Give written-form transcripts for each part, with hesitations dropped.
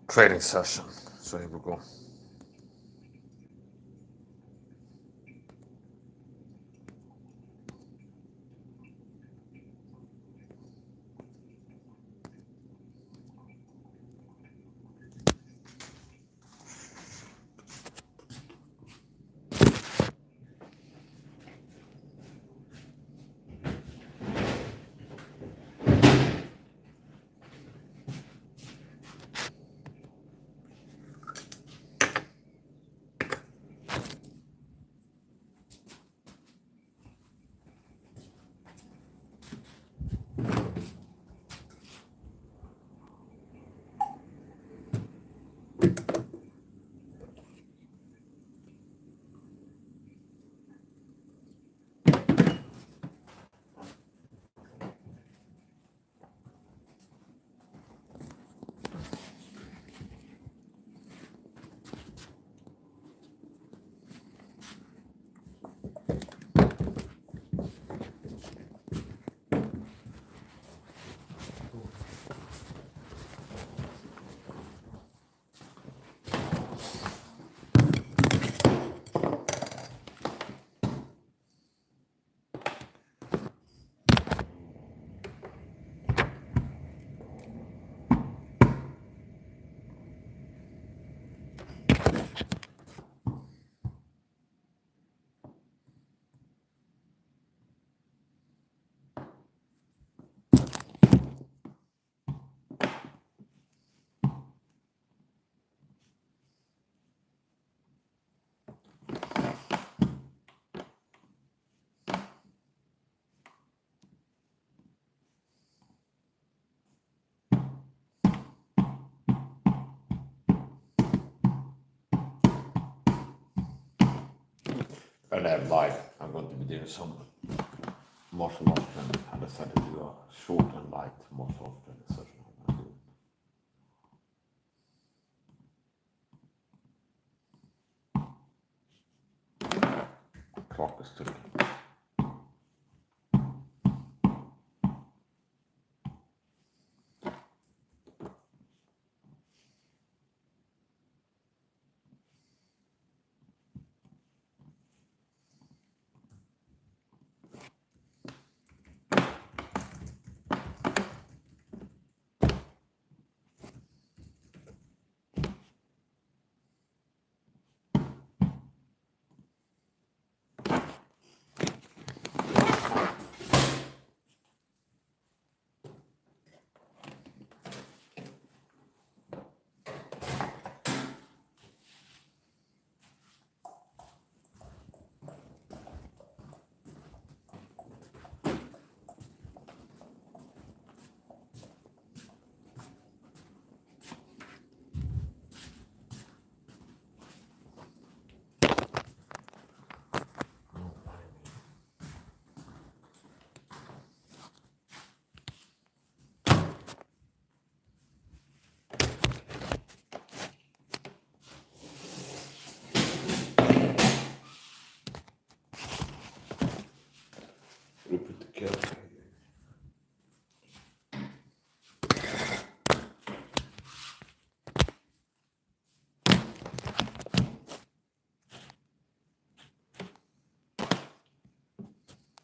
training session. So here we go. And then I'm going to be doing some muscle often. I decided to do a short and light muscle often session. Clock is ticking.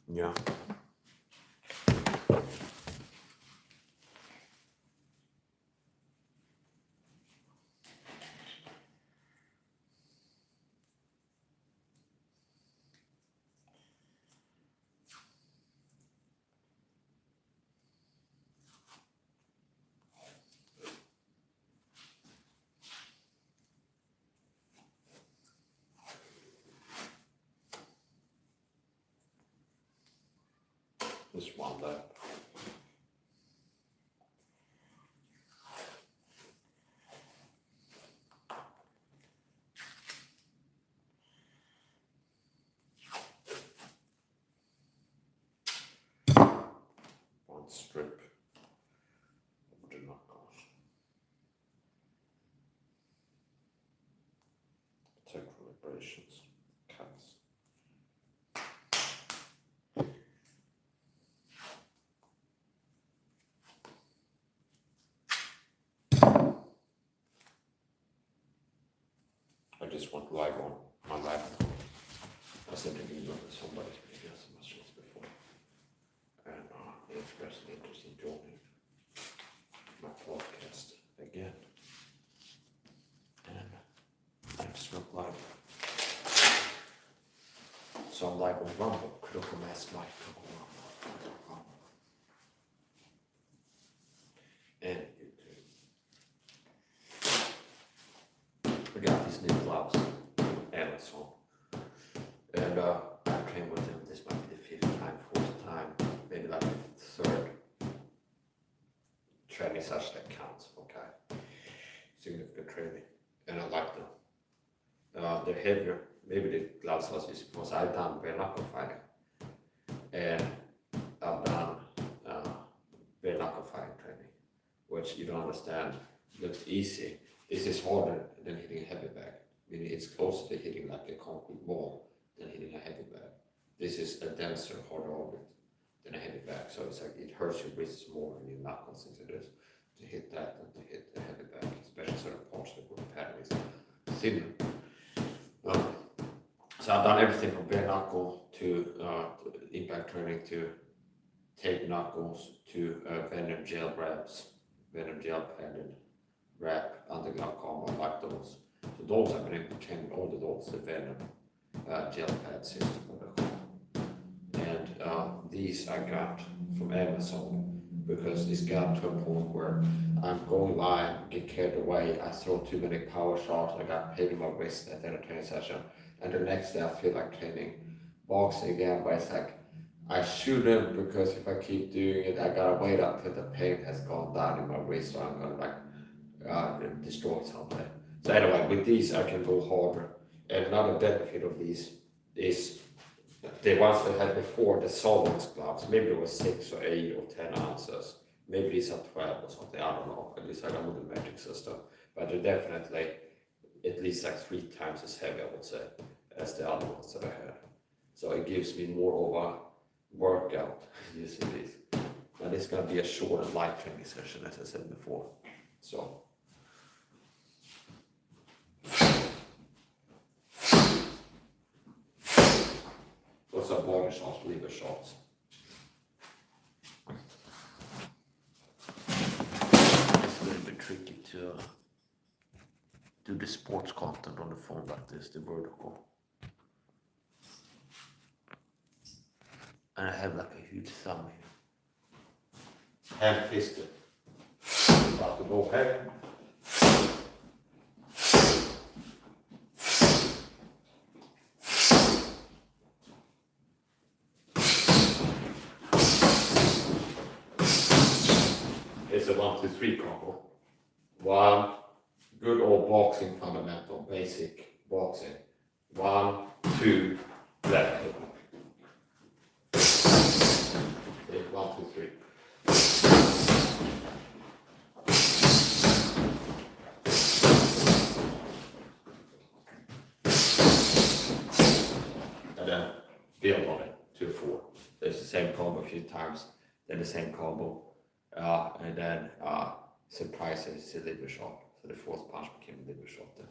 Yeah. Just one there. One strip of the knuckles. Take vibrations. Cuts. just went live on my laptop. I sent an email to somebody who has some questions before. And they expressed an interest in joining my podcast again. And I just went live. So I'm live on Rumble. Critical Mass Mike. And we got these new gloves, Amazon, and I've trained with them. This might be the fifth time, fourth time, maybe like the third training session that counts. Okay, significant training, and I like them. They're heavier. Maybe the gloves I was using because I've done bare knuckle fighting, and I've done bare knuckle fighting training, which you don't understand. Looks easy. This is harder than hitting a heavy bag. Meaning it's closer to hitting like a concrete wall than hitting a heavy bag. This is a denser, harder object than a heavy bag. So it's like it hurts your wrists more and your knuckles since it is to hit that than to hit a heavy bag, especially certain parts of the pattern is thinner. So I've done everything from bare knuckle to impact training to tape knuckles to venom gel wraps, venom gel padded wrap, underglove combo, like those. So those I've been able to train all the those, the venom gel pad system, what they call. And these I got from Amazon because it's got to a point where I'm going live, get carried away, I throw too many power shots, I got pain in my wrist at the end of training session, and the next day I feel like training boxing again, but it's like I shouldn't, because if I keep doing it, I gotta wait until the pain has gone down in my wrist, so I'm gonna like destroy something. So anyway, with these I can go harder. And another benefit of these is the ones I had before, the solid gloves, maybe it was 6 or 8 or 10 ounces. Maybe these are 12 or something, I don't know. At least I don't know the metric system. But they're definitely at least like 3 times as heavy, I would say, as the other ones that I had. So it gives me more of a workout using these. And it's going to be a short and light training session, as I said before. So what's our body shots, liver shots? It's a little bit tricky to do the sports content on the phone like this, the vertical. And I have like a huge thumb here. Hand-fisted. About to go ahead. It's a 1, 2, 3 combo. 1, good old boxing fundamental, basic boxing. 1, 2, left hook. 1, 2, 3. And then build on it to 4. There's the same combo a few times, then the same combo, and then surprisingly it's a liver shot. So the 4th punch became a liver shot then.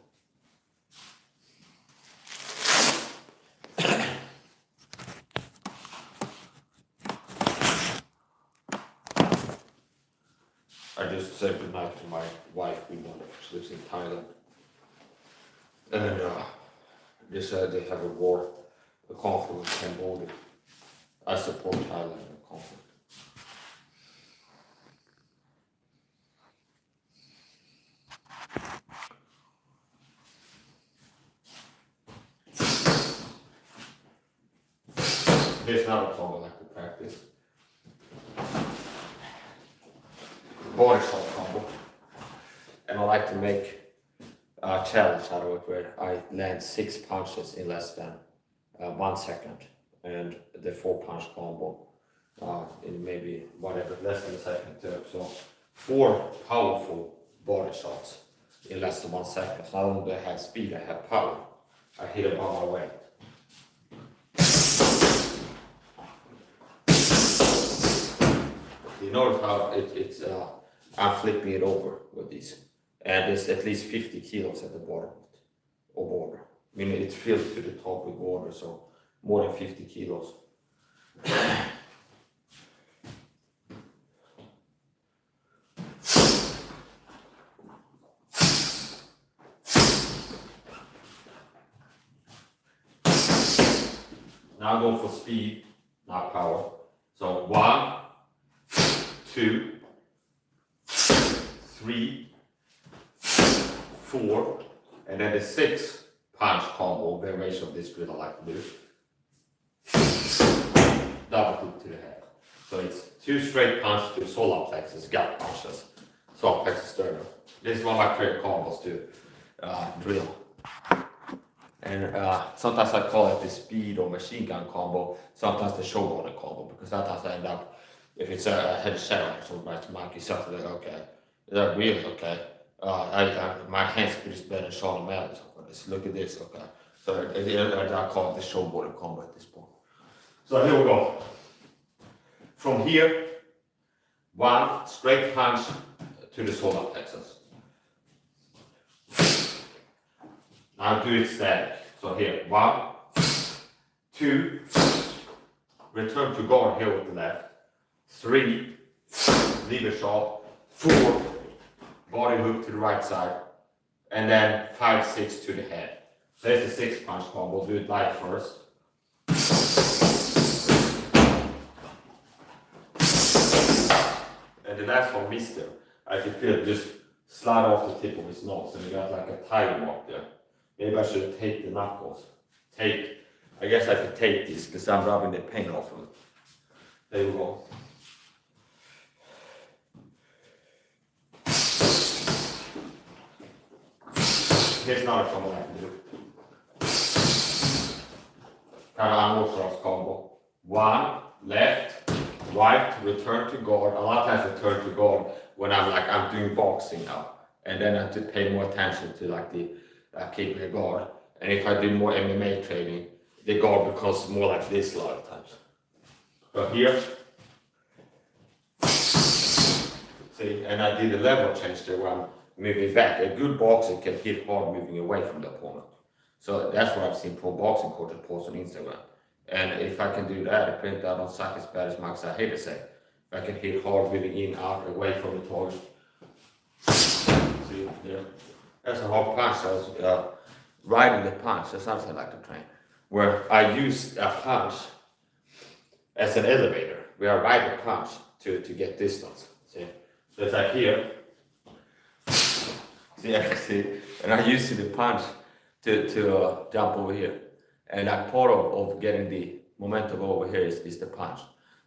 I just said goodnight to my wife, we she lives in Thailand. And they said they have a conflict with Cambodia. I support Thailand in the conflict. Here's another combo I like to practice. Body shot combo. And I like to make a challenge out of it where I land 6 punches in less than 1 second. And the 4 punch combo in maybe whatever, less than a second too. So 4 powerful body shots in less than 1 second. So not only do I have speed, I have power. I hit above my weight. You notice how I'm flipping it over with these, and there's at least 50 kilos at the bottom. or water. I mean, it's filled to the top with water, so more than 50 kilos. Now go for speed, not power. So 1, 2, 3, 4, and then the 6 punch combo variation of this drill I like to do. Double hook to the head. So it's 2 straight punches to solar plexus, gut punches, solar plexus sternum. This is one of my favorite combos to drill. And sometimes I call it the speed or machine gun combo, sometimes the shoulder combo, because sometimes I end up, if it's a head shadow, so my mic is something like, okay, is that really okay? My hand speed is better than Sean O'Malley's. Look at this, okay. So I call it the shoulder combo at this point. So here we go. From here, 1 straight punch to the solar plexus. Now do it static. So here, 1, 2, return to guard here with the left. 3, leave a shot. 4, body hook to the right side. And then 5, 6 to the head. So there's the 6 punch combo. Do it light first. And the last one, Mister. I can feel it just slide off the tip of his nose. And you got like a tire mark there. Maybe I should tape the knuckles. Tape. I guess I could tape this because I'm rubbing the paint off of it. There we go. Here's another combo I can do. Kind of unorthodox combo. 1, left, right, return to guard. A lot of times return to guard when I'm doing boxing now. And then I have to pay more attention to like the keeping the guard. And if I do more MMA training, the guard becomes more like this a lot of times. But here, see, and I did a level change there where I'm moving back. A good boxer can hit hard moving away from the opponent. So that's what I've seen pro boxing coaches post on Instagram. And if I can do that, I print out on suck as bad as Max, I hate to say. If I can hit hard moving in, out, away from the target. See, there. That's a hard punch. I was riding the punch. That's something I like to train. Where I use a punch as an elevator. Where I ride the punch to get distance. See? So it's like here. See, and I use the punch to jump over here. And that part of getting the momentum over here is the punch.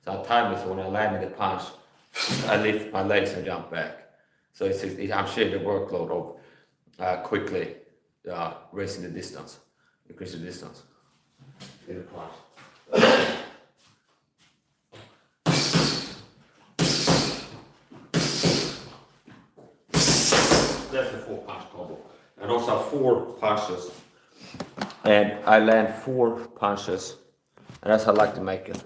So I time it so when I land in the punch, I lift my legs and jump back. So I'm sharing the workload of quickly raising the distance, increase the distance in the punch. That's the 4 punch combo. And also 4 punches. And I land 4 punches, and that's how I like to make it.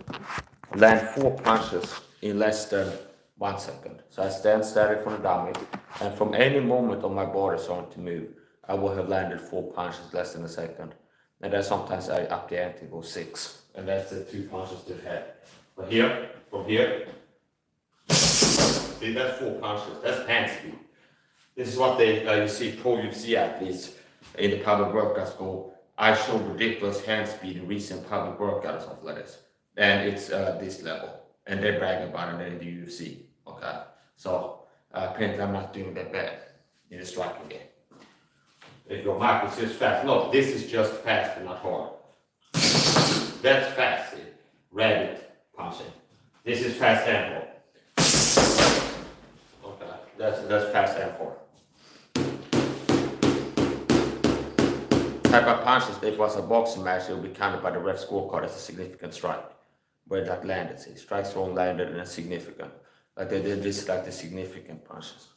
Land 4 punches in less than 1 second. So I stand static from the dummy, and from any moment on my body starting to move, I will have landed 4 punches less than a second. And then sometimes I up the ante go 6, and that's the 2 punches to the head. But here, from here, see that's 4 punches. That's hand speed. This is what you see pro UFC athletes in the public workouts go. I showed ridiculous hand speed in recent public workouts and stuff like this. And it's this level. And they're bragging about it in the UFC. Okay. So apparently I'm not doing that bad in the striking game. If your mic is just fast. No, this is just fast and not hard. That's fast. Rabbit punching. This is fast and hard. Okay. That's fast and hard. Type of punches, if it was a boxing match, it would be counted by the ref scorecard as a significant strike. Where that landed, see, strike thrown landed and a significant. Like they did this, like the significant punches.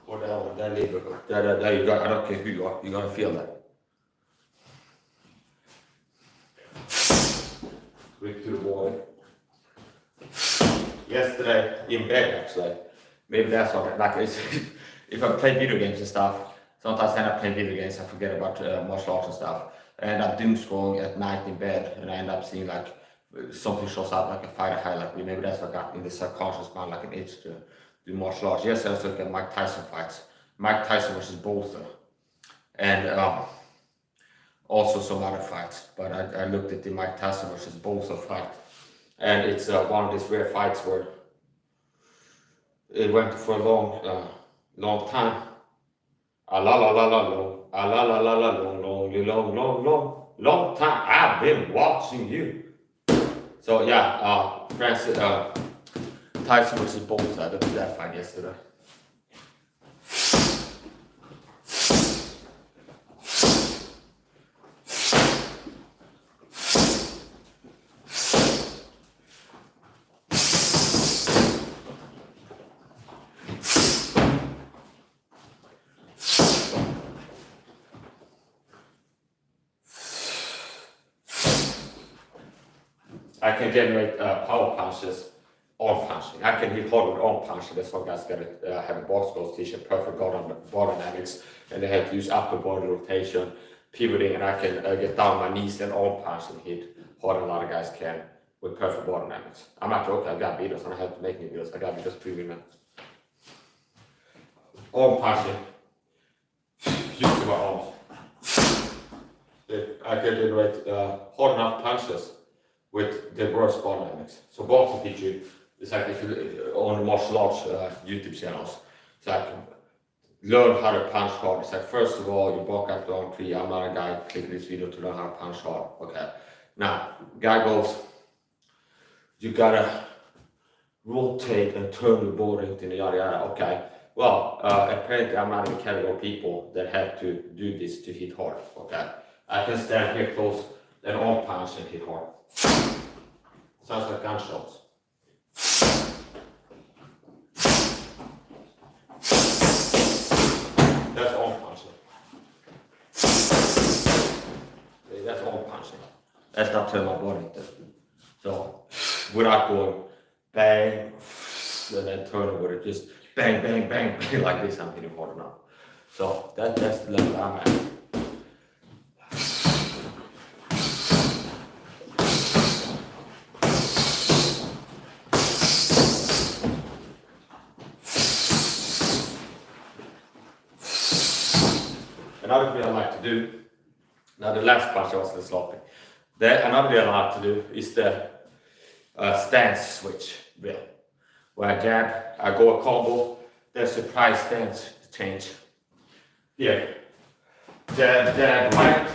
Or that lever, there you go, I don't care who you are, you're gonna feel that. Quick to the body. Yesterday, in bed actually, maybe that's what, like if I play video games and stuff, Sometimes I end up playing video games, I forget about martial arts and stuff. I end up doom scrolling at night in bed, and I end up seeing like something shows up like a fighter highlight. Maybe that's what got me in the subconscious mind, like an itch to do martial arts. Yes, I was looking at Mike Tyson fights. Mike Tyson versus Bolter. And also some other fights. But I looked at the Mike Tyson versus Bolter fight. And it's one of these rare fights where it went for a long time. A la la la la long, a la la la la long time. I've been watching you. So yeah, Francis Tyson versus Bolter. I did that fight yesterday. I can generate power punches, arm punching. I can hit hard with arm punching. That's why guys got to have a box goals t-shirt, perfect body dynamics, and they have to use upper body rotation, pivoting, and I can get down on my knees and arm punch and hit harder than a lot of guys can with perfect body dynamics. I'm not joking, I got videos, I don't have to make any videos, I got videos proving that. Arm punching, using my arms. I can generate hard enough punches with the worst body dynamics. So boxing teach you, it's like if you on martial arts YouTube channels, so I can learn how to punch hard. It's like first of all you walk up to arm tree. I'm not a guy, click this video to learn how to punch hard. Okay. Now guy goes, you gotta rotate and turn your body into the yada yada. Okay. Well, apparently I'm not in the category of people that have to do this to hit hard. Okay. I can stand here close and arm punch and hit hard. Sounds like gunshots. That's arm punching. That's arm punching. That's not turning my body. So, without going bang, and then turn over it, just bang, bang, bang, bang, like this, I'm hitting hard enough. So, that's the level I'm at. Another thing I like to do, now the last punch I was still sloppy. Another thing I like to do is the stance switch drill. Where I jab, I go a combo, then surprise stance change. Here, jab, jab, right,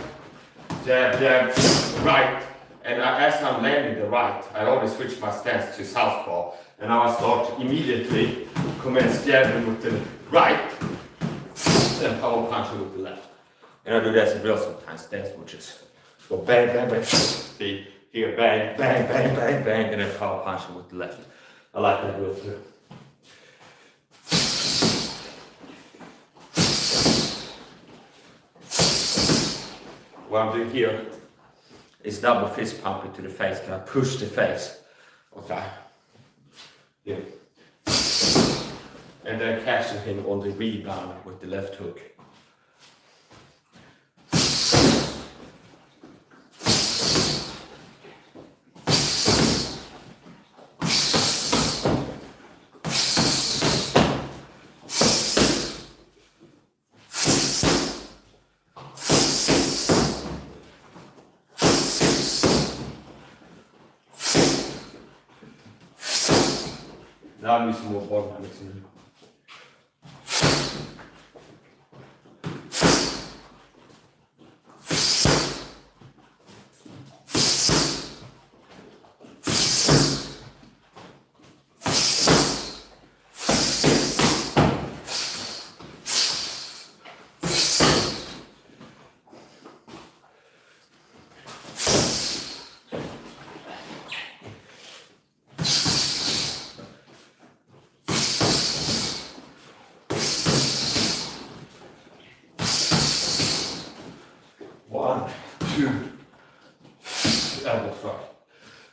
jab, jab, right. And as I'm landing the right, I always switch my stance to southpaw. And now I start immediately commence jabbing with the right, and power punching with the left. And I do that as well sometimes, stance switches. Go bang, bang, bang, see, here, bang, bang, bang, bang, bang, and then power punching with the left. I like that drill too. What I'm doing here is double fist pumping to the face. Can I push the face? Okay. Yeah. And then catching him on the rebound with the left hook. Now I'm using more body dynamics in here.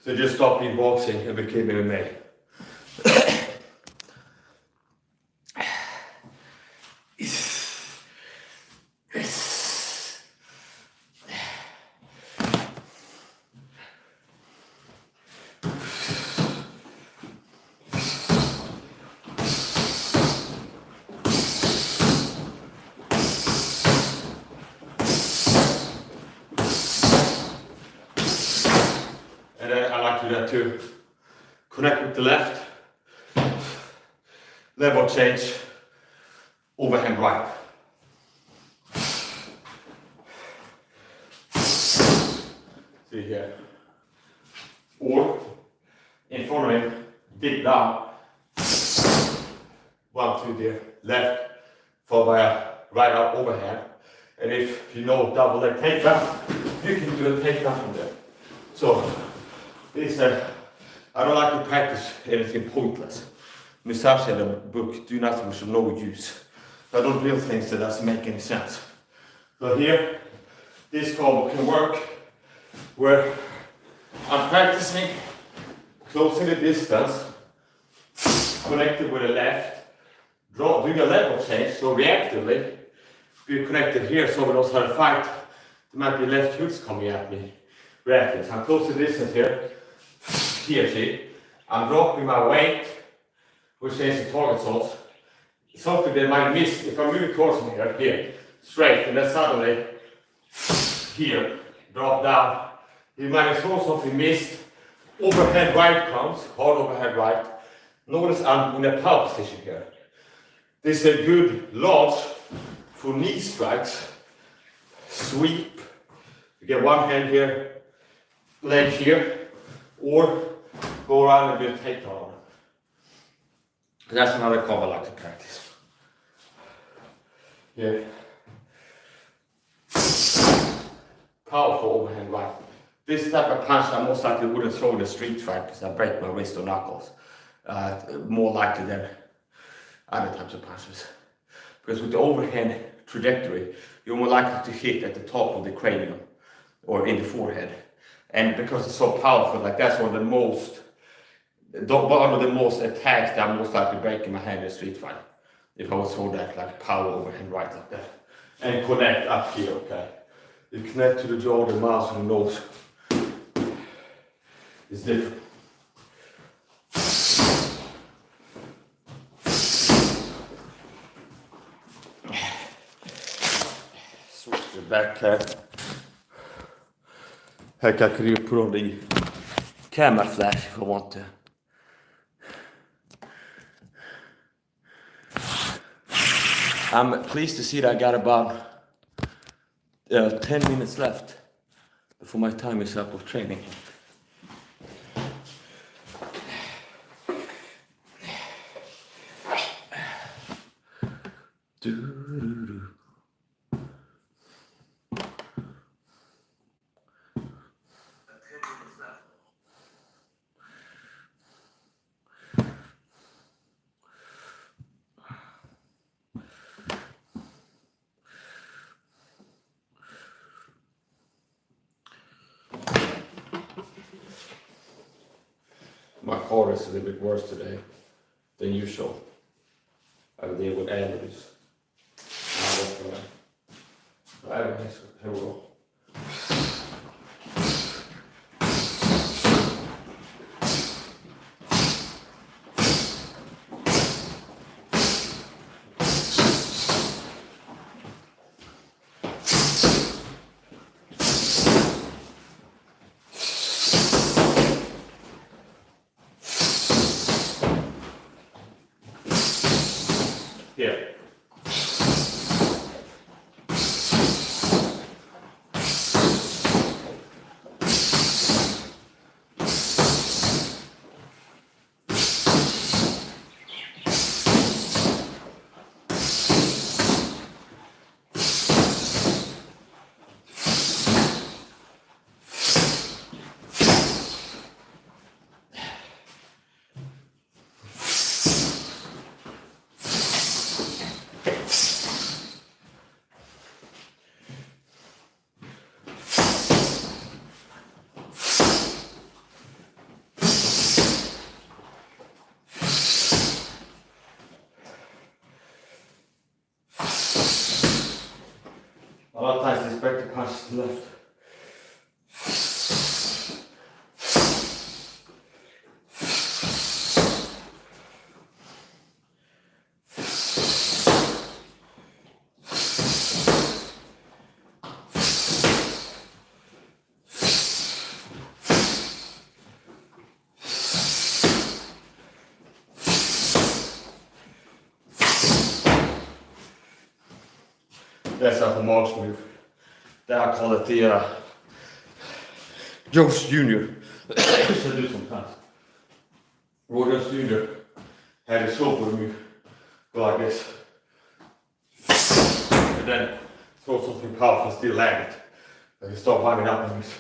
So just stopped in boxing and became MMA. do that too. Connect with the left, level change, overhand right. See here. Or in front of him, dip down, 1 to the left, followed by a right out overhand. And if you know double leg takedown, you can do a takedown from there. So this I don't like to practice anything pointless. Misasha in the book, do nothing which of no use. I don't build things that doesn't make any sense. So here, this combo can work where I'm practicing closing the distance, connected with the left, doing a level change, so reactively, be connected here so we knows how to fight. There might be left hooks coming at me. Reactive. So I'm closing the distance here. Here, see? I'm dropping my weight, which changes the target zones. Something they might miss if I'm moving towards me here, straight, and then suddenly, here, drop down. You might as well something missed. Overhead right comes, hard overhead right. Notice I'm in a power position here. This is a good launch for knee strikes. Sweep. You get one hand here, leg here, or go around and do a takedown. That's another combo I like to practice. Yeah. Powerful overhand right. This type of punch I most likely wouldn't throw in a street fight because I break my wrist or knuckles. More likely than other types of punches. Because with the overhand trajectory, you're more likely to hit at the top of the cranium or in the forehead. And because it's so powerful, like that's one of the most attacks that I'm most likely breaking my hand in a street fight. If I was throw that like power overhand right like that. And connect up here, okay? You connect to the jaw, the mouth, and the nose. It's different. Switch the back here. Heck, I could even put on the camera flash if I want to. I'm pleased to see that I got about 10 minutes left before my time is up of training. My car is a little bit worse today than usual. I deal with allergies. Here we go. Here. A lot of times it's better to punch to the left. That's a homage move. That I call it the Jones Jr. should do sometimes. Roy Jones Jr. had his shoulder move, go like this. And then throw something powerful, still land it. And you start winding up on this.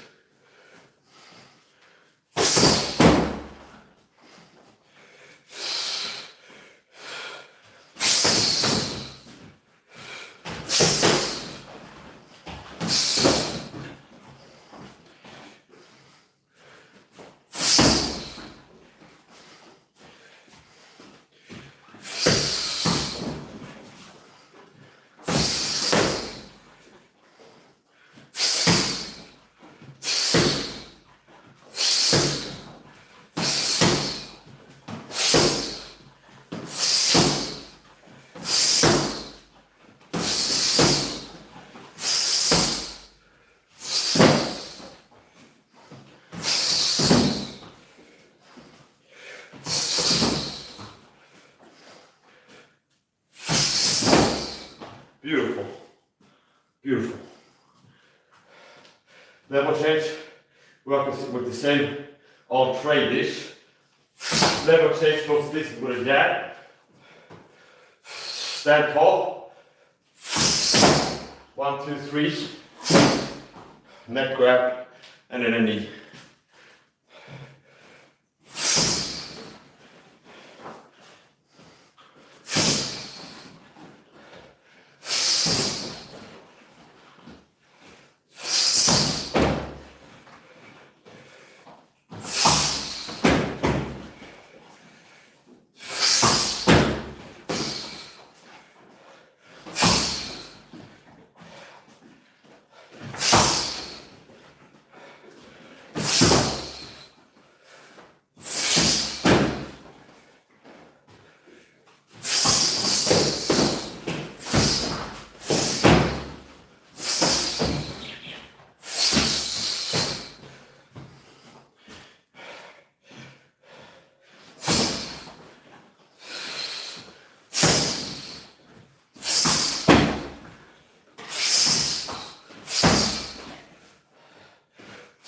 Beautiful, beautiful. Level change, work with the same entree dish. Level change goes this with a jab. Stand tall. 1, 2, 3. Neck grab and then a knee.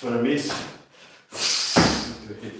When I miss, into the hip.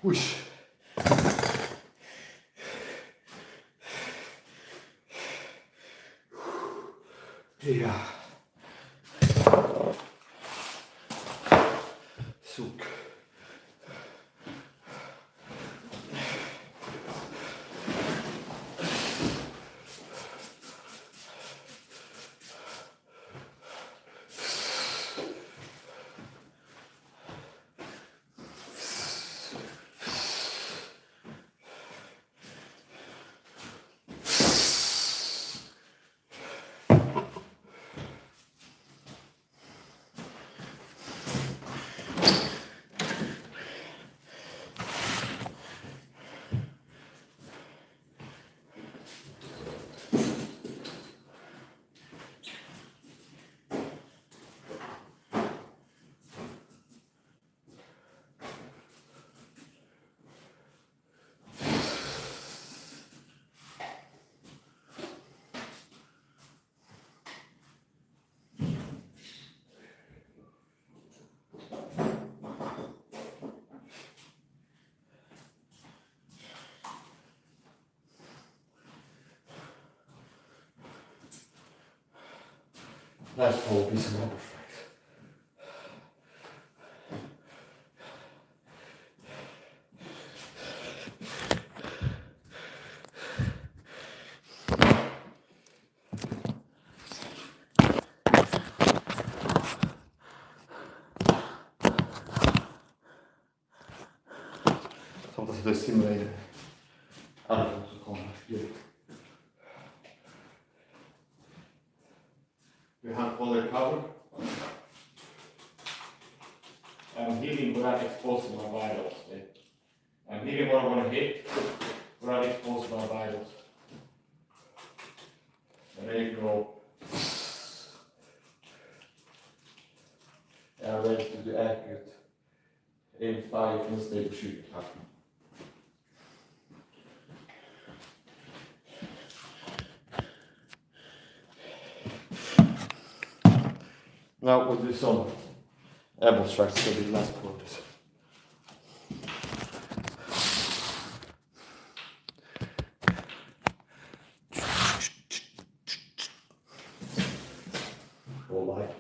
Whoosh. Yeah. Suk. Last whole piece of rubber. Sometimes det simulator. Behind quality cover. I'm hitting without exposing my vitals. I'm hitting what I want to hit without exposing my vitals. And then you go. I'm ready to be accurate. Aim 5 and stay shooting. Now we'll do some elbow strikes to the last quarters. All light.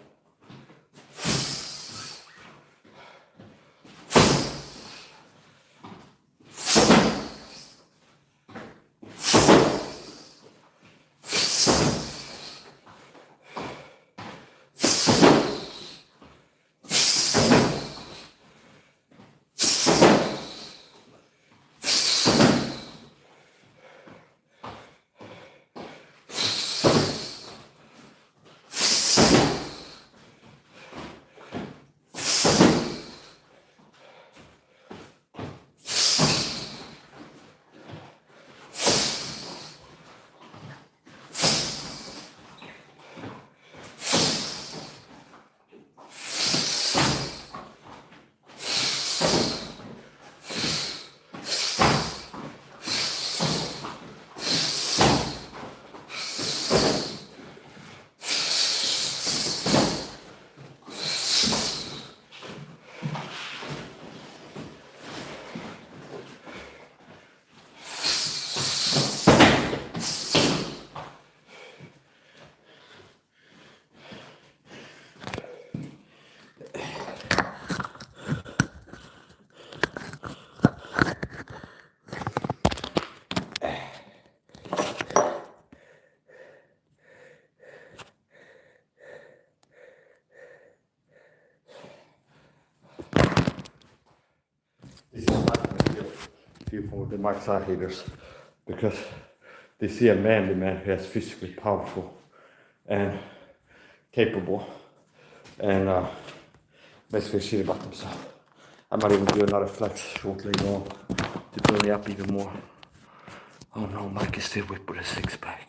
This is not feel for the muaythai haters, because they see a manly man who is physically powerful and capable and makes feel shit about themselves. I might even do another flex shortly on to build me up even more. Oh no, Mike is still whipped with a six pack.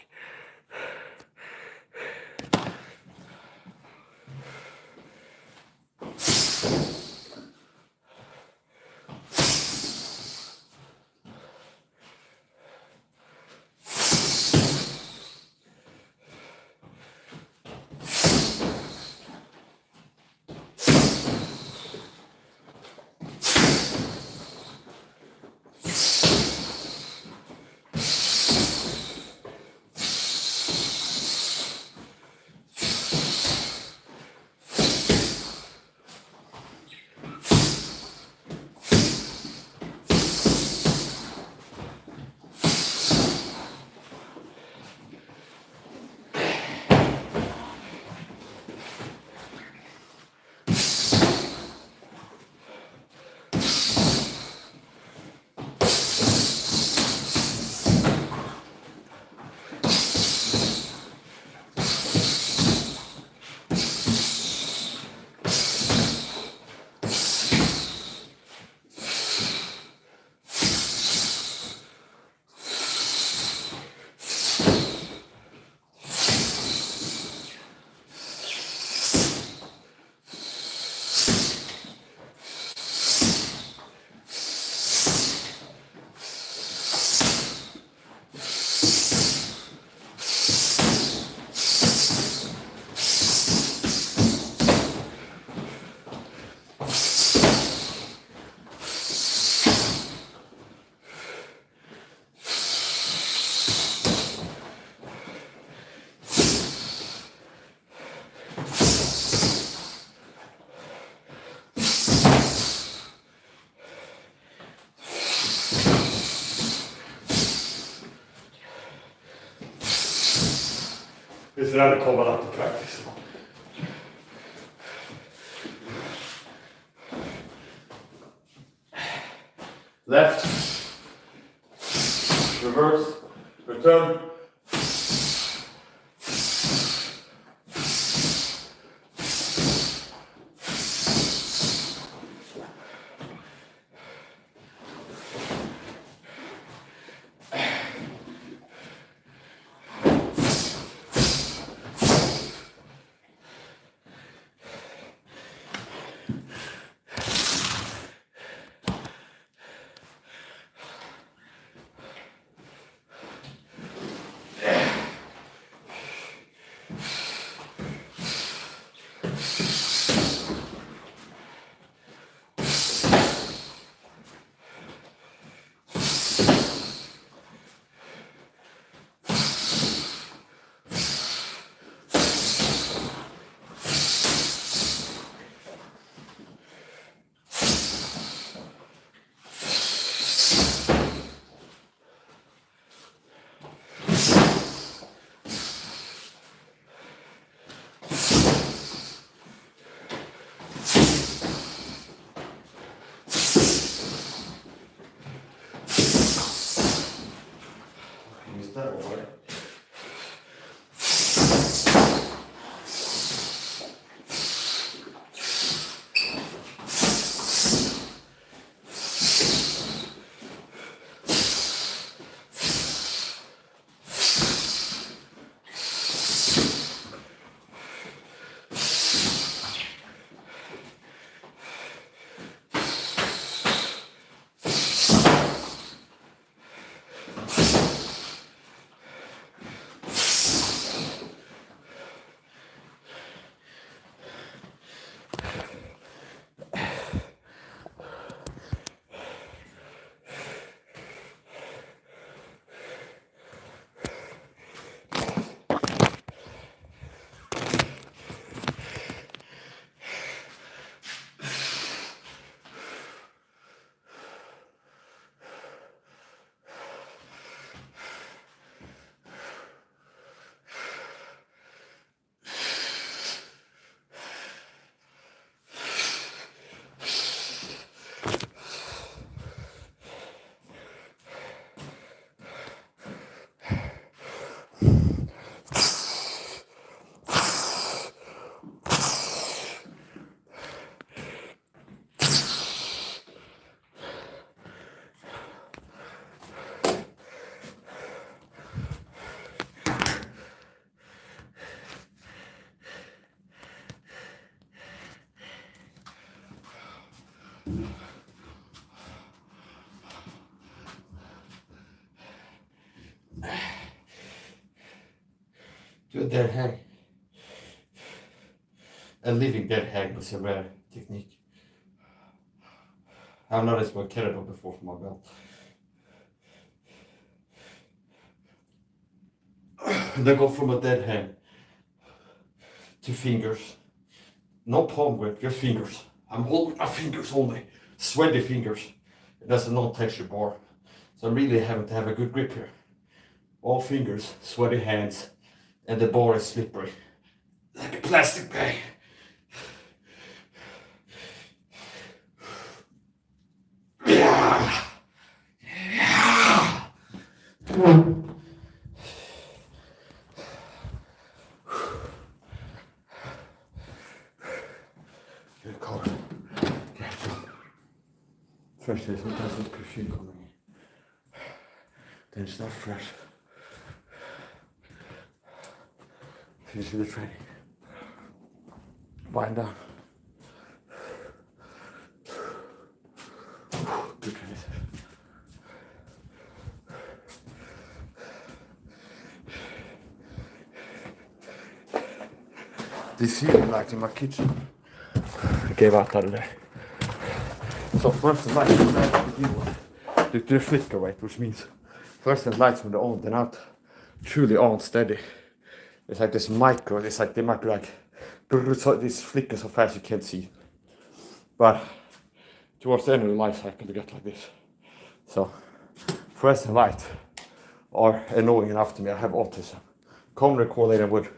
It's radical, but I have to practice. Left, reverse, return. Do a dead hang. A living dead hang is a rare technique. I've noticed what Heretical before for my belt. They go from a dead hang to fingers. No palm grip, just fingers. I'm holding my fingers only. Sweaty fingers. That's a non-texture bar. So I'm really having to have a good grip here. All fingers, sweaty hands, and the bar is slippery. Like a plastic bag. Yeah. Yeah. Good color. First there's some perfume coming in. Then it's not fresh. Finish with the training. Wind down. Good training. This ceiling light in my kitchen. I gave out the other day. So first the lights due to the flicker rate, which means first the lights when they're on, they're not truly on steady. It's like this micro, it's like they might be like this flicker so fast you can't see. But towards the end of the life cycle they get like this. So fluorescent light are annoying enough to me. I have autism. Commonly correlated with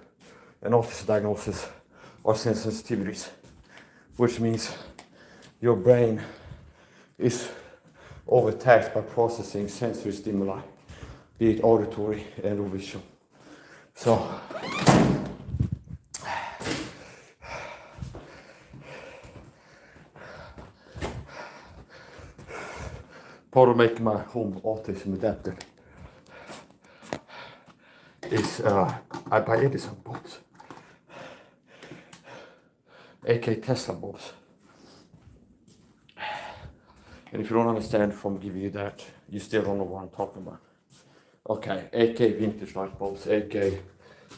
an autism diagnosis or sensitivities, which means your brain is overtaxed by processing sensory stimuli, be it auditory and or visual. So part of making my home autism adapted is I buy Edison bulbs, aka Tesla bulbs. And if you don't understand from giving you that, you still don't know what I'm talking about. Okay, aka vintage light bulbs, aka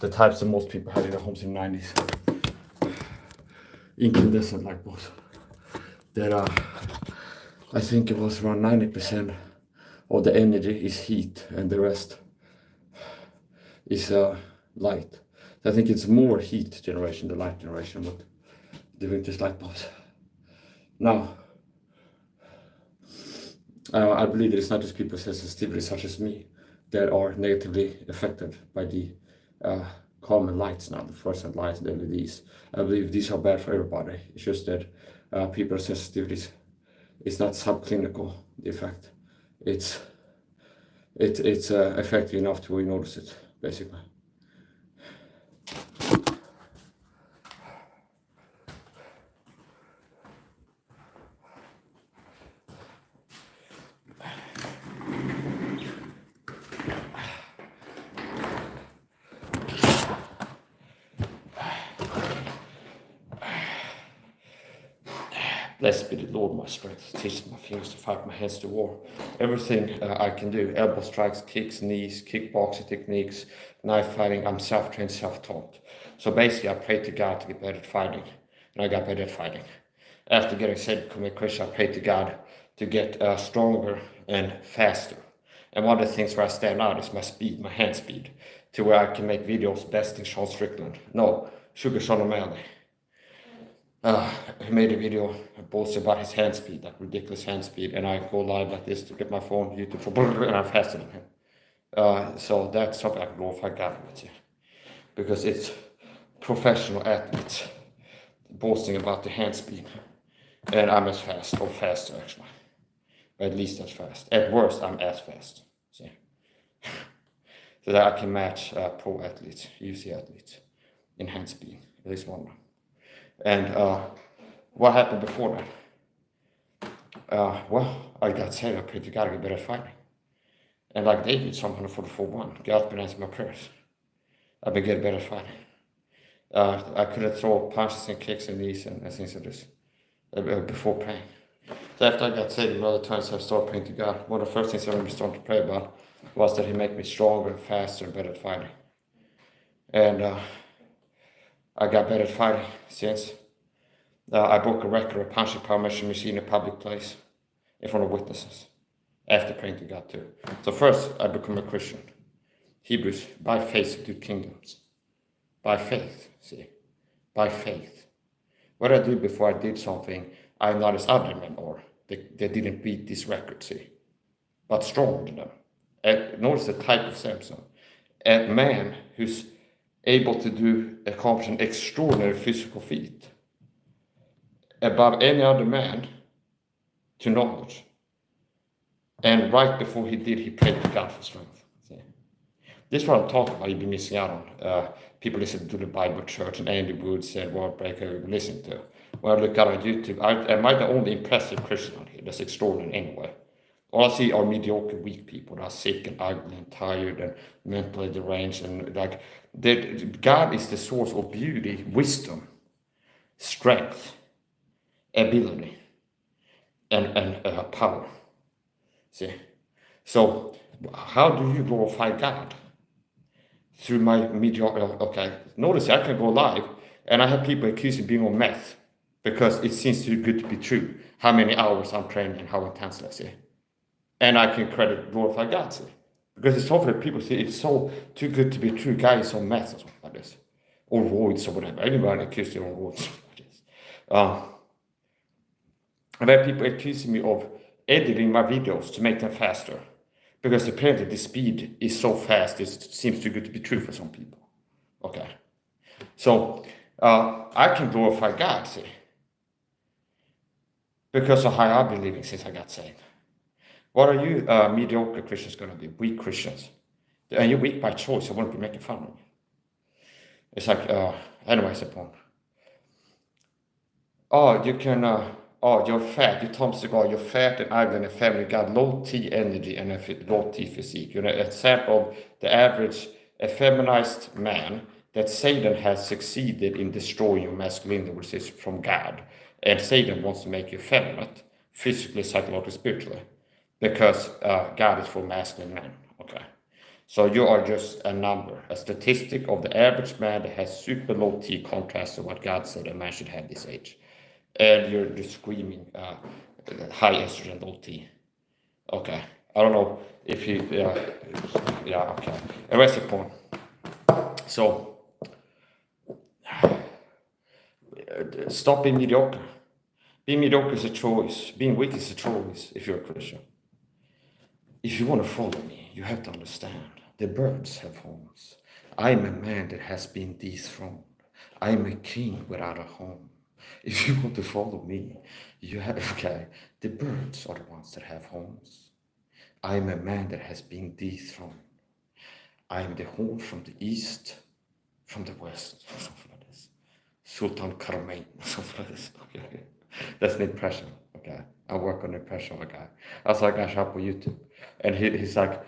the types that most people had in their homes in the 90s. Incandescent light bulbs. That I think it was around 90% of the energy is heat and the rest is light. I think it's more heat generation than light generation with the vintage light bulbs. Now, I believe that it's not just people with sensitivity such as me that are negatively affected by the common lights now, the fluorescent lights, the LEDs. I believe these are bad for everybody. It's just that people with sensitivities, it's not subclinical, the effect. It's effective enough to where you notice it, basically. Blessed be the Lord, my strength, teaches my fingers to fight, my hands to war. Everything I can do, elbow strikes, kicks, knees, kickboxing techniques, knife fighting, I'm self-trained, self-taught. So basically I prayed to God to get better at fighting, and I got better at fighting. After getting saved and becoming a Christian, I prayed to God to get stronger and faster. And one of the things where I stand out is my speed, my hand speed, to where I can make videos besting Sean Strickland. No, Sugar Sean O'Malley. He made a video boasting about his hand speed, that ridiculous hand speed, and I go live like this to get my phone, YouTube, and I'm faster than him. So that's something I can glorify God with, because it's professional athletes boasting about the hand speed, and I'm as fast, or faster actually, but at least as fast. At worst, I'm as fast, see? So that I can match pro athletes, UFC athletes, in hand speed, at least one of them. And what happened before that? Well, I got saved. I prayed to God to get better at fighting. And like David, Psalm 144:1, God's been answering my prayers. I've been getting better at fighting. I couldn't throw punches and kicks and knees and things like this before praying. So after I got saved, a lot of times I started praying to God. One of the first things I remember starting to pray about was that He make me stronger and faster and better at fighting. And I got better at fighting since. I broke a record of punching power measuring machine in a public place in front of witnesses after praying to God too. So first, I become a Christian. Hebrews, by faith subdue kingdoms. By faith, see, by faith. What I did before I did something, I'm not as other men are. They didn't beat this record, see, but stronger than them. And notice the type of Samson. A man who's able to accomplish an extraordinary physical feat above any other man to knowledge. And right before he did, he prayed to God for strength. See? This is what I'm talking about, you've been missing out on. People listen to the Bible Church and Andy Wood said, Word Breaker, you listen to. When I look out on YouTube, am I the only impressive Christian on here that's extraordinary anyway? All I see are mediocre, weak people that are sick and ugly and tired and mentally deranged. And like, God is the source of beauty, wisdom, strength, ability, and power. See? So, how do you glorify God? Through my mediocre, okay. Notice I can go live and I have people accusing me of being on meth because it seems too good to be true. How many hours I'm training and how intense I see. And I can glorify God, see? Because it's often people say it's so too good to be true. Guy is on meth or something like this, or roids or whatever. Anybody accused you of roids like this. I've had people accusing me of editing my videos to make them faster, because apparently the speed is so fast it seems too good to be true for some people. Okay, So I can glorify God, see, because of how I've been living since I got saved. What are you mediocre Christians going to be? Weak Christians. And you're weak by choice. I won't be making fun of you. It's like, anyway, it's a point. Oh, you can, you're fat. You Tom Cigar, you're fat and ugly and a family got low T energy and a low T physique. You're an example of the average effeminized man that Satan has succeeded in destroying your masculinity, which is from God. And Satan wants to make you effeminate, physically, psychologically, spiritually, because God is for masculine men. Okay. So you are just a number, a statistic of the average man that has super low T contrast to what God said a man should have this age. And you're just screaming high estrogen, low T. Okay. I don't know if you, okay. And that's the point. So, stop being mediocre. Being mediocre is a choice. Being weak is a choice if you're a Christian. If you want to follow me, you have to understand the birds have homes. I am a man that has been dethroned. I am a king without a home. If you want to follow me, you have, okay, the birds are the ones that have homes. I am a man that has been dethroned. I am the horn from the east, from the west, something like this. Sultan Karmain, something like this. Okay. That's an impression, okay? I work on the impression of a guy. I saw a guy show up on YouTube, and he's like,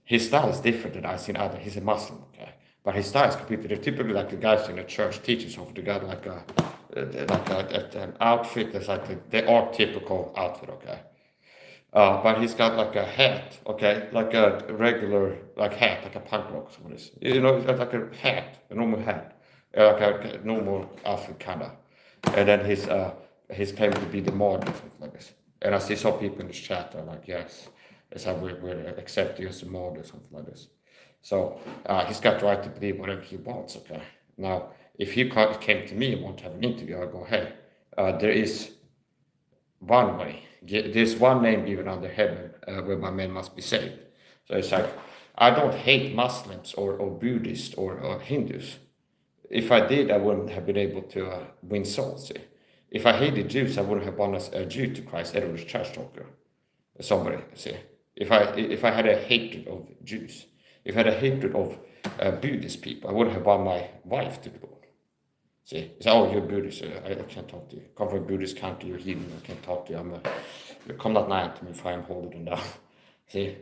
his style is different than I've seen other. He's a Muslim, okay? But his style is completely different. Typically, like the guys in the church teaching something, they got like an outfit that's like the archetypical outfit, okay? But he's got like a hat, okay? Like a regular, like hat, like a punk rock, something like this. You know, it's like a hat, a normal hat. Like a normal outfit, kind of. And then he's claiming to be the model, something like this. And I see some people in this chat are like, yes, it's how we're accepting as a model, something like this. So he's got the right to believe whatever he wants, okay? Now, if he came to me and want to have an interview, I'll go, hey, there is one way. There's one name given under heaven where my men must be saved. So it's like, I don't hate Muslims or Buddhists or Hindus. If I did, I wouldn't have been able to win souls. See? If I hated Jews, I wouldn't have won a Jew to Christ. Edward was church talker. Somebody, see. If I had a hatred of Jews, if I had a hatred of Buddhist people, I wouldn't have won my wife to the Lord. See, it's, oh, you're Buddhist, I can't talk to you. Come from a Buddhist country, you're heathen, I can't talk to you. Come not nigh to me, if I am holy than thou. See,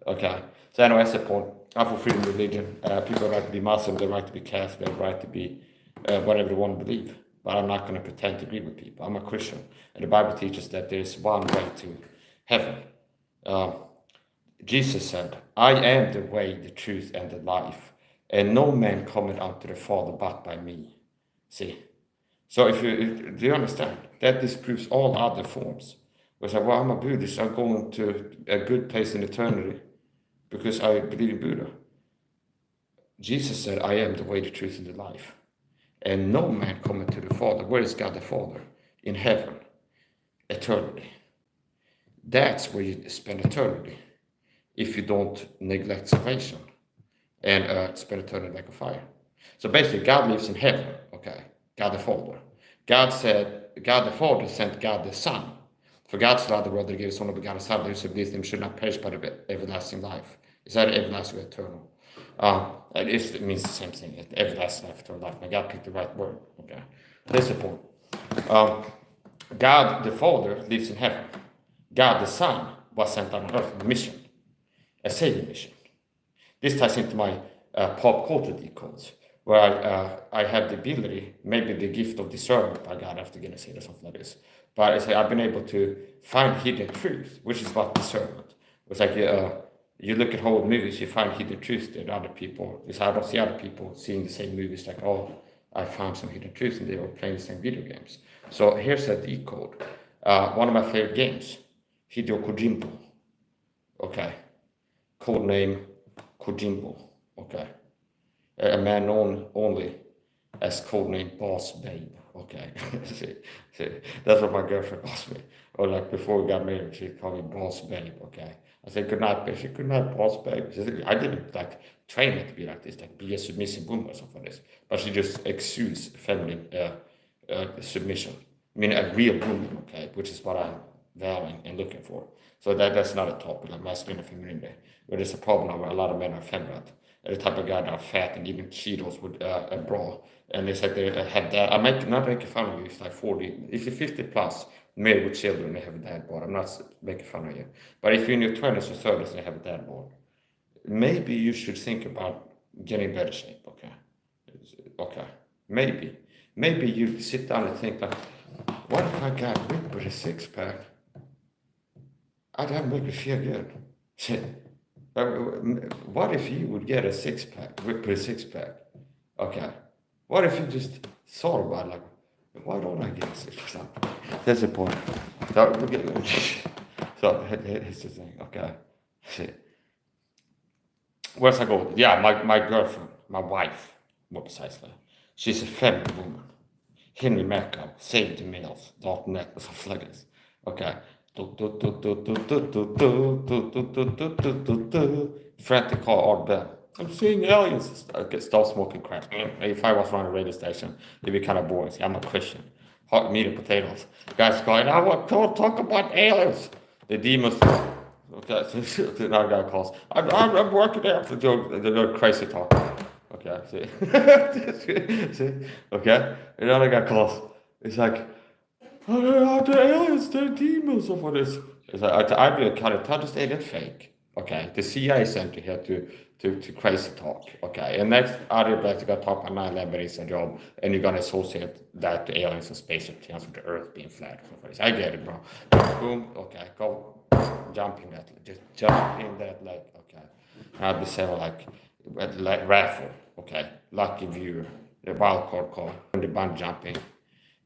okay. So anyway, that's the point. I'm for freedom of religion. People have the right to be Muslim, they have the right to be Catholic, they have the right to be whatever they want to believe. But I'm not going to pretend to agree with people. I'm a Christian, and the Bible teaches that there is one way to heaven. Jesus said, I am the way, the truth, and the life, and no man cometh unto the Father but by me. See? So do you understand? That disproves all other forms. We say, well, I'm a Buddhist, I'm going to a good place in eternity because I believe in Buddha. Jesus said, I am the way, the truth, and the life. And no man cometh to the Father. Where is God the Father? In heaven. Eternity. That's where you spend eternity. If you don't neglect salvation and spend eternity like a fire. So basically, God lives in heaven, okay? God the Father. God said, God the Father sent God the Son. For God so loved the world that he gave his only begotten Son, that whoso believes in him should not perish but have everlasting life. Is that everlasting or eternal? It means the same thing, everlasting life, eternal life. Now God picked the right word, okay? That's the point. God the Father lives in heaven. God the Son was sent on earth on a mission, a saving mission. This ties into my pop culture decodes, where I have the ability, maybe the gift of discernment by God, after getting saved or something like this. But I say I've been able to find hidden truth, which is what discernment. It's like you look at whole movies, you find hidden truth that other people, I don't see other people seeing the same movies like, oh, I found some hidden truth and they were playing the same video games. So here's a decode. One of my favorite games, Hideo Kojimbo. Okay. Codename Kojimbo. Okay. A man known only as codename Boss Babe. Okay. see, that's what my girlfriend calls me. Or like before we got married, she called me Boss Babe. Okay. I said, good night, baby. Good night, boss, baby. She said, I didn't like train her to be like this, like be a submissive woman or something like this. But she just exudes feminine submission. I mean, a real woman, okay, which is what I'm valuing and looking for. So that's not a topic, like masculine and femininity. Where there's a problem where a lot of men are feminine. The type of guy that are fat and even Cheetos with a bra. And it's like they have that. Not making fun of you, it's like 40, if you're 50 plus, married with children, they have a dad bod. I'm not making fun of you. But if you're in your 20s or 30s and you have a dad bod, maybe you should think about getting better shape, okay? Okay, maybe. Maybe you sit down and think like, what if I got ripped with a six-pack? That make me feel good. What if you would get a six-pack, ripped with a six-pack? Okay. What if you just thought about like, why don't I get a six-pack? That's the point. So here's the thing, okay? Where's I go? Yeah, my girlfriend, my wife, more precisely. She's a feminine woman. Henry Merkel, save-the-males.net, or something like this. Okay. Frantic call or bell. I'm seeing aliens. Okay, stop smoking crack. If I was running a radio station, it'd be kind of boring. I'm a Christian. Hot meat and potatoes. Guys going, I want to talk about aliens. The demons. Okay, so another guy calls. I'm working there. They're crazy talk. Okay, see. See? Okay, another guy calls. It's like, oh, the aliens, they're demons or what is? It's like, I really kind of touch this alien fake. Okay, the CIA sent you here to crazy talk. Okay, and next other black gonna talk about 9/11 is a job, and you're gonna associate that to aliens and spaceship things with the Earth being flat. I get it, bro. Boom. Okay, go jump in that. Just jump in that leg. Okay, I'll be saying like raffle. Okay, lucky viewer, the wild card call, and the bungee jumping,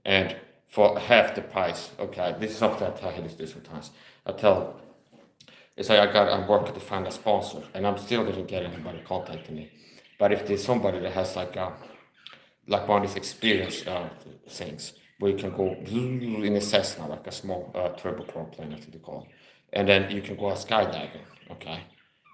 and for half the price. Okay, this is something I tell him this sometimes. I tell. It's like I'm working to find a sponsor, and I'm still didn't get anybody contacting me. But if there's somebody that has like one of these experience things, where you can go in a Cessna, like a small turboprop plane, I think they call it, and then you can go skydiving, okay?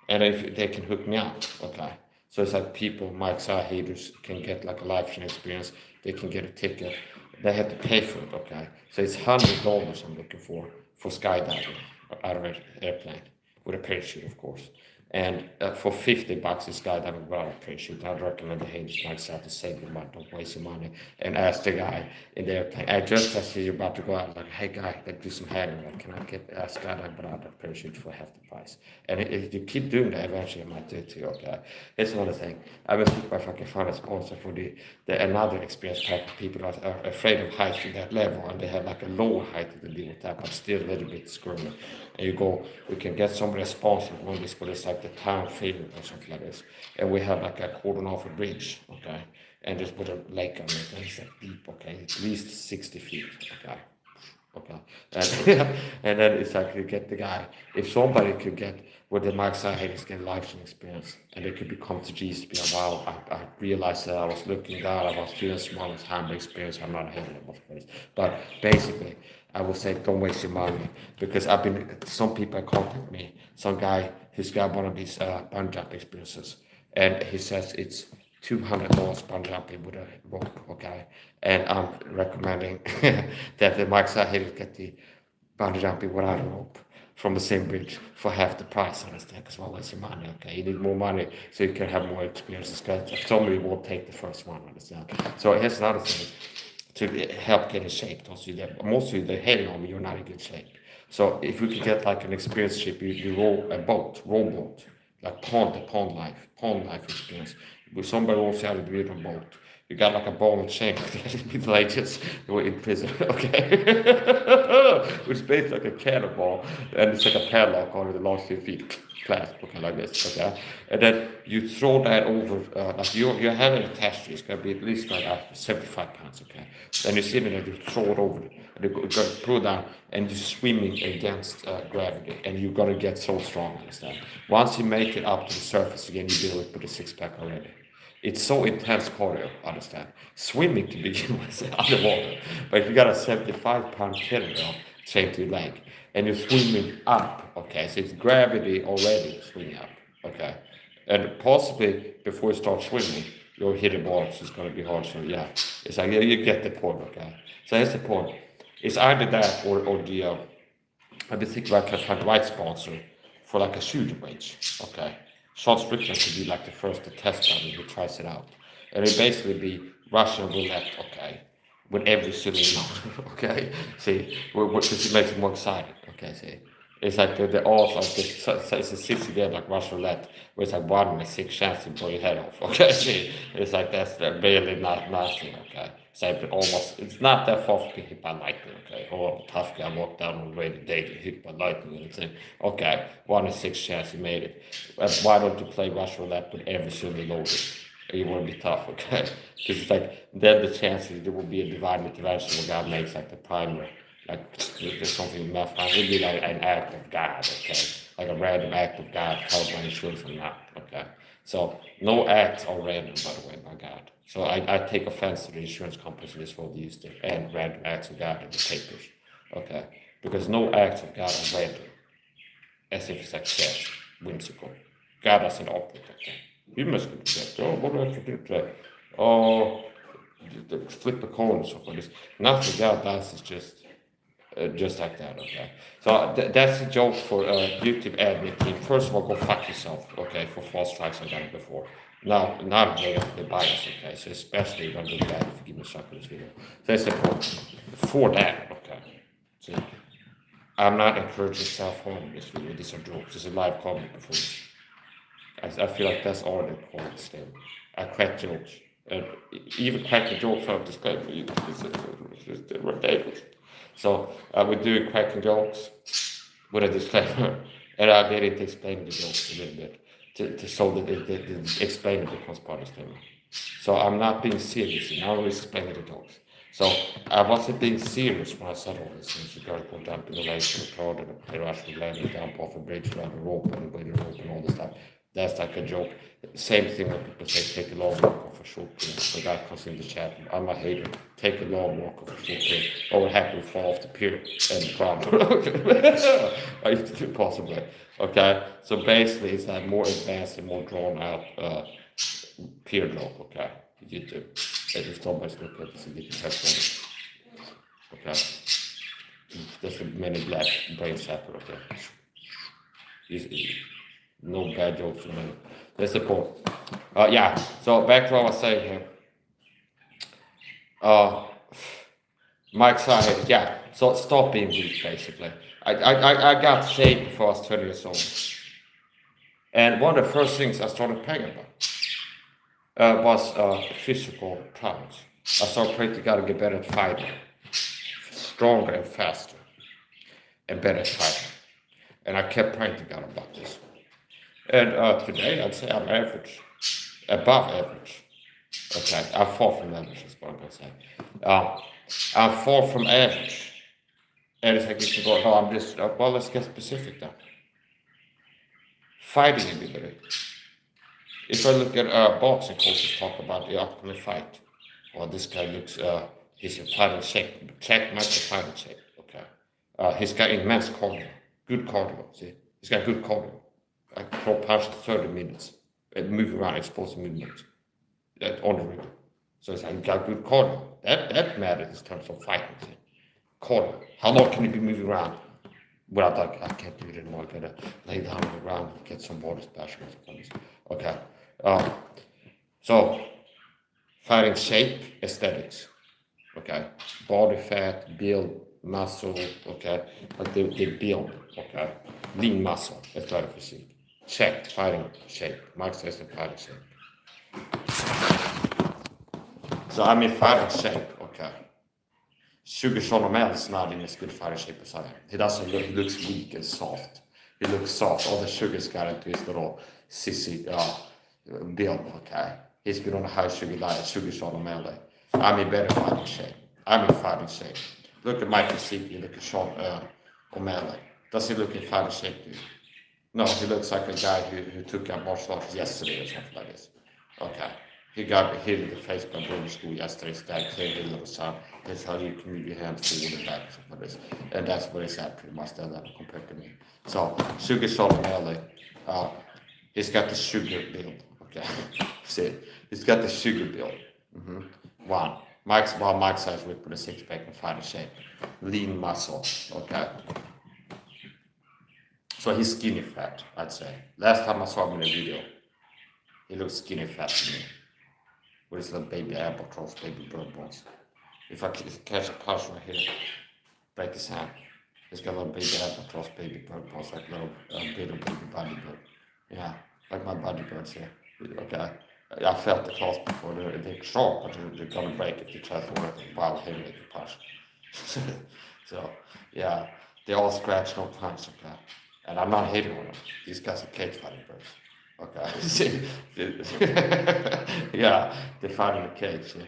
And if they can hook me up, okay? So it's like people, my haters, can get like a life-changing experience. They can get a ticket. They have to pay for it, okay? So it's $100 I'm looking for skydiving out of an airplane with a parachute, of course. And for $50 it's skydiving without a parachute. I'd recommend the haters myself to save your money, don't waste your money, and ask the guy in the airplane. Just as you're about to go out, like, hey guy, do some heading. Like, can I get a skydiving without a parachute for half the price? And if you keep doing that, eventually I might do it to you. Okay. Here's another thing. I will see if I can find a sponsor for the another experienced type of people that are afraid of heights to that level, and they have like a lower height to deal with that, but still a little bit screaming. And you go, we can get somebody sponsored on this, but it's like the town favorite or something like this. And we have like a cordon off a bridge, okay? And just put a lake on it, and it's like deep, okay? At least 60 feet, okay? Okay. And then it's like you get the guy. If somebody could get with the Mike Haters get life experience, and they could become to Jesus, be like, wow, I realized that I was looking down, I was feeling small, it's humble experience, I'm not hating it, but basically, I would say don't waste your money, because some people contact me, some guy who's got one of these bungee jump experiences, and he says it's $200 bungee jumping with a rope, okay? And I'm recommending that the Mike Haters get the bungee jumping without a rope from the same bridge for half the price, understand? Because well, waste your money, okay? You need more money so you can have more experiences, because somebody won't take the first one, understand? So here's another thing to help get in shape. Most of you, they're hating on me, you're not in good shape. So if we could get like an experience ship, you roll a boat, like pond life experience. With somebody wants to have a beautiful boat. You got like a ball and chain with ages in prison, okay? Which is basically like a cannonball, and it's like a padlock on the last 2 feet, clasp, okay, like this, okay? And then you throw that over, like you're having a test, it's gonna be at least like 75 pounds, okay? Then you sit in and you throw it over, and you pull it down, and you're swimming against gravity, and you're gonna get so strong, understand? Once you make it up to the surface again, you do it with a six-pack already. It's so intense cardio, understand? Swimming to begin with, underwater. But if you got a 75-pound kettlebell, chain to your leg, and you're swimming up, okay? So it's gravity already swimming up, okay? And possibly before you start swimming, you'll hit a ball, so it's going to be hard. So yeah, it's like you get the point, okay? So here's the point. It's either that or the I've been thinking about trying to find the right sponsor for like a shooting range, okay? Sean Strickland could be like the first to test on who tries it out. And it'd basically be Russian roulette, okay? With every silly number, okay? See, because it makes it more exciting, okay? See, it's like the odds like it's a 60 game like Russian roulette, where it's like 1 in a 6 chance to blow your head off, okay? See, it's like that's really not nasty, okay? So it's not that far from being hit by lightning, okay? Or a tough guy walked down on the way today to hit by lightning and think, okay, 1 in 6 chance you made it. Why don't you play Russian roulette with every single loaded? You want to be tough, okay? Because it's like, then the chances there will be a divine intervention where God makes like the primary, like there's something in math, it would be like an act of God, okay? Like a random act of God, covered by insurance or not, okay? So no acts are random, by the way, by God. So I take offense to the insurance companies in this world used it, and random acts of God in the papers, okay? Because no acts of God are random, as if it's like chess, whimsical. God doesn't operate like that. You must do that. Oh, what do I have to do today? Oh, flip a coin and so forth. Nothing God does is just like that, okay? So that's a joke for YouTube admin team. First of all, go fuck yourself, okay, for false strikes I've done it before. Now I'm negatively biased, okay? So especially when I'm glad if you give me a shot for this video. So that's the point. For that, okay? So I'm not encouraging self-harm in this video. These are jokes. This is a live comedy performance. I feel like that's all the point still. I crack jokes. Even cracking jokes are disclaimer. It's ridiculous. So we're doing cracking jokes with a disclaimer, and I didn't explain the jokes a little bit so that it explain it becomes part of the disclaimer. So I'm not being serious, and I'm explaining the jokes. So I wasn't being serious when I said all these things. You gotta go down in the lake, the crowd, and the Russian landing, jump off a bridge, around a rope, and with a rope, and all this stuff. That's like a joke. Same thing when people say take a long walk off a short pill. The guy comes in the chat, I'm a hater. Take a long walk off a short pill. What would happen? Fall off the pier and the crowd. If it's possible. Okay? So basically it's that more advanced and more drawn out peer joke, okay? YouTube. I just told my snippet so you can test on it. Okay? There's a many black brain sapper, okay? Easy. No bad jokes in it. That's the point. Yeah, so back to what I was saying here. My anxiety, yeah. So stop being weak, basically. I got saved before I was 20 years old. And one of the first things I started praying about was physical prowess. I started praying to God to get better at fighting. Stronger and faster. And better at fighting. And I kept praying to God about this. And today, I'd say I'm average, above average. Okay, I'm far from average, is what I'm going to say. I'm far from average. And it's like you can go, I'm just, well, let's get specific now. Fighting ability. If I look at boxing coaches talk about the upcoming fight, well, this guy looks, he's in fighting shape. Check might be fighting shape, okay. He's got immense cardio, good cardio, see? He's got good cardio. I throw punches 30 minutes and move around, explosive movements on the ring. So it's like, you got good cardio. That matters in terms of fighting. Cardio. How long can you be moving around? Without like, I can't do it anymore. I gotta lay down on the ground and get some water splashing. Okay. So, fighting shape, aesthetics. Okay. Body fat, build, muscle. Okay. Like they build. Okay. Lean muscle, athletic physique. Check, fighting shape. Mike says in fighting shape. So I'm in fighting shape, okay. Sugar Sean O'Malley is not in as good fighting shape as I am. He doesn't look, he looks weak and soft. He looks soft. All the sugar's got into his little sissy build, okay. He's been on a high sugar diet, Sugar Sean O'Malley. I'm in better fighting shape. I'm in fighting shape. Look at my physique, you look at Sean O'Malley. Does he look in fighting shape to you? No, he looks like a guy who took up martial arts yesterday or something like this. Okay. He got hit in the face by British school yesterday. His dad cleared his little son. That's how you can move your hands forward and back for this. And that's what it's at pretty much that level compared to me. So Sugar Salt and LA, he's got the sugar build. Okay. See, he's got the sugar build. One. Mike's about Mike size whip with a six pack and fighter shape. Lean muscle. Okay. So he's skinny fat, I'd say. Last time I saw him in a video, he looked skinny fat to me. With his little baby albatross, baby bird bones. If I catch a punch right here, break his hand. He's got a little baby albatross, baby bird bones, like little baby body bird. Yeah, like my body birds here. Okay. I felt the claws before. They're sharp, but they're gonna break if you try to work a wild haymaker punch. So, yeah, they all scratch, no punch, okay. And I'm not hating on them. These guys are cage fighting birds. Okay. Yeah, they fight in the cage. Yeah.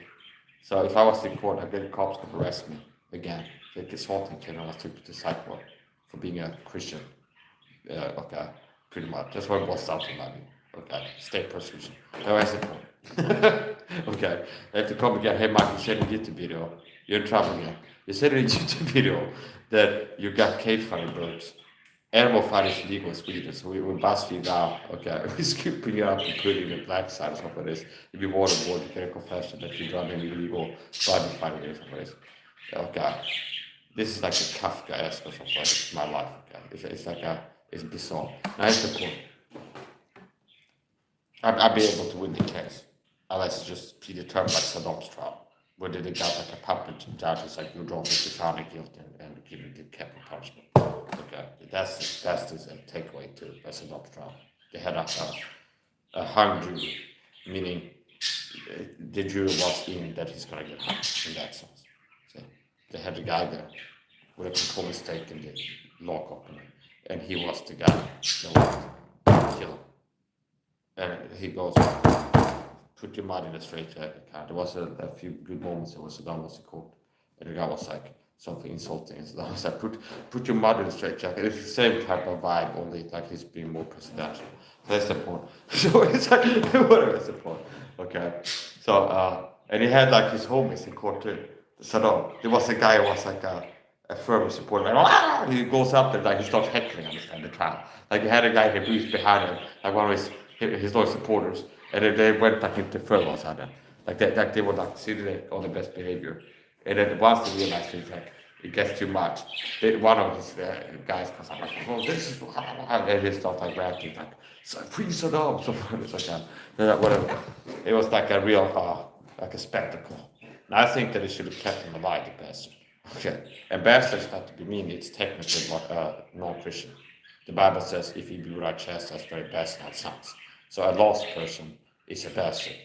So if I was in court, I bet the cops could arrest me again. They assault me, and I was took to psych ward for being a Christian. Okay, pretty much. That's what it was something about me. Okay, state persecution. No, I said no. Okay, I have to come again. Hey, Mike, you said in a YouTube video, you're in trouble again. You said in a YouTube video that you got cage fighting birds. Animal fighting is legal in Sweden, so we bust you down. Okay, we're scooping you up and putting the black side or something like this. If you waterboard, you get a confession that you done any illegal body fighting or something like this. Okay, this is like a Kafka-esque or something like this. My life. Okay, it's like it's bizarre. Now here's the point. I'd be able to win the case, unless it's just be determined like Saddam's trial, where they got like a puppet judge. It's like you don't get found guilty and give him the capital punishment. Okay, that's the takeaway to Saddam's trial. They had a hung jury, meaning the jury was in that he's gonna get hung in that sense. So they had the guy there with a control mistake in the law company, and he was the guy that wanted to kill him. And he goes, put your mind in a straitjacket. There was a few good moments. There was Saddam was in court, and the guy was like something insulting. And Saddam was like, put your mind in a straitjacket. It's the same type of vibe, only like he's being more presidential. So that's the point. So it's like whatever is the point. Okay. So and he had like his homies in court too. Saddam. There was a guy who was like a firm supporter. Like, he goes up there like he starts heckling on the trial. Like he had a guy who breathed behind him, like one of his loyal supporters, and they went back into furloughs on them. Like they were like considered on the best behavior. And then once they realized it's like it gets too much, one of his guys comes up like, "Oh, this is," and he starts like ranting like, "Free Saddam," so it's like whatever. It was like a real like a spectacle. And I think that it should have kept him alive, the bastard. Okay, and bastards not to be mean. It's technically non-Christian. The Bible says, "If he be without chastise, very best not sons." So a lost person is a bastard.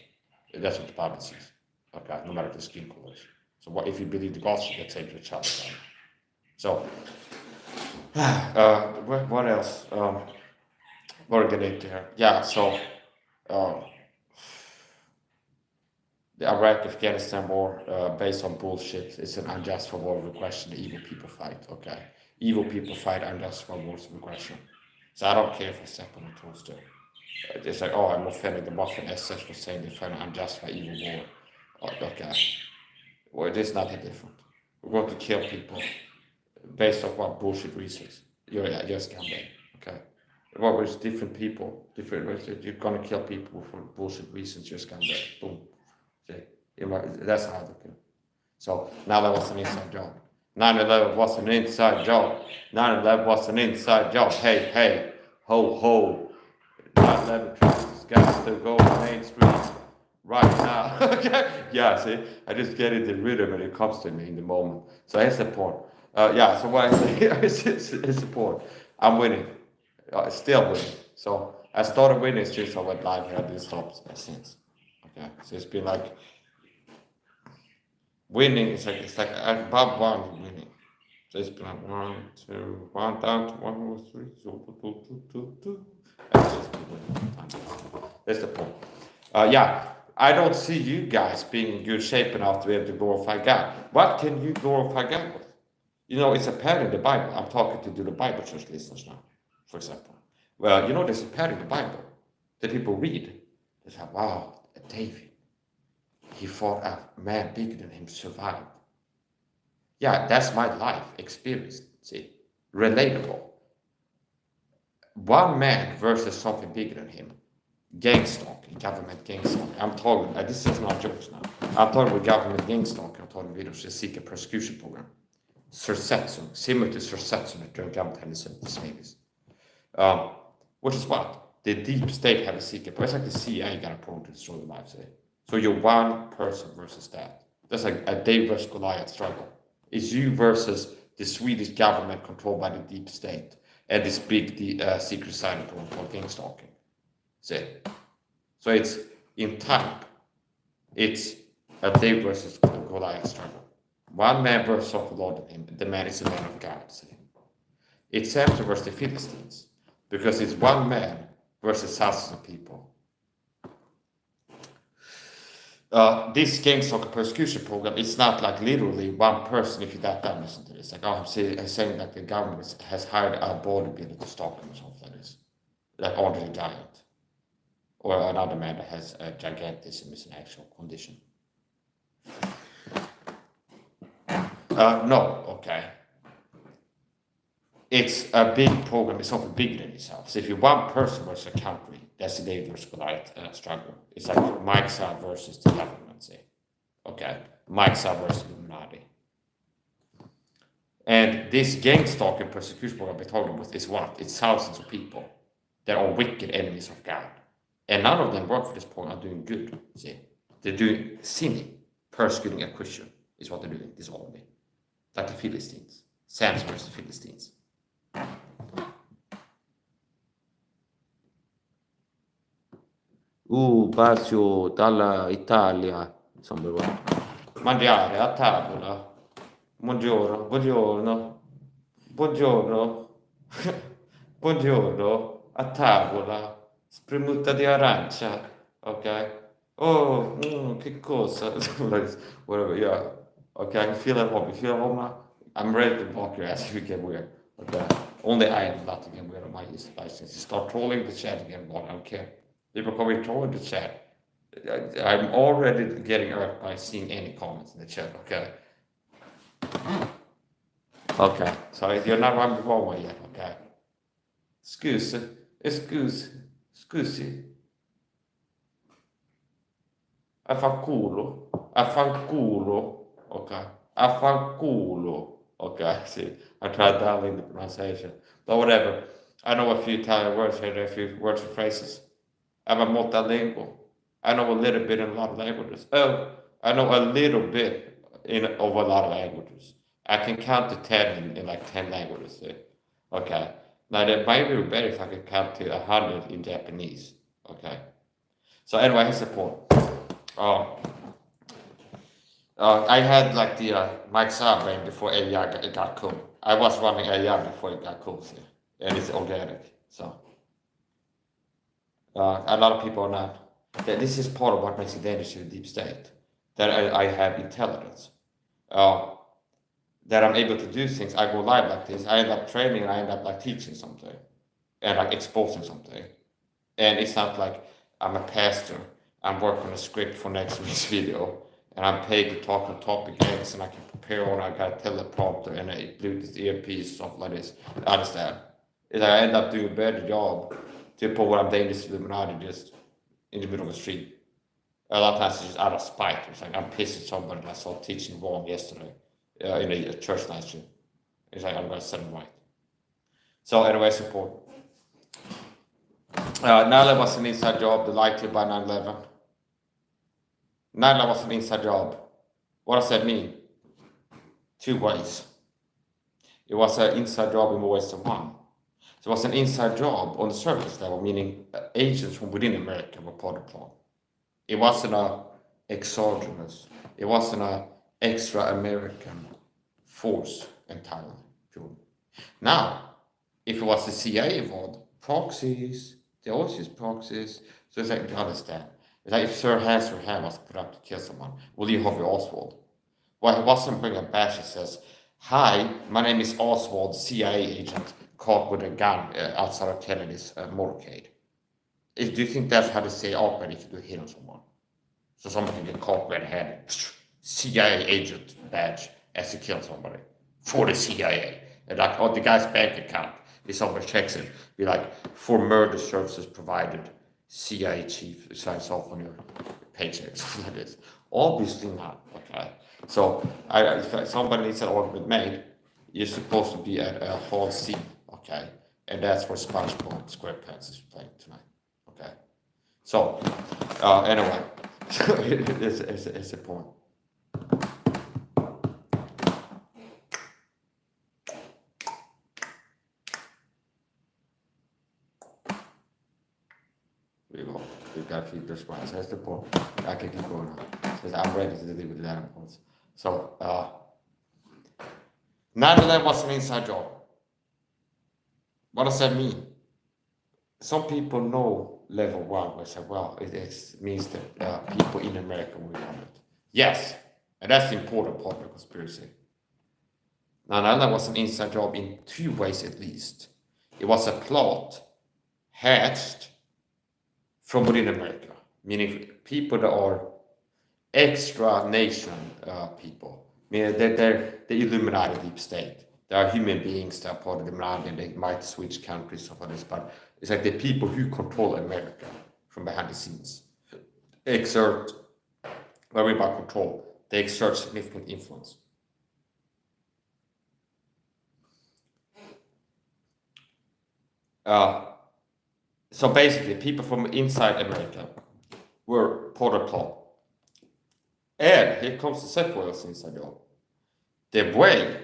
That's what the Bible says. Okay, no matter the skin color. So what if you believe the gospel, you get saved your child of God. So what else? What are we getting into here? Yeah, so the Iraq-Afghanistan war, based on bullshit, is an unjust war of aggression. The evil people fight. Okay, evil people fight unjust wars of aggression. So I don't care if I step on a toaster. It's like, oh, I'm offended. The Waffen SS was saying they find unjust by evil war. Oh, okay. Well, it is nothing different. We're going to kill people based on what bullshit reasons. You're a scumbag. Okay. Well, it's different people, different reasons. You're going to kill people for bullshit reasons. You're a scumbag. Boom. See? That's how I look at it. So now that was an inside job. 9/11 was an inside job. 9/11 was an inside job. Hey, ho, ho. 9/11 trucks got to go on Main Street right now. Okay? Yeah, see, I just get it in rhythm and it comes to me in the moment. So here's the point. So what I say here is the point. I'm winning. Still winning. So I started winning since I went live here. I didn't stop since. Okay? So it's been like winning. It's like above one winning. So it's been like 1, 2, 1 down to 1, 3, 2. That's the point. I don't see you guys being in good shape enough to be able to glorify God. What can you glorify God with? It's a pattern in the Bible. I'm talking to the Bible church listeners now, for example. Well, there's a pattern in the Bible that people read. They say, wow, David, he fought a man bigger than him, survived. Yeah, that's my life experience. See, relatable. One man versus something bigger than him. Gang stalking, government gang stalking. I'm talking, this is not jokes now. I'm talking about government gang stalking. I'm talking about the secret persecution program. Sursetsun, similar to Sursetsun during government had the slaves. Which is what? The deep state have a secret, but it's like the CIA got a program to destroy the lives. So you're one person versus that. That's like a David versus Goliath struggle. It's you versus the Swedish government controlled by the deep state and this big secret society program called gang stalking. See? So it's in type, it's a David versus Goliath struggle. One man versus of the Lord in him, the man is a man of God. See? It's Samson versus the Philistines, because it's one man versus thousands of people. This gang stalking persecution program, it's not like literally one person. If you dive down listen to this, like I'm saying that the government has hired a bodybuilder to stalk them or something like this, like Andre the Giant, or another man that has a gigantism as an actual condition. No, okay. It's a big program. It's something bigger than itself. So if you're one person versus a country, that's the David versus Goliath struggle. It's like Mike's side versus the government, say. Okay, Mike's side versus Illuminati. And this gang stalking persecution program we're talking about is what? It's thousands of people that are wicked enemies of God. And none of them work for this program are doing good, see. They're doing sinning, persecuting a Christian is what they're doing, disorderly. Like the Philistines. Samson versus the Philistines. Bazio dall'Italia, insomma, mangiare a tavola. Buongiorno, buongiorno, buongiorno, buongiorno, a tavola, spremuta di arancia, ok? Oh, che cosa? Whatever, yeah. Okay, you feel at home. You feel at home now? I'm ready to block your ass if you get weird. Okay. Only I am not to get weird on my license. You start trolling the chat again, but I don't care. People come and troll in the chat. I'm already getting irked by seeing any comments in the chat, okay? Okay, so you're not on the wrong way yet, okay? Scusi. Affanculo, okay? Affanculo, okay? See, I tried dialing the pronunciation, but whatever. I know a few Italian words here, a few words and phrases. I'm a multilingual. I know a little bit in a lot of languages. Oh, I know a little bit of a lot of languages. I can count to 10 in like 10 languages. See? Okay. Now that might be better if I could count to 100 in Japanese. Okay. So anyway, his support. I had like the Mike Saab before AI got cool. I was running AI before it got cool, see? And it's organic. So a lot of people are not. This is part of what makes it dangerous to the deep state. That I have intelligence. That I'm able to do things. I go live like this. I end up training and I end up like teaching something. And like exposing something. And it's not like I'm a pastor. I'm working on a script for next week's video. And I'm paid to talk on topic X and I can prepare on, I got a teleprompter and a Bluetooth earpiece, stuff like this. I understand. Is I end up doing a better job to put what I'm dangerous to Illuminati just in the middle of the street. A lot of times it's just out of spite. It's like I'm pissed at somebody that I saw teaching wrong yesterday in a church last stream. It's like I'm going to set them right. So anyway, support. Nyla was an inside job, the light by 9/11. Nyla was an inside job. What does that mean? Two ways. It was an inside job in more ways than one. So it was an inside job on the surface level, meaning agents from within America were part of the plan. It wasn't an exogenous, it wasn't an extra American force entirely. Now, if it was the CIA involved, proxies, they always use proxies. So it's like, you understand. It's like if Sir Hans was put up to kill someone, will you Harvey Oswald? Well, he wasn't bringing a badge that says, "Hi, my name is Oswald, CIA agent, caught with a gun outside of Kennedy's motorcade." Do you think that's how they say awkward if you do hit on someone? So someone can get caught red-handed, CIA agent badge, as you kill somebody for the CIA. And like, oh, the guy's bank account, if somebody checks it, be like, for murder services provided, CIA chief signs off on your paycheck, something like this. Obviously not, okay? So if somebody needs an argument made, you're supposed to be at a hall C, okay? And that's where SpongeBob SquarePants is playing tonight, okay? So, anyway, it's a point. We got to feed this one. So that's the point. I can keep going on. So I'm ready to deal with the other points. So, 9/11 was an inside job. What does that mean? Some people know level 1, which say, well, it means that people in America will want it. Yes, and that's the important part of the conspiracy. 9/11 was an inside job in 2 ways at least. It was a plot hatched from within America, meaning people that are extra nation people, meaning they're the Illuminati deep state. They are human beings that are part of the Illuminati, and they might switch countries, stuff like this, but it's like the people who control America from behind the scenes exert, worry about control, they exert significant influence. So basically, people from inside America were part of the plot. And here comes the second inside job. The way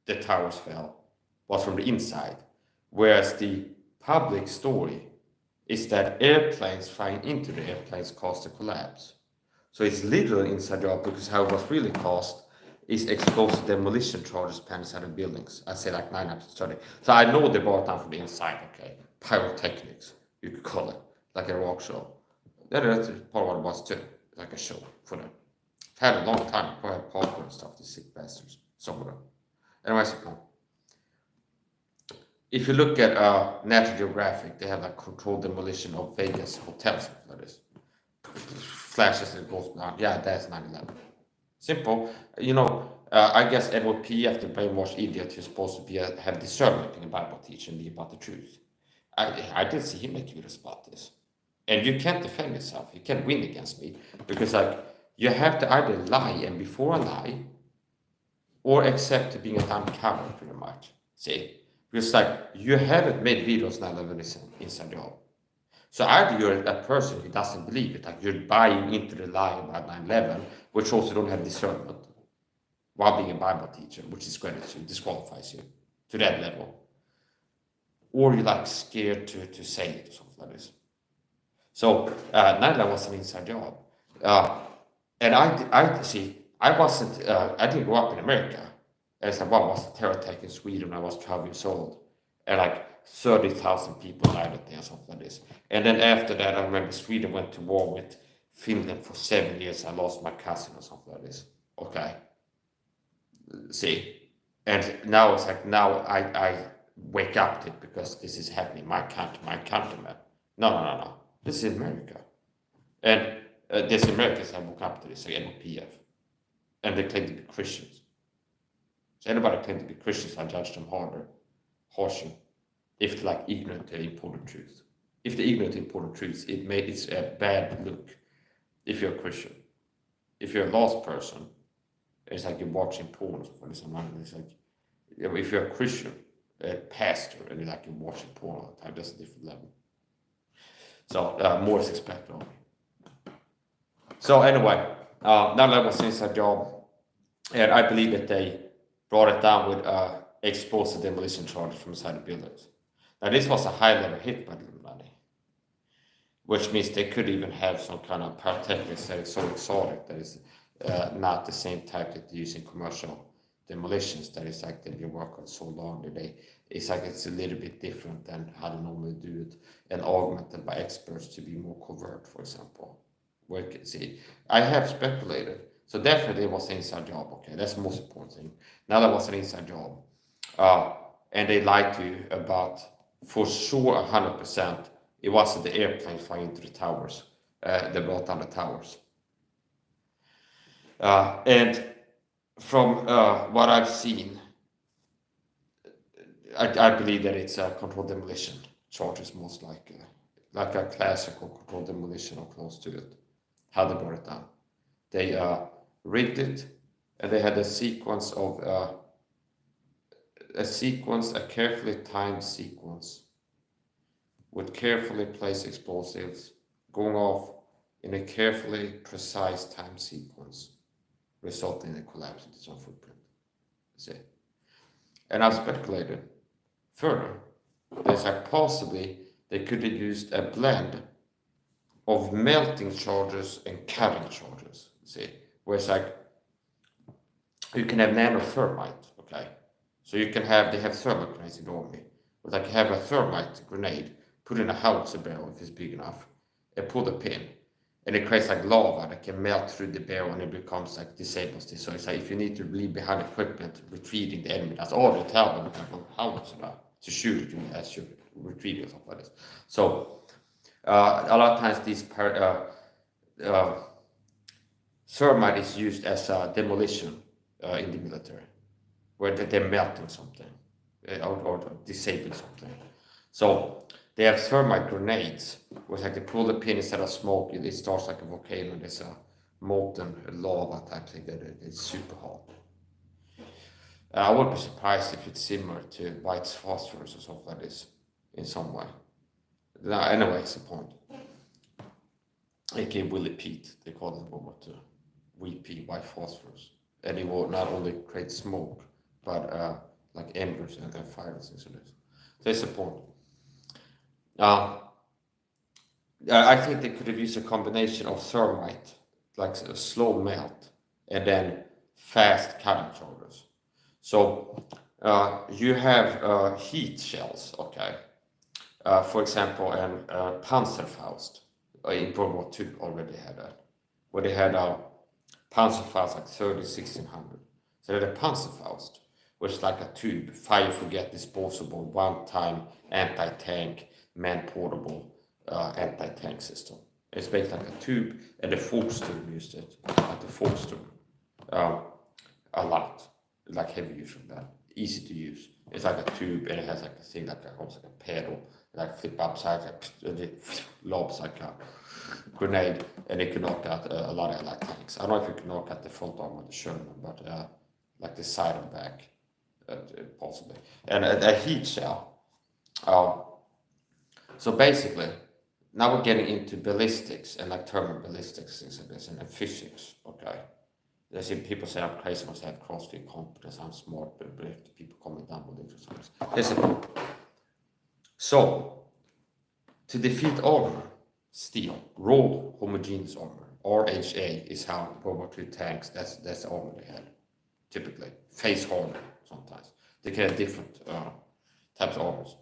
the towers fell was from the inside, whereas the public story is that airplanes flying into the airplanes caused the collapse. So it's literally inside job, because how it was really caused is explosive demolition charges planned inside of buildings. I say like 9 out of 30. So I know they brought down from the inside, okay? Pyrotechnics, you could call it, like a rock show. That's part of what it was too, like a show for them. Had a long time, probably had popcorn and stuff, these sick bastards, some of them. Anyways, if you look at National Geographic, they have like controlled demolition of Vegas hotels, like this. Flashes and goes down. Yeah, that's 9/11. Simple. You know, I guess Edward P. after brainwashed idiot who's supposed to be have discernment in the Bible teaching me about the truth. I didn't see him make videos about this. And you can't defend yourself. You can't win against me, because like you have to either lie and before a lie, or accept to being a damn coward, pretty much. See, because like you haven't made videos 9/11 is inside job. So either you're a person who doesn't believe it, like you're buying into the lie about 9/11, which also don't have discernment, while being a Bible teacher, which discredits you, disqualifies you to that level. Or you're like scared to say it or something like this. So 9/11 was an inside job. And I see, I wasn't, I didn't grow up in America. As I was a terror attack in Sweden when I was 12 years old. And like 30,000 people died at there, something like this. And then after that, I remember Sweden went to war with Finland for 7 years. I lost my cousin or something like this. Okay. See? And now it's like, now I wake up to it because this is happening. My countrymen. No. This is America. And this Americans have woke up to this again with PF. And they claim to be Christians. So anybody claim to be Christians, I judge them harsher, if they're like ignorant to important truth. If they're ignorant to important truths, it's a bad look if you're a Christian. If you're a lost person, it's like you're watching porn or something. It's like, if you're a Christian, a pastor, and you're like you're watching porn all the time, that's a different level. So more is expected of me. So anyway, that was inside job, and I believe that they brought it down with explosive demolition charges from inside the buildings. Now this was a high-level hit by the Illuminati, which means they could even have some kind of pyrotechnics that is so exotic that is not the same type that they use in commercial demolitions. That is like they've been working so long that it's like it's a little bit different than how they normally do it, and augmented by experts to be more covert, for example. Where you can see, I have speculated. So definitely it was an inside job, okay? That's the most important thing. Now that was an inside job. And they lied to you about, for sure, 100%, it wasn't the airplane flying into the towers. They brought down the towers. And from what I've seen, I believe that it's a controlled demolition charges, most likely, like a classical controlled demolition or close to it. How they brought it down. They rigged it, and they had a sequence of a carefully timed sequence with carefully placed explosives going off in a carefully precise time sequence, resulting in a collapse of its own footprint. See? And I've speculated further. There's like possibly they could have used a blend of melting charges and cutting charges. See, where it's like you can have nanothermite, okay? So you can have, they have thermite grenades in the army, but like have a thermite grenade, put in a howitzer barrel if it's big enough, and pull the pin, and it creates like lava that can melt through the barrel, and it becomes like disables this. So it's like if you need to leave behind equipment, retreating the enemy, that's all they tell them have a howitzer to shoot it as you retreat or something like this. So a lot of times these thermite is used as a demolition in the military, where they're melting something or disabling something. So they have thermite grenades, where like they pull the pin instead of smoke, it starts like a volcano, and there's a molten lava type thing that it's super hot. I would be surprised if it's similar to white phosphorus or something like this in some way. Now, anyway, it's the point. A.k.a. Willie Pete, they call it in World War II. VP, white phosphorus. And it will not only create smoke, but like embers and fire and things like this. So that's the point. I think they could have used a combination of thermite, like a slow melt, and then fast cutting charges. So you have heat shells, okay? For example, and Panzerfaust in World War II already had that, where they had Panzerfaust like 1600. So they had a Panzerfaust, which is like a tube, fire forget disposable, one-time anti-tank, man-portable anti-tank system. It's basically like a tube, and the Volksturm used it, like the Volksturm, a lot, like heavy use of that, easy to use. It's like a tube, and it has like a thing like almost like a pedal, like flip upside, like it lobs like a grenade, and it can knock out a lot of allied tanks. I don't know if you can knock out the front arm of the Sherman, but like the side and back, possibly. And a heat shell. So basically, now we're getting into ballistics and like thermal ballistics, things like this, and physics, okay? I see people say I'm crazy once I have CrossFit competence, I'm smart, but people comment down with exercise. Listen. So, to defeat armor, steel, rolled homogeneous armor, RHA is how World War II tanks, that's the armor they had, typically. Face hardened sometimes. They can have different types of armors.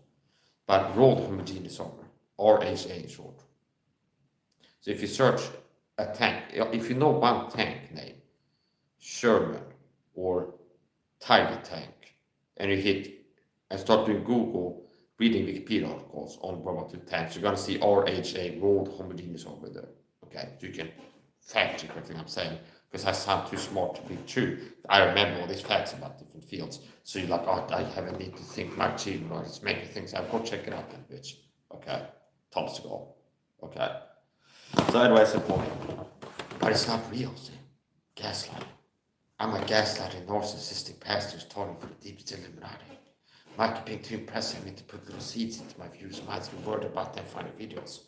But rolled homogeneous armor, RHA in short. So if you search a tank, if you know one tank name, Sherman or Tiger tank, and you hit and start doing Google, reading Wikipedia articles on World War II tanks, you're going to see RHA, rolled homogeneous over there. Okay, so you can fact check everything I'm saying, because I sound too smart to be true. I remember all these facts about different fields. So you're like, oh, I have a need to think my children, or it's making things up. Go check it out, that bitch. Okay, Tom Skull. Okay. So anyway, it's important. But it's not real, see? Gaslighting. I'm a gaslighting, narcissistic pastor starting for the deep still Illuminati. Marketing to impress me to put little seeds into my viewers' minds. We worried about them finding videos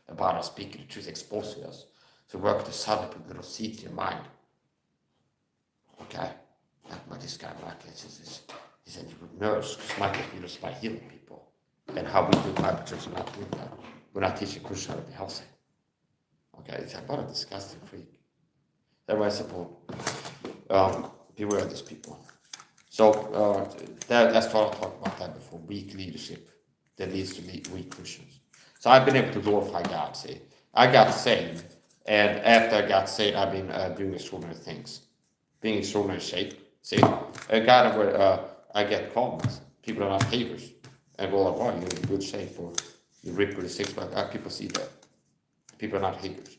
about us speaking the truth, exposing us. So work to suddenly put little seeds in your mind. Okay? Like what this guy, Michael, he said you were nurse, because Michael feels by healing people. And how we do Bible church are not doing that. We're not teaching Christians how to be healthy. Okay? It's like, what a disgusting freak. That's why I support. Beware of these people. So that's what I talked about that before. Weak leadership that leads to weak Christians. So I've been able to glorify God. See, I got saved, and after I got saved, I've been doing extraordinary things, being in extraordinary shape. See, God, where I get comments, people are not haters, and go like, "Wow, you're in good shape," or "You rip with a six-pack." People see that. People are not haters.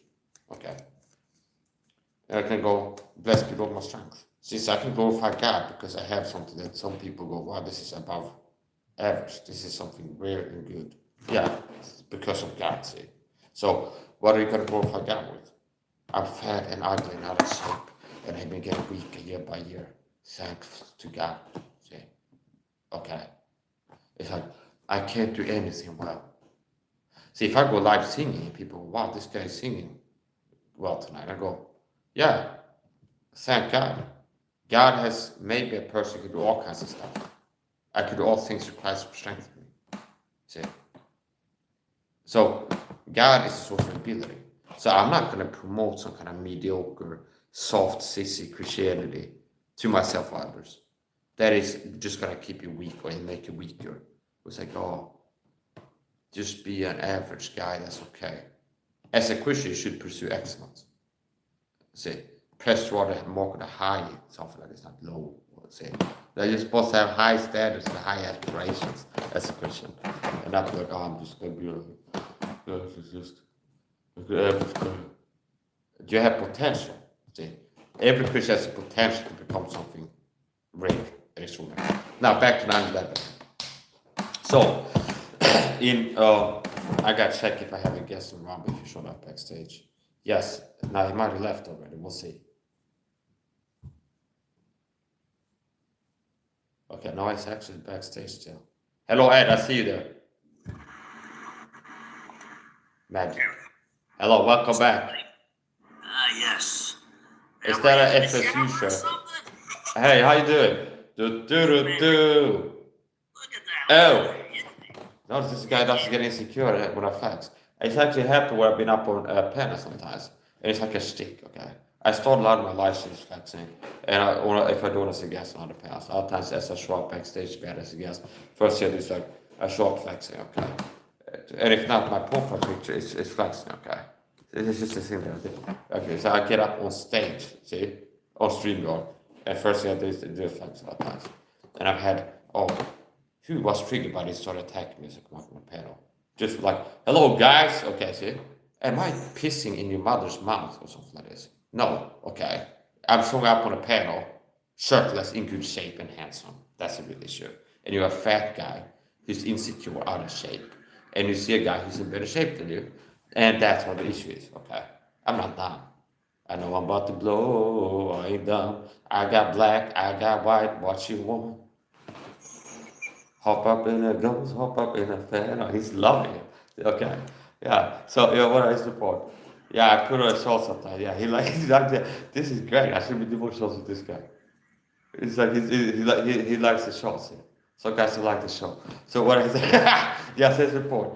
Okay. I can go, blessed be Lord my strength. Since I can glorify God because I have something that some people go, wow, this is above average. This is something rare and good. Yeah, it's because of God, see. So what are you going to glorify God with? I'm fat and ugly and out of shape, and I've been getting weaker year by year. Thanks to God, see. Okay. It's like, I can't do anything well. See, if I go live singing, people go, wow, this guy is singing well tonight. I go, yeah, thank God. God has made me a person who can do all kinds of stuff. I can do all things through Christ who strengthens me. See? So God is a source of ability. So I'm not going to promote some kind of mediocre, soft, sissy Christianity to myself or others. That is just going to keep you weak or make you weaker. It's like, oh, just be an average guy, that's okay. As a Christian, you should pursue excellence. See, press rather more on the high, something like this, not low. Say, you're supposed to have high standards and high aspirations as a Christian, and not like, oh, I'm just going to be just do you have potential? See, every Christian has the potential to become something great and extraordinary. Now back to 9/11. So, I got to check if I have a guest around if you showed up backstage. Yes, now he might have left already. We'll see. Okay, now it's actually backstage still. Hello, Ed. I see you there. Magic. Hello, welcome back. Yes. Is that an FSU show? Hey, how you doing? Do. Look at that. Oh. Notice this guy doesn't get insecure when I flex. It's actually happened where I've been up on a panel sometimes, and it's like a stick, okay? I start a lot of my live streams flexing, and if I do it as a guest on the panels, other times as I show up backstage bed as a guest, first year it's like I show up flexing, okay? And if not, my profile picture is flexing, okay? It's just a thing that I do. Okay, so I get up on stage, see, on StreamYard, and first thing I do is to do flex a lot of times. And I've had, who was triggered by this sort of attack music on the panel? Just like, hello guys, okay, see? Am I pissing in your mother's mouth or something like this? No, okay. I'm showing up on a panel, shirtless, in good shape and handsome. That's a real issue. And you're a fat guy who's insecure, out of shape. And you see a guy who's in better shape than you. And that's what the issue is, okay? I'm not dumb. I know I'm about to blow, I ain't dumb. I got black, I got white, what you want? Hop up in a ghost, hop up in a fan. Oh, he's loving it. Okay. Yeah. So yeah, what is the point? Yeah, I put on a show sometimes. Yeah, he likes this is great. I should be doing more shows with this guy. It's like he likes the shows. Yeah. Some guys don't like the show. So what I say? Yes, that's the point.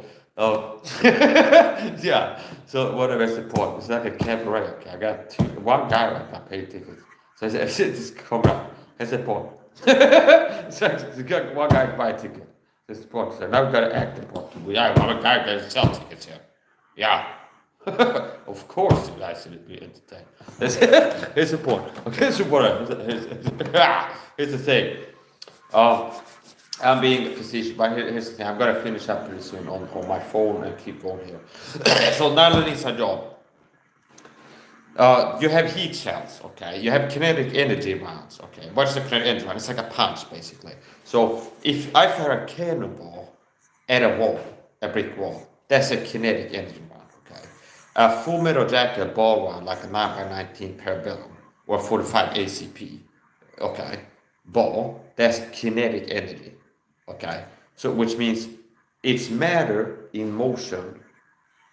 Yeah. So whatever is the point? It's like a cabaret. Okay, I got one guy right now paid tickets. So I said, just come up. That's the point. So you got one guy to buy a ticket. That's the point. So now we gotta act the part. Yeah, one guy gotta sell tickets here. Yeah. Of course you guys should be entertained. Here's the point. Okay, so whatever. Here's the thing. I'm being facetious, but here's the thing. I'm gonna finish up pretty soon on my phone and keep going here. So now it is a job. You have heat shells, okay? You have kinetic energy rounds, okay? What's the kinetic energy round? It's like a punch, basically. So if I fire a cannonball at a wall, a brick wall, that's a kinetic energy round, okay? A full metal jacket ball round, like a 9x19 parabellum, or 45 ACP, okay? Ball, that's kinetic energy, okay? So which means it's matter in motion,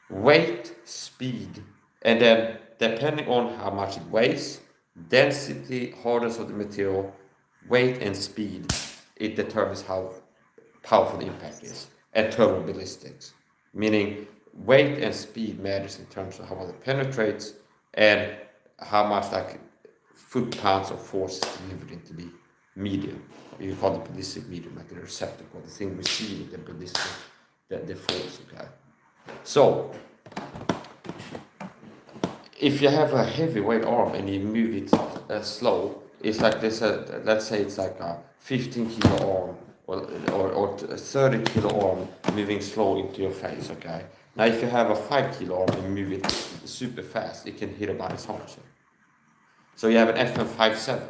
weight, speed, and then depending on how much it weighs, density, hardness of the material, weight and speed, it determines how powerful the impact is. And thermal ballistics, meaning weight and speed matters in terms of how well it penetrates and how much like foot-pounds of force is delivered into the medium. You call the ballistic medium, like the receptacle, the thing receiving the ballistic, the force, okay? So, if you have a heavyweight arm and you move it slow, it's like this. Let's say it's like a 15 kilo arm or 30 kilo arm moving slow into your face. Okay. Now, if you have a 5 kilo arm and move it super fast, it can hit a body's heart. So you have an FM57.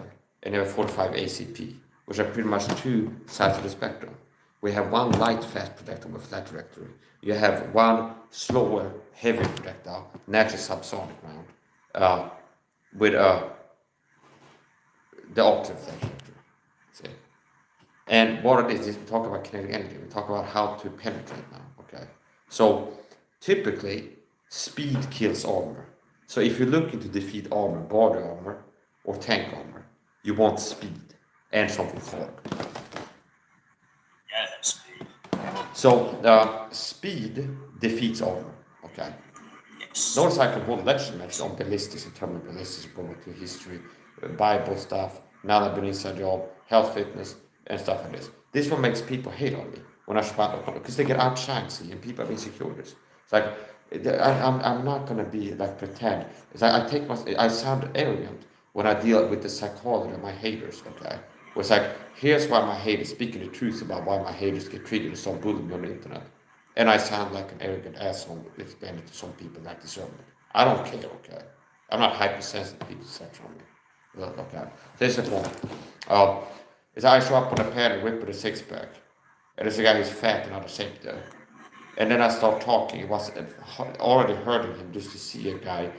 and you have 45 ACP, which are pretty much two sides of the spectrum. We have one light fast projectile with flat trajectory. You have one slower, heavy projectile, natural subsonic round, with the opposite flat trajectory. See? And what it is we talk about kinetic energy. We talk about how to penetrate now. Okay. So typically, speed kills armor. So if you're looking to defeat armor, body armor, or tank armor, you want speed and something hard. Yeah, that's speed. So speed defeats armor. Okay. Yes. Notice I can hold lecture matches on ballistics and thermal ballistics, going to history, Bible stuff, now I've been inside job, health, fitness, and stuff like this. This one makes people hate on me when I show up because they get outshined, see, and people have insecurities. It's like I'm not gonna be like pretend. It's like I sound arrogant when I deal with the psychology of my haters. Okay, it's like here's why my haters speaking the truth about why my haters get triggered and start bullying me on the internet. And I sound like an arrogant asshole explaining to some people that deserve it. I don't care, okay? I'm not hypersensitive to people's sex on me. Well, okay. There's the point. Is I show up on a pad and whip with a six pack. And there's a guy who's fat and out of shape there. And then I start talking. It was already hurting him just to see a guy,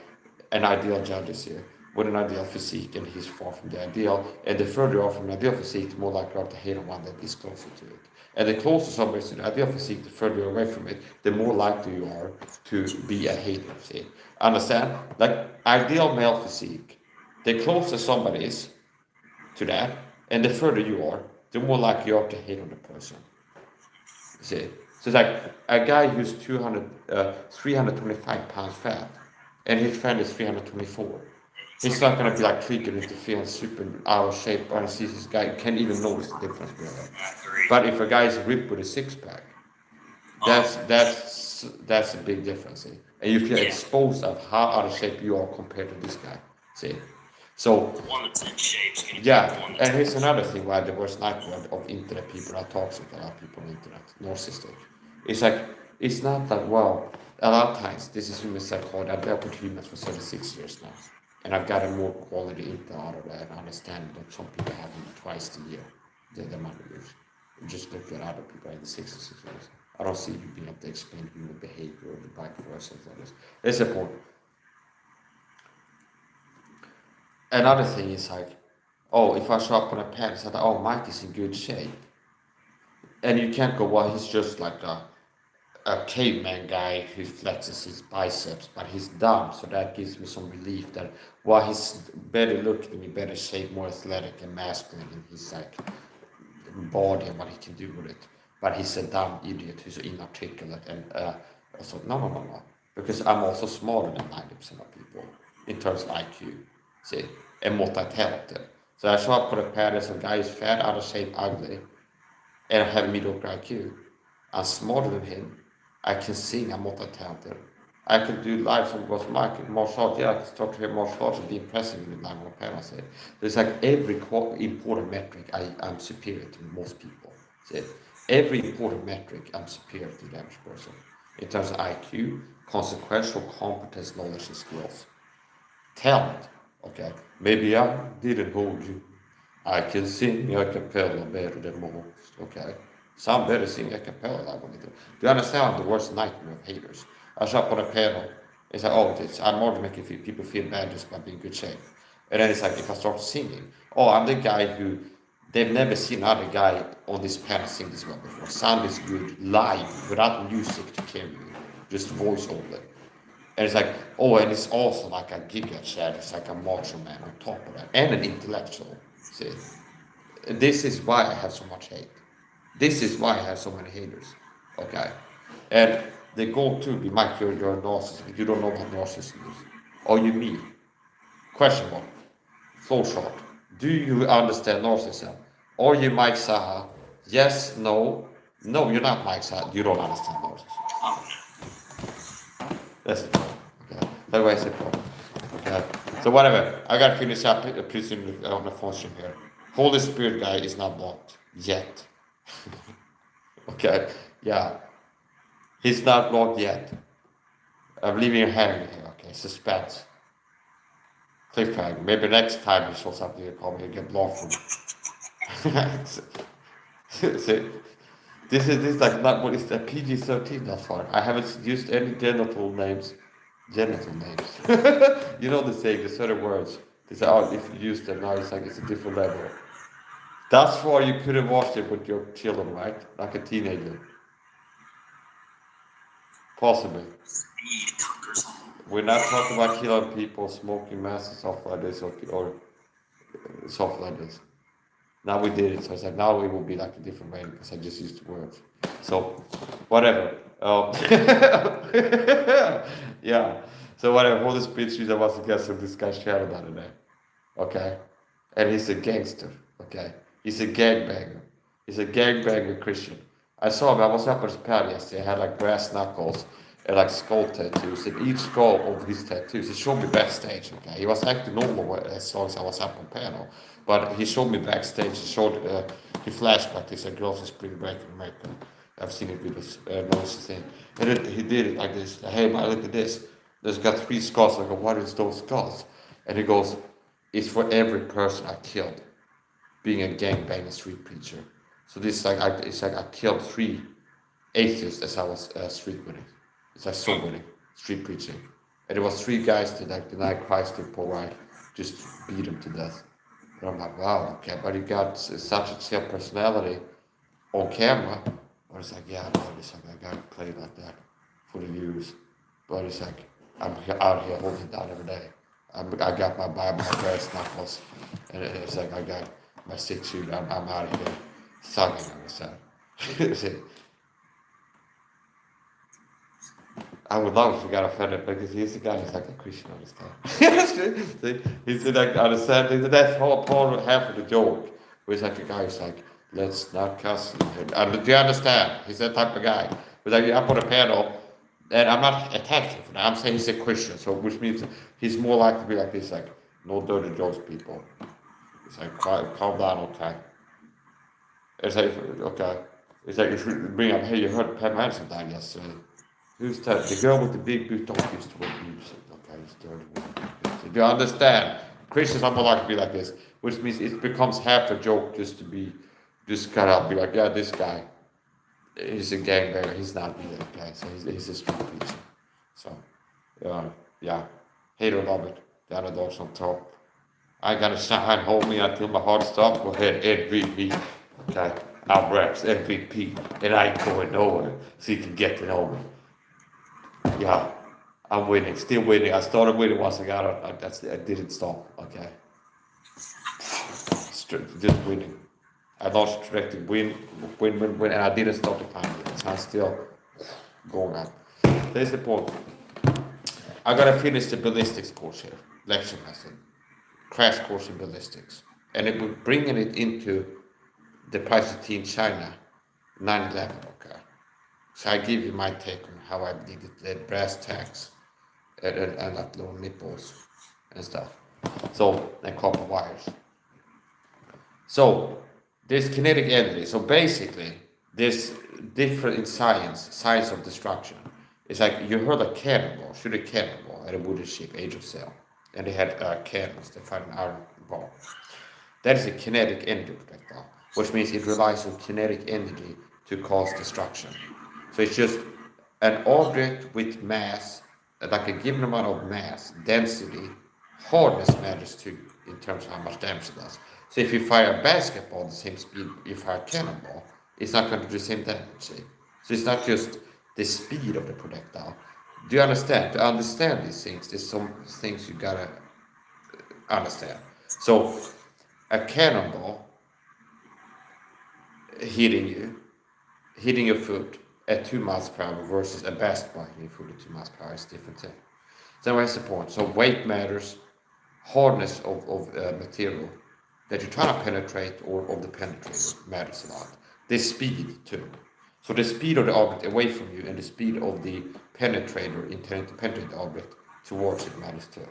an ideal judge here, with an ideal physique, and he's far from the ideal. And the further you are from an ideal physique, the more likely you are to hate on one that is closer to it. And the closer somebody is to the ideal physique, the further you're away from it, the more likely you are to be a hater. See? Understand? Like ideal male physique, the closer somebody is to that, and the further you are, the more likely you are to hate on the person. See? So it's like a guy who's 325 pounds fat, and his friend is 324. He's not gonna be like triggered into feeling super out of shape and sees this guy can't even notice the difference between them. But if a guy is ripped with a six pack, that's a big difference. See? And you feel exposed of how out of shape you are compared to this guy. See? So The one that's in shape's gonna yeah, be the one and that's here's another thing why the worst nightmare of internet people are toxic, a lot of people on the internet, narcissistic. It's like it's not like well, a lot of times this is human psychology. I've dealt with humans for 36 years now. And I've gotten more quality input out of that and understand that some people have them twice a year than other years. Just look at other people in the 66 years. I don't see you being able to explain human behavior or the vice versa. That's the point. Another thing is like, oh, if I show up on a pad, it's like, oh, Mike is in good shape. And you can't go, well, he's just like a caveman guy who flexes his biceps, but he's dumb, so that gives me some relief that while he's better looking, in better shape, more athletic and masculine in his like body and what he can do with it, but he's a dumb idiot who's inarticulate and so no, because I'm also smarter than 90% of people in terms of IQ, see, and multi-talented. So I show up for the pad as a guy who's fat, out of shape, ugly, and I have mediocre IQ. I'm smarter than him. I can sing, I'm multi-talented. I can do live some martial arts. Yeah, I can start to hear martial arts and be impressive in the live on a panel. There's like every important metric I'm superior to most people. See? Every important metric I'm superior to the average person. In terms of IQ, consequential competence, knowledge, and skills. Talent, okay. Maybe I didn't hold you. I can sing a cappella better than most, okay. Some better sing a cappella than I do. Do you understand the worst nightmare of haters? I shop on a panel. It's like, oh, I'm more making people feel bad just by being in good shape. And then it's like, if I start singing, oh, I'm the guy who they've never seen another guy on this panel sing this well before. Sound is good live without music to carry you, just voice only. And it's like, oh, and it's also like a giga chat. It's like a macho man on top of that, and an intellectual. See, this is why I have so much hate. This is why I have so many haters. Okay, and they go to be Mike, you're a narcissist. You don't know what narcissism is. Are you me? Question mark. Flow chart. Do you understand narcissism? Are you Mike Saha? Yes, no. No, you're not Mike Saha. You don't understand narcissism. That's it. Okay. That way it's a problem. Okay. So whatever. I gotta finish up pretty soon on the phone stream here. Holy Spirit guy is not blocked yet. Okay. Yeah. He's not blocked yet. I'm leaving a hand here. Okay. Suspense. Cliffhanger. Maybe next time he shows up, he'll call me and get blocked from. See, this is like not what is the PG-13. That's fine. I haven't used any genital names. Genital names. You know the saying, the certain words. They say, oh, if you use them now, it's like it's a different level. That's why you couldn't watch it with your children, right? Like a teenager. Possibly. Speed conquers all. We're not talking about killing people, smoking mess and stuff like this, or stuff like this. Now we did it, so it's like now it will be like a different way because I just used the words. So, whatever. Yeah. So whatever. Holy Spirit Jesus was a guest of this guy's channel the other day. Okay, and he's a gangster. Okay, he's a gangbanger. He's a gangbanger Christian. I saw him. I was up at his pad yesterday. He had like brass knuckles and like skull tattoos. And each skull of his tattoos, he showed me backstage. Okay, he was acting normal as long as I was up on panel, but he showed me backstage. He showed he flashback. He said, "Girls in spring break in America." I've seen it with this noise thing, and he did it like this. Hey, man, look at this. There's got 3 skulls. I go, what is those skulls? And he goes, it's for every person I killed, being a gangbanger street preacher. So this is like, it's like I killed 3 atheists as I was street winning. It's like so winning, street preaching. And it was 3 guys that like denied Christ to poor right, just beat him to death. And I'm like, wow, okay, but he got such a chill personality on camera. But it's like, yeah, but it's like I gotta play like that for the views. But it's like, I'm out here holding it down every day. I got my Bible, my brass knuckles, and it's like I got my 6-shooter. I'm out of here thugging on the side. I would love if we got offended because he's the guy who's like a Christian on this guy. He's like on the side. That's whole part of half of the joke. Where he's like a guy who's like, let's not cuss. Do you understand? He's that type of guy. But like up on a panel. And I'm not attacking him for that. I'm saying he's a Christian, so which means he's more likely to be like this, like no dirty jokes, people. It's like calm down, okay. It's like okay. It's like if you bring up, hey, you heard Pam Hansen died yesterday. Who's that? The girl with the big boots don't use the word music. Okay, it's dirty. Do you understand? Christians are more likely to be like this, which means it becomes half a joke just kind of be like, yeah, this guy. He's a gangbanger. He's not really a guy, so he's a street preacher. So, yeah, hate or love it. The underdogs on top. I gotta shine, hold me until my heart stops. Go ahead, MVP. Okay, I'm Reps MVP, and I ain't going nowhere, so you can get to know me. Yeah, I'm winning, still winning. I started winning once I got it. I didn't stop. Okay, just winning. I lost track to win, and I didn't stop the time. So I'm still going on. There's the point. I gotta finish the ballistics course here, lecture method, crash course in ballistics, and it will bringing it into the price of tea in China, 9/11. Okay, so I give you my take on how I did it, the brass tacks, and like little nipples and stuff. So and copper wires. So. There's kinetic energy. So basically, there's different in science of destruction. It's like you heard a cannonball, shoot a cannonball at a wooden ship, Age of Sail, and they had cannons. They fired an iron ball. That is a kinetic energy projectile, which means it relies on kinetic energy to cause destruction. So it's just an object with mass, like a given amount of mass, density, hardness matters too in terms of how much damage it does. So if you fire a basketball at the same speed you fire a cannonball, it's not going to do the same damage. See? So it's not just the speed of the projectile. Do you understand? To understand these things, there's some things you gotta understand. So a cannonball hitting your foot at 2 miles per hour versus a basketball hitting your foot at 2 miles per hour is a different thing. So that's the point. So weight matters, hardness of material that you're trying to penetrate or of the penetrator matters a lot. The speed too. So the speed of the object away from you and the speed of the penetrator intending to penetrate the object towards it matters too.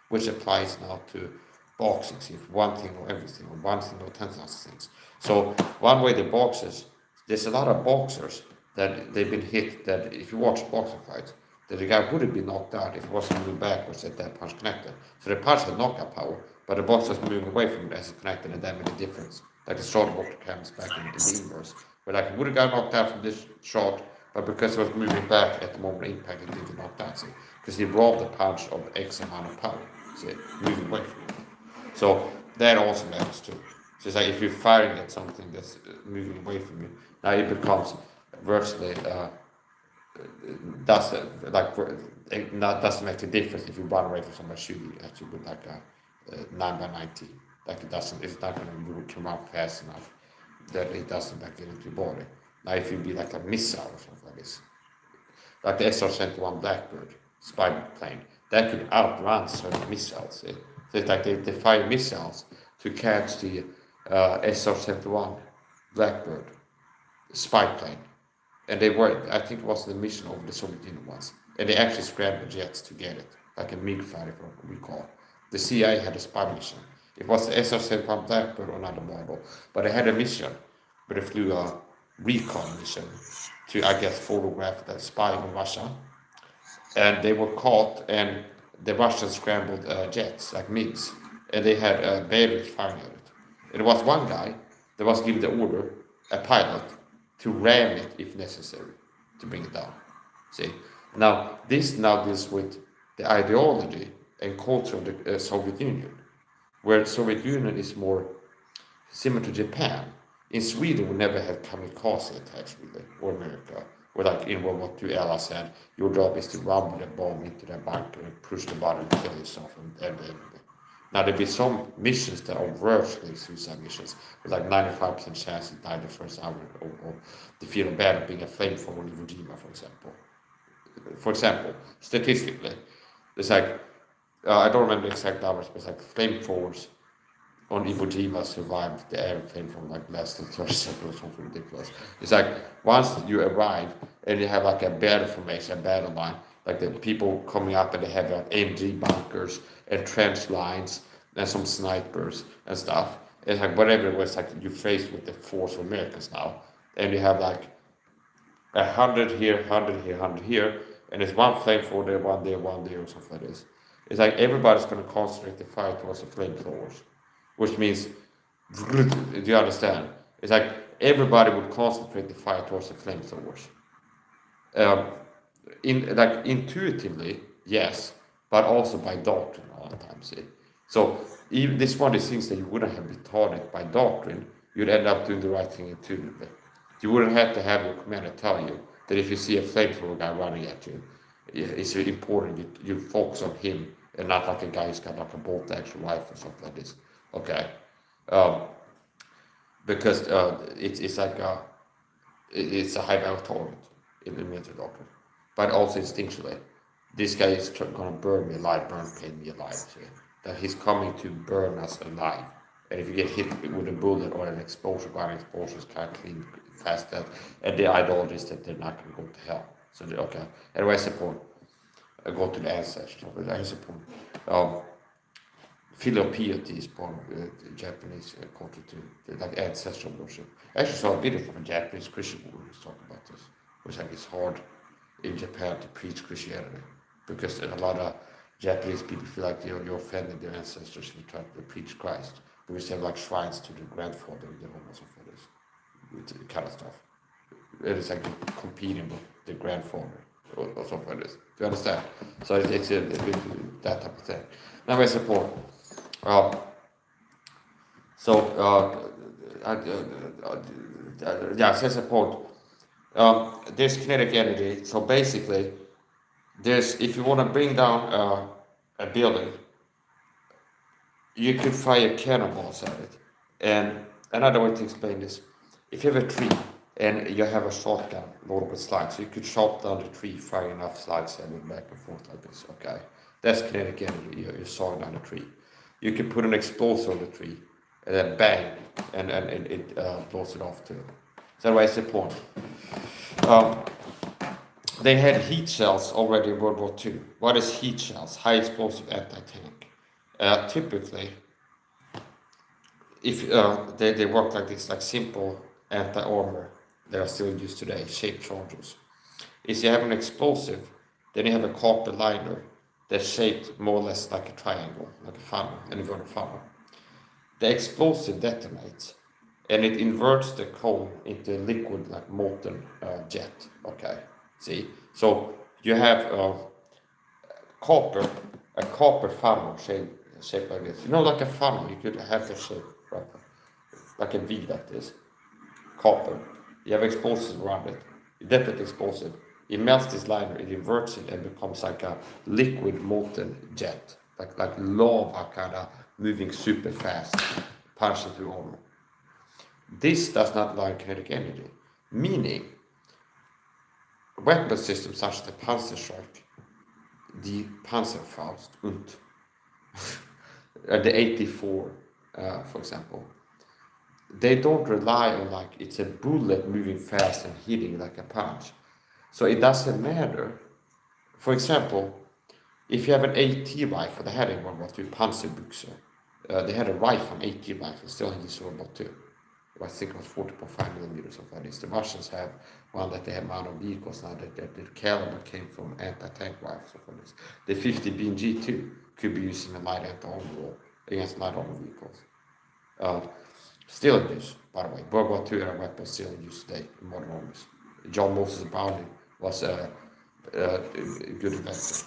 Which applies now to boxing. See, if one thing or everything, or one thing or 10,000 things. So one way the boxers, there's a lot of boxers that they've been hit that if you watch boxing fights, that the guy would have been knocked out if it wasn't moving backwards at that punch connected. So the punch had knockout power, but the box was moving away from it as it connected, and that made a difference. Like the short boxer comes back in the inverse, where like it would have got knocked out from this shot, but because it was moving back at the moment of impact, it didn't get knocked out. See, because he robbed the punch of X amount of power. See, moving away from it. So that also matters too. So it's like if you're firing at something that's moving away from you, now it becomes virtually doesn't make a difference if you run away from somebody shooting at you with like a 9x90. Like it's not gonna come out fast enough that it doesn't like get into your body. Now if you be like a missile or something like this, like the SR-71 Blackbird spy plane, that could outrun certain missiles. So it's like they fire missiles to catch the SR-71 Blackbird spy plane. And they were, I think it was the mission of the Soviet Union once. And they actually scrambled jets to get it, like a MiG fighter, we call. The CIA had a spy mission. It was the SR-71 Blackbird or another model, but they had a mission where they flew a recon mission to, I guess, photograph the spy on Russia. And they were caught, and the Russians scrambled jets, like MiGs, and they had Beirut firing at it. And there was one guy that was given the order, a pilot, to ram it if necessary, to bring it down. See, now this deals with the ideology and culture of the Soviet Union, where the Soviet Union is more similar to Japan. In Sweden, we never had kamikaze attacks, really, or America. Where like in World War II, Ella said, your job is to run with a bomb into the bunker and push the button and kill yourself. Now there'd be some missions that are virtually suicide missions, with like 95% chance to die the first hour, or the fear of battle being a flamethrower in Iwo Jima, for example. For example, statistically, there's like, I don't remember the exact numbers, but it's like flamethrowers on Iwo Jima survived the air flamethrower like less than 30 seconds or something ridiculous. It's like once you arrive and you have like a battle formation, a battle line, like the people coming up and they have like AMG bunkers and trench lines and some snipers and stuff. It's like whatever it was, like you're faced with the force of Americans now, and you have like 100 here, 100 here, 100 here, and it's one flamethrower there, one there, or something like this. It's like everybody's going to concentrate the fire towards the flamethrowers, which means, do you understand? It's like everybody would concentrate the fire towards the flamethrowers. Like intuitively, yes, but also by doctrine all the time. See, so even this one of these things that you wouldn't have been taught it by doctrine, you'd end up doing the right thing intuitively. You wouldn't have to have your commander tell you that if you see a flamethrower guy running at you, it's important you focus on him and not like a guy who's got like a bolt action rifle or something like this. Okay, because it's like it's a high value target in the military doctrine, but also instinctually, this guy is gonna burn me alive, pain me alive. So that he's coming to burn us alive. And if you get hit with a bullet or an explosion, ground explosion is kind of clean, fast death. And the ideology is that they're not going to go to hell. So, okay. Anyway, I support. I go to the ancestors. I support. Filial piety is part of the Japanese culture too. Like ancestral worship. I actually saw a video from a Japanese Christian woman who's talking about this. Which like it's hard in Japan to preach Christianity. Because a lot of Japanese people feel like you're offending their ancestors and you try to preach Christ. Because they have like shrines to the grandfather and the home or something like this. With kind of stuff. It's like competing with the grandfather or something like this. Do you understand? So it's a bit that type of thing. Now I support. I support. There's kinetic energy. So basically, if you want to bring down a building, you could fire cannonballs at it. And another way to explain this, if you have a tree and you have a shotgun loaded with slugs, you could shot down the tree, fire enough slugs and back and forth like this, okay? That's kinetic energy, you're sawing down the tree. You could put an explosive on the tree and then bang, and it blows it off too. So anyway, that's the point. They had heat shells already in World War II. What is heat shells? High explosive anti-tank. Typically, if they work like this, like simple anti-armor, they are still used today, shaped charges. Is you have an explosive Then you have a copper liner that's shaped more or less like a triangle, like a funnel, an inverted funnel. The explosive detonates, and it inverts the coal into a liquid like molten jet. Okay, see? So you have a copper funnel shaped like this. Like a funnel, you could have that shape, right? Like a V like this. Copper. You have explosive around it. You detonate explosive. It melts this liner, it inverts it and becomes like a liquid molten jet. Like lava kind of moving super fast, punching through armor. This does not lie kinetic energy, meaning weapon systems such as the Panzerschreck, the Panzerfaust, und the 84, for example, they don't rely on like it's a bullet moving fast and hitting like a punch. So it doesn't matter. For example, if you have an AT rifle, they had in World War II, Panzerbüchse. They had a rifle, an AT rifle, still in this World War II. I think it was 40.5 millimeters of that is. The Russians have one that they have mounted on vehicles now that the caliber came from anti-tank rifles for this. The 50 BMG2 could be used in a light anti-armor against light armor vehicles. Still in use, by the way. World War II era weapons still in use today in modern armies. John Moses Browning was a good inventor.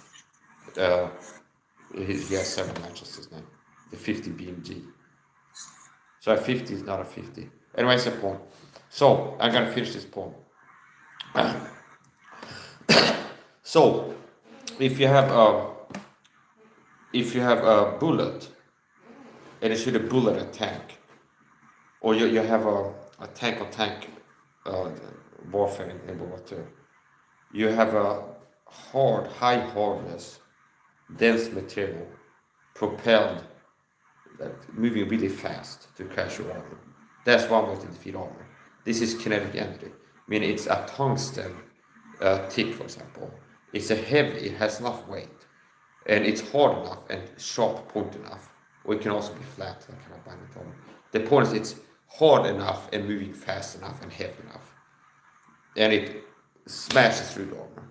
He has several matches his name. The 50 BMG. So a 50 is not a 50. Anyway, it's a point. So I'm gonna finish this point. So if you have a bullet and you shoot a bullet at a tank, or you have a tank-on-tank warfare in World War II, you have a high hardness, dense material propelled, moving really fast to crash your armor. That's one way to defeat armor. This is kinetic energy, meaning it's a tungsten tip, for example. It's it has enough weight, and it's hard enough and sharp point enough, or it can also be flat, like kind of binding armor. The point is it's hard enough and moving fast enough and heavy enough, and it smashes through the armor.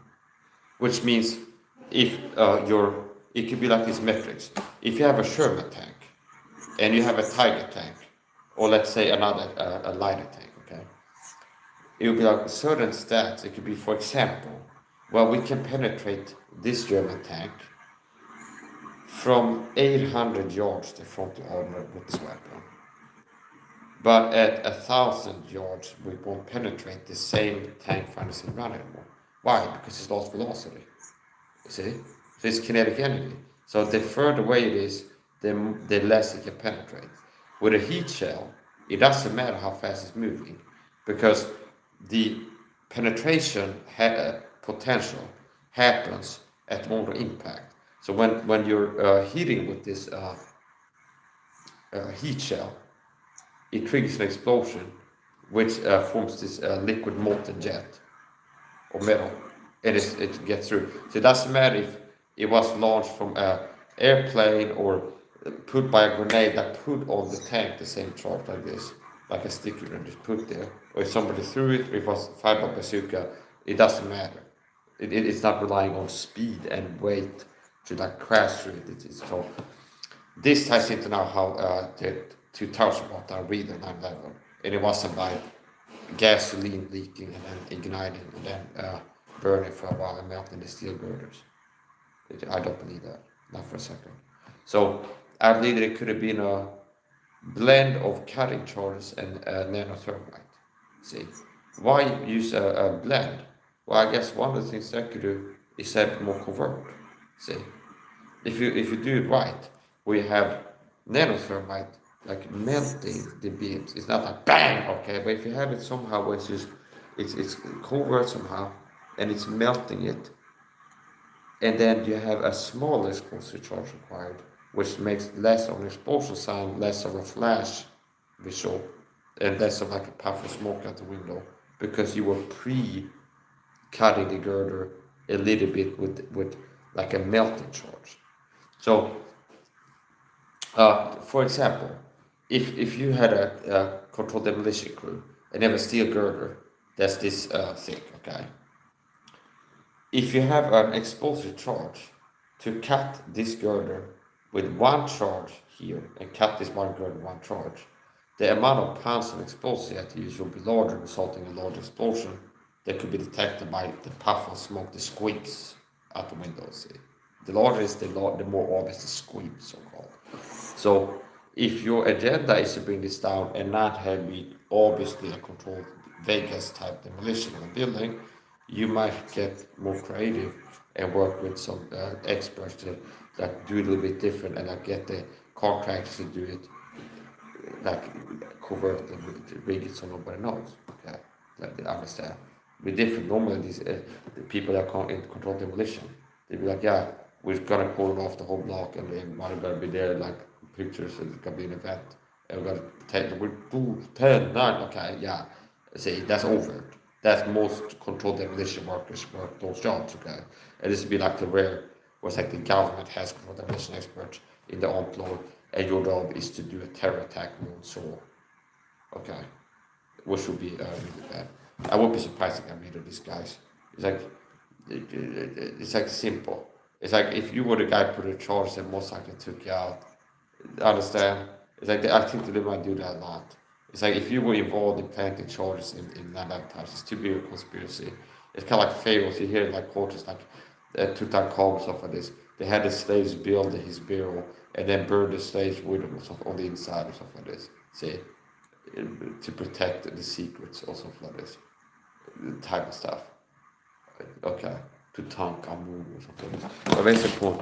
Which means if it could be like these metrics. If you have a Sherman tank and you have a Tiger tank, or let's say another a lighter tank, okay, it would be like certain stats. It could be, for example, well, we can penetrate this German tank from 800 yards to front of armor with this weapon, but at 1,000 yards we won't penetrate the same tank finally run anymore. Why? Because it's lost velocity. You see? So it's kinetic energy. So the further away it is, the less it can penetrate. With a heat shell, it doesn't matter how fast it's moving, because the penetration potential happens at the moment of impact. So when you're hitting with this heat shell, it triggers an explosion, which forms this liquid molten jet or metal, and it gets through. So it doesn't matter if it was launched from an airplane or put by a grenade that put on the tank the same charge like this, like a sticker and just put there, or if somebody threw it, or if it was fired by bazooka, it doesn't matter. It's not relying on speed and weight to like crash through it. So this ties into now how the 2000 watt are really 9/11, and it wasn't by gasoline leaking and then igniting and then burning for a while and melting the steel girders. I don't believe that, not for a second. So I believe that it could have been a blend of cutting charges and nanothermite. See, why use a blend? Well, I guess one of the things that could do is have more covert. See, if you do it right, we have nanothermite like melting the beams. It's not like bang, okay, but if you have it somehow where it's covert somehow and it's melting it, and then you have a smaller explosive charge required, which makes less of an explosion sound, less of a flash visual, and less of like a puff of smoke out the window, because you were pre-cutting the girder a little bit with like a melting charge. So, for example, if you had a controlled demolition crew and you have a steel girder that's this thick, okay, if you have an explosive charge, to cut this girder with one charge here and cut this one girder with one charge, the amount of pounds of explosive that you use will be larger, resulting in a large explosion that could be detected by the puff of smoke, the squeaks out the window. See, the larger is the more obvious the squeak, so called. So if your agenda is to bring this down and not have it obviously a controlled Vegas type demolition of a building, you might get more creative and work with some experts to like do it a little bit different and like get the contractors to do it like covert and rig it so nobody knows. Okay, like they understand. With different normally these the people that are in control demolition, they be like, yeah, we're gonna call it off the whole block and everybody gonna be there like pictures and it's gonna be an event. And we're gonna take we're 2, 10, 9, okay, yeah. See, that's overt. That's most controlled demolition workers work those jobs, okay? And this would be like the rare, where it's like the government has controlled demolition experts in the on floor, and your job is to do a terror attack on soil, okay? Which would be really bad. I would be surprised if I read of these guys. It's like simple. It's like if you were the guy put a charge that most likely took you out. Understand? It's like I think they might do that a lot. It's like if you were involved in planting charges in non-advertising, it's too big a conspiracy. It's kind of like pharaohs. You hear like quotes like Tutankhamun stuff like this. They had the slaves build his burial and then burn the slaves with them stuff on the inside or stuff like this. See, to protect the secrets or stuff like this, type of stuff. Okay, Tutankhamun or something. But basically,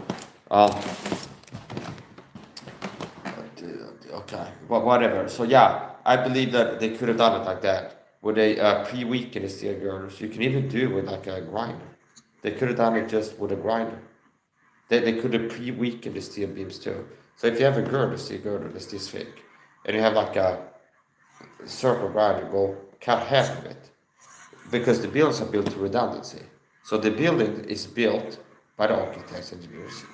okay, well, whatever. So yeah, I believe that they could have done it like that, with a pre-weaken the steel girders. You can even do it with like a grinder. They could have done it just with a grinder. They could have pre-weakened the steel beams too. So if you have a girder, steel girder that's this thick, and you have like a circle grinder, go cut half of it, because the buildings are built to redundancy. So the building is built by the architects and engineers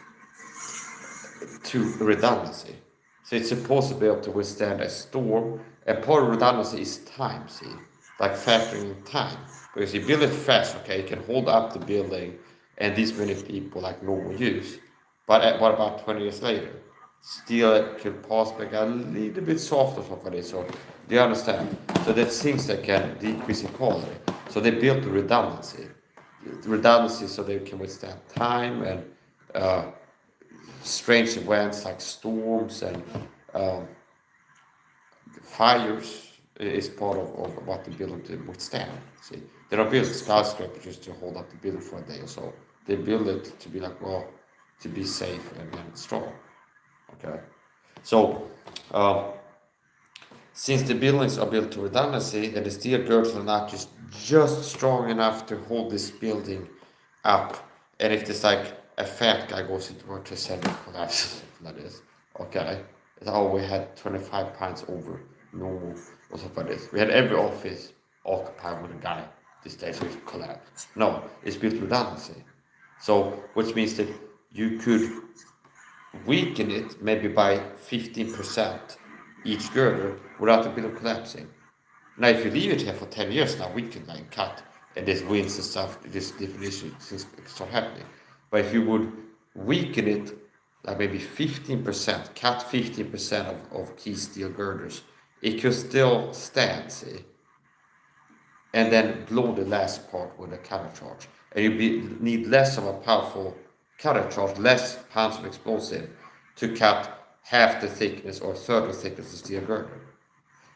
to redundancy. So it's supposed to be able to withstand a storm, and part of redundancy is time, see? Like factoring in time. Because you build it fast, okay, you can hold up the building and this many people like normal use. But what about 20 years later? Still it could possibly get a little bit softer or something like this. So do you understand? So that's things that can decrease in quality. So they built the redundancy. Redundancy so they can withstand time and strange events like storms and fires is part of what the building to withstand. See, they don't build skyscrapers just to hold up the building for a day or so. They build it to be like, well, to be safe and strong. Okay, so since the buildings are built to redundancy, and the steel girders are not just strong enough to hold this building up, and if there's like a fat guy goes into work to send it collapses like this, okay, oh, we had 25 pounds over normal or something like this. We had every office occupied with a guy this day, so it collapsed. No, it's built redundancy. So, which means that you could weaken it maybe by 15% each girder without the building collapsing. Now, if you leave it here for 10 years now, we can like cut and there's winds and stuff, this different issues start happening. But if you would weaken it, like maybe 15%, cut 15% of key steel girders, it could still stand, see? And then blow the last part with a cutter charge. And you need less of a powerful cutter charge, less pounds of explosive to cut half the thickness or a third of the thickness of steel girder.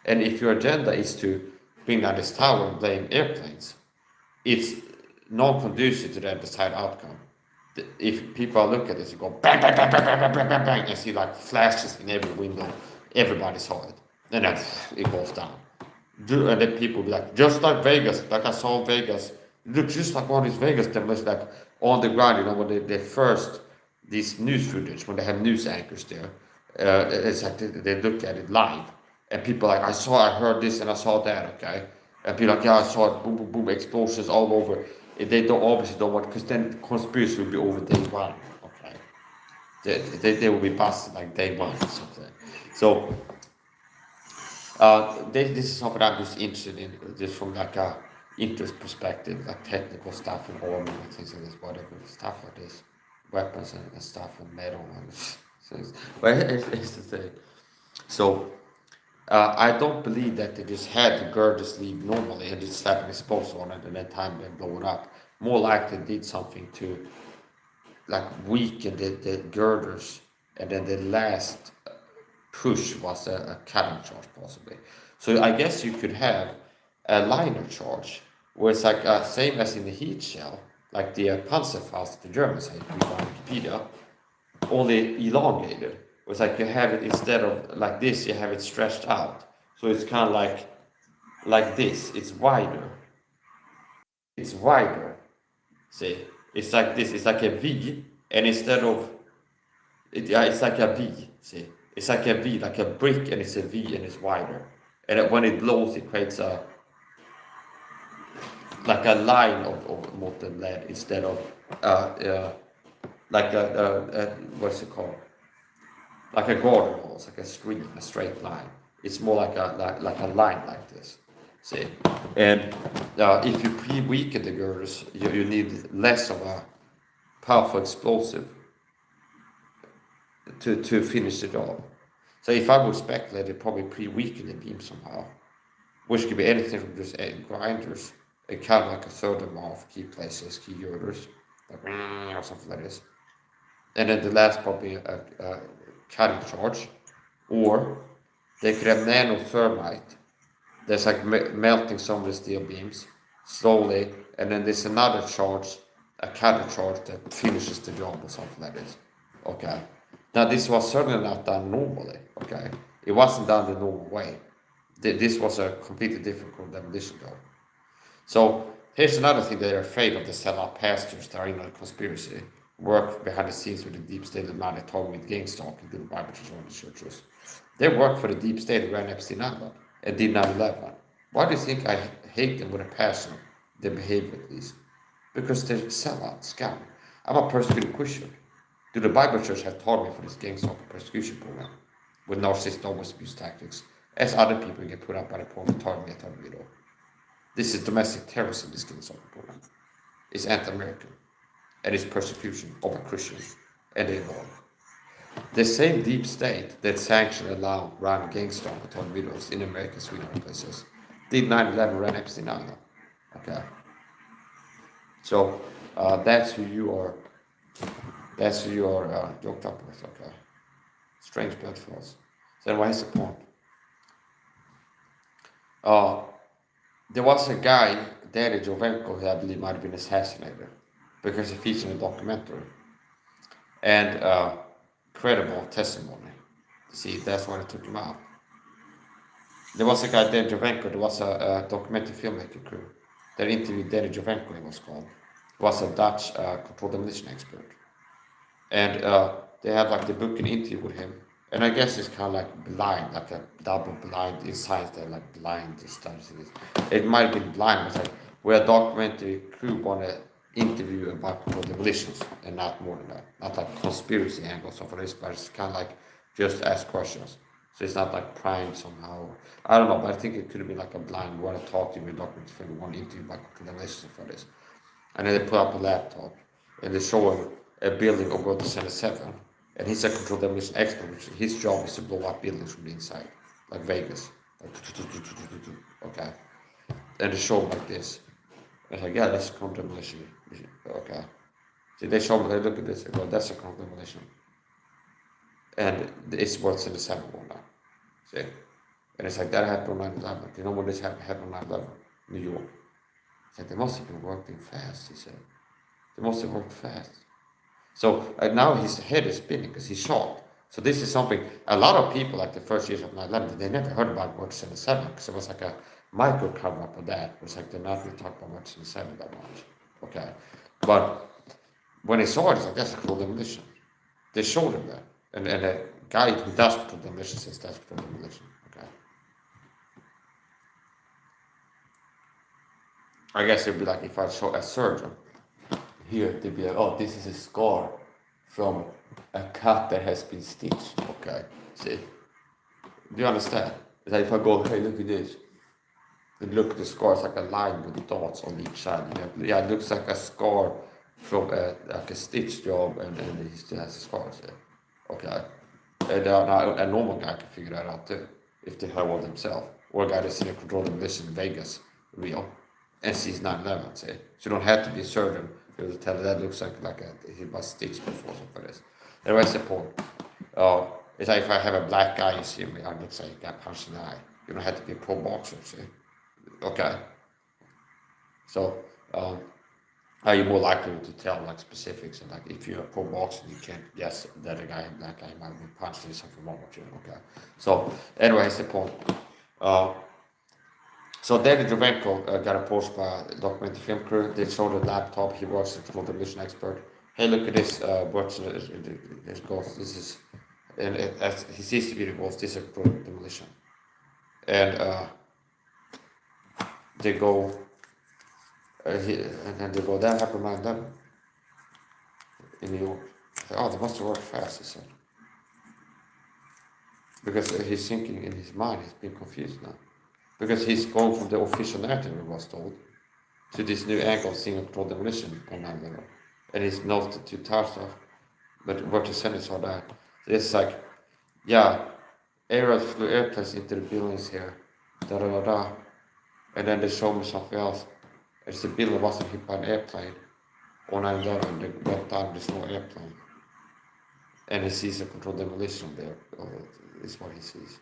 And if your agenda is to bring down this tower and blame airplanes, it's non-conducive to the desired outcome. If people look at this, you go bang, bang, bang, bang, bang, bang, bang, bang, bang, and see like flashes in every window, everybody saw it. And then it goes down. And then people be like, just like Vegas, like I saw Vegas, look just like all these Vegas demolitions, like on the ground, you know, when they first, these news footage, when they have news anchors there, it's like they look at it live. And people like, I heard this and I saw that, okay? And people like, yeah, I saw it, boom, boom, boom, explosions all over. They obviously don't want, because then conspiracy will be over day one, okay? They will be busted like day one or something. So, this is something I'm just interested in, just from like interest perspective, like technical stuff and armor and things like this, whatever, stuff like this, weapons and stuff and metal and things. But it's the thing. So I don't believe that they just had the girders leave normally and just slap an explosive on it and then time they blow it up. More likely they did something to like weaken the girders, and then the last push was a cutting charge possibly. So I guess you could have a liner charge where it's like same as in the heat shell, like the Panzerfaust the Germans hate, read on Wikipedia, only elongated. It's like you have it instead of like this, you have it stretched out. So it's kind of like this. It's wider. It's wider. See, it's like this. It's like a V, and instead of it's like a V. See, it's like a V, like a brick, and it's a V, and it's wider. And when it blows, it creates like a line of molten lead instead of like what's it called? Like a garden wall, it's like a street, a straight line. It's more like a line like this. See, and if you pre-weaken the girders, you need less of a powerful explosive to finish the job. So if I would speculate, they probably pre-weaken the beam somehow, which could be anything from just grinders, kind of like a third of off key places, key girders, like or something like this. And then the last probably a cutting charge, or they could have nanothermite. There's like melting some of the steel beams slowly, and then there's another charge, a cutting charge that finishes the job or something like this. Okay. Now this was certainly not done normally. Okay, it wasn't done the normal way. This was a completely different demolition job. So here's another thing: they're afraid of the sellout pastors that are in a conspiracy, work behind the scenes with the deep state of money, talking with gang stalking, doing Bible churches. They work for the deep state who ran Epstein Island and did 9/11. Why do you think I hate them with a passion? Their behavior, at least, because they're sellout, scam. I'm a persecuted Christian. Do the Bible Church have taught me for this gang stalking persecution program with narcissist almost abuse tactics, as other people get put up by the program targeting me at video? This is domestic terrorism, this gang stalking program. It's anti-American, and it's persecution of a Christian, and they know it. The same deep state that sanctioned and allowed run gang stalking on videos in America, Sweden, and places did 9/11 ran Epstein Island. Okay, so that's who you are. That's who you are joked up with. Okay, strange bedfellows. So then, what's the point? There was a guy, Danny Jovenko, who I believe might have been assassinated because he featured in a documentary and credible testimony. See, that's why they took him out. There was a guy, Danny Jovenko. There was a documentary filmmaking crew that interviewed Danny Jovenko. He was called. He was a Dutch controlled demolition expert, and they had like the book and interview with him. And I guess it's kind of like blind, like a double blind in science. They're like blind studies. It might have been blind, but like where a documentary crew want to interview about controlled demolitions and not more than that. Not like conspiracy angles of this, but it's kind of like just ask questions. So it's not like primed somehow. I don't know, but I think it could have been like a blind want to talk to you in a documentary film, one interview about controlled demolitions for this. And then they put up a laptop and they show him a building over the Center 7. And he's a controlled demolition expert, which his job is to blow up buildings from the inside, like Vegas. Like, okay. And they show him like this. And it's like, yeah, that's a controlled demolition. Okay. See, they show me, they look at this, they go, that's a controlled demolition. And it's what's in the 7 one now. See? And it's like, that happened on 9/11. You know when this happened on 9/11? New York. It's like, they must have been working fast, he said. They must have worked fast. So now his head is spinning because he's shocked. So this is something, a lot of people, like the first years of 9/11, they never heard about what's in the 7 because it was like a micro cover up of that. It was like they're not really talking about what's in the 7 that much. Okay. But when they saw it, it's like, that's a controlled demolition. They showed him that. And a guy who does controlled demolition says that's controlled demolition. Okay. I guess it'd be like if I show a surgeon. Here, they'd be like, oh, this is a scar from a cut that has been stitched. Okay, see? Do you understand? It's like if I go, hey, look at this. You look at the scar, it's like a line with dots on each side. Yeah, it looks like a scar from like a stitch job, and he still has the scars there. Okay. And now a normal guy can figure that out too, if they have one themselves. Or a guy that's in a controlled demolition in Vegas, real, and sees 9/11, say. So you don't have to be a surgeon to tell that looks like he was stitched before, something like this. Anyways, the point. It's like if I have a black guy, you see me, I look like a guy punched in the eye. You don't have to be a pro boxer, see. Okay. So, are you more likely to tell like specifics, and like if you're a pro boxer, you can't guess that a guy, black guy might be punched in something wrong with you. Okay. So, anyways, the point. So David Jovenko got approached by a documentary film crew. They showed a laptop. He works as a controlled demolition expert. Hey, look at this. Works. It goes. This is, and as he sees the video goes, this is controlled demolition, and they go. And then they go, that happened 9/11 in New York. Oh, they must have worked fast, he said. Because he's thinking in his mind, he's been confused now. Because he's going from the official narrative he was told to this new angle of seeing a controlled demolition on 9/11. And he's noted 2 times of, but what the Senate are that. It's like, yeah, aircraft flew airplanes into the buildings here, da da da da. And then they show me something else. It's the building wasn't hit by an airplane on 9/11, they went down, there's no airplane. And he sees a controlled demolition there, is what he sees.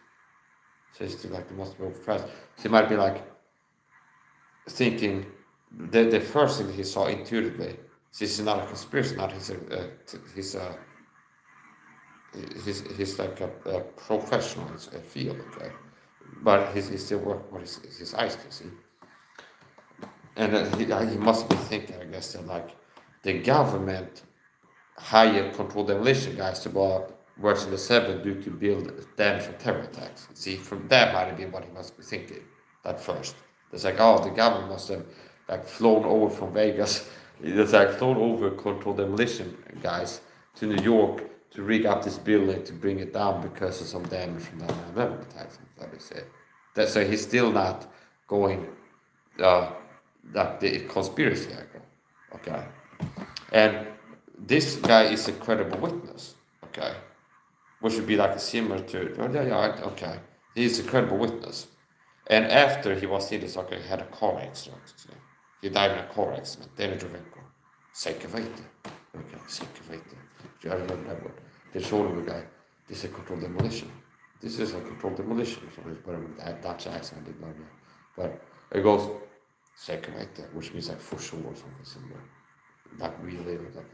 So it's still like, they must be fast. So he might be like, thinking, the first thing he saw intuitively, this is not a conspiracy, not he's like a professional in a field, okay? But he's still working what his eyes can see. And he must be thinking, I guess, that like the government hired controlled demolition guys to go out works in the 7 due to build damage from terror attacks. See, from that might have been what he must be thinking at first. It's like, oh, the government must have like flown over from Vegas. It's like flown over controlled demolition guys to New York to rig up this building to bring it down because of some damage from the 9/11 attacks. That is it. So he's still not going. That the conspiracy angle, okay, and this guy is a credible witness, okay, which would be like similar to, okay, he's a credible witness, and after he was in this, okay, he had a car accident, he died in a car accident, David Jovenko, Säkervete, okay, Säkervete, I remember that word. They showed him the guy, this is a controlled demolition, so it's better with that Dutch accent, I did not know, but it goes, Säkervete, which means like for sure or something similar. Like really, like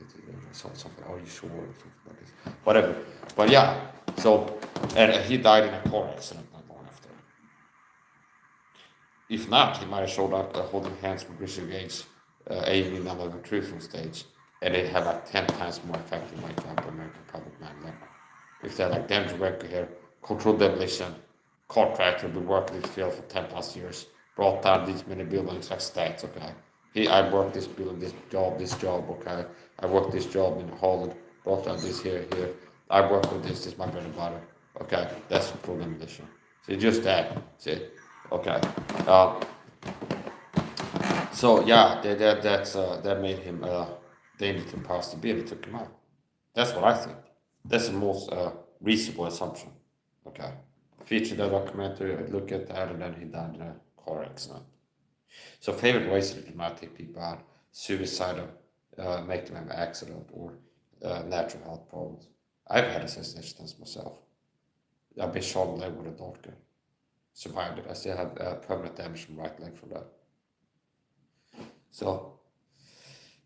something, are you sure or something like this. Whatever. But yeah, so, and he died in a car accident not long after. If not, he might have showed up holding hands with Richard Gates, aiming on the truth on stage, and they have like 10 times more effect in like American public 9/11. If they're like damage record here, controlled demolition, contractor, been working in this field for 10 plus years. Brought down these many buildings like stats, okay. I worked this building, this job, okay. I worked this job in Holland, brought down this here. I work with this is my bread and butter. Okay, that's controlled demolition. So just that, see, okay. So yeah, that made him dangerous to possibility, took him out. That's what I think. That's the most reasonable assumption. Okay. Featured that documentary, I look at that, and then he died in a car accident. So favorite ways to dramatic people out, suicidal, make them have an accident, or natural health problems. I've had assassination attempts myself. I've been shot in the leg with a dart gun. Survived it. I still have permanent damage from right leg from that. So,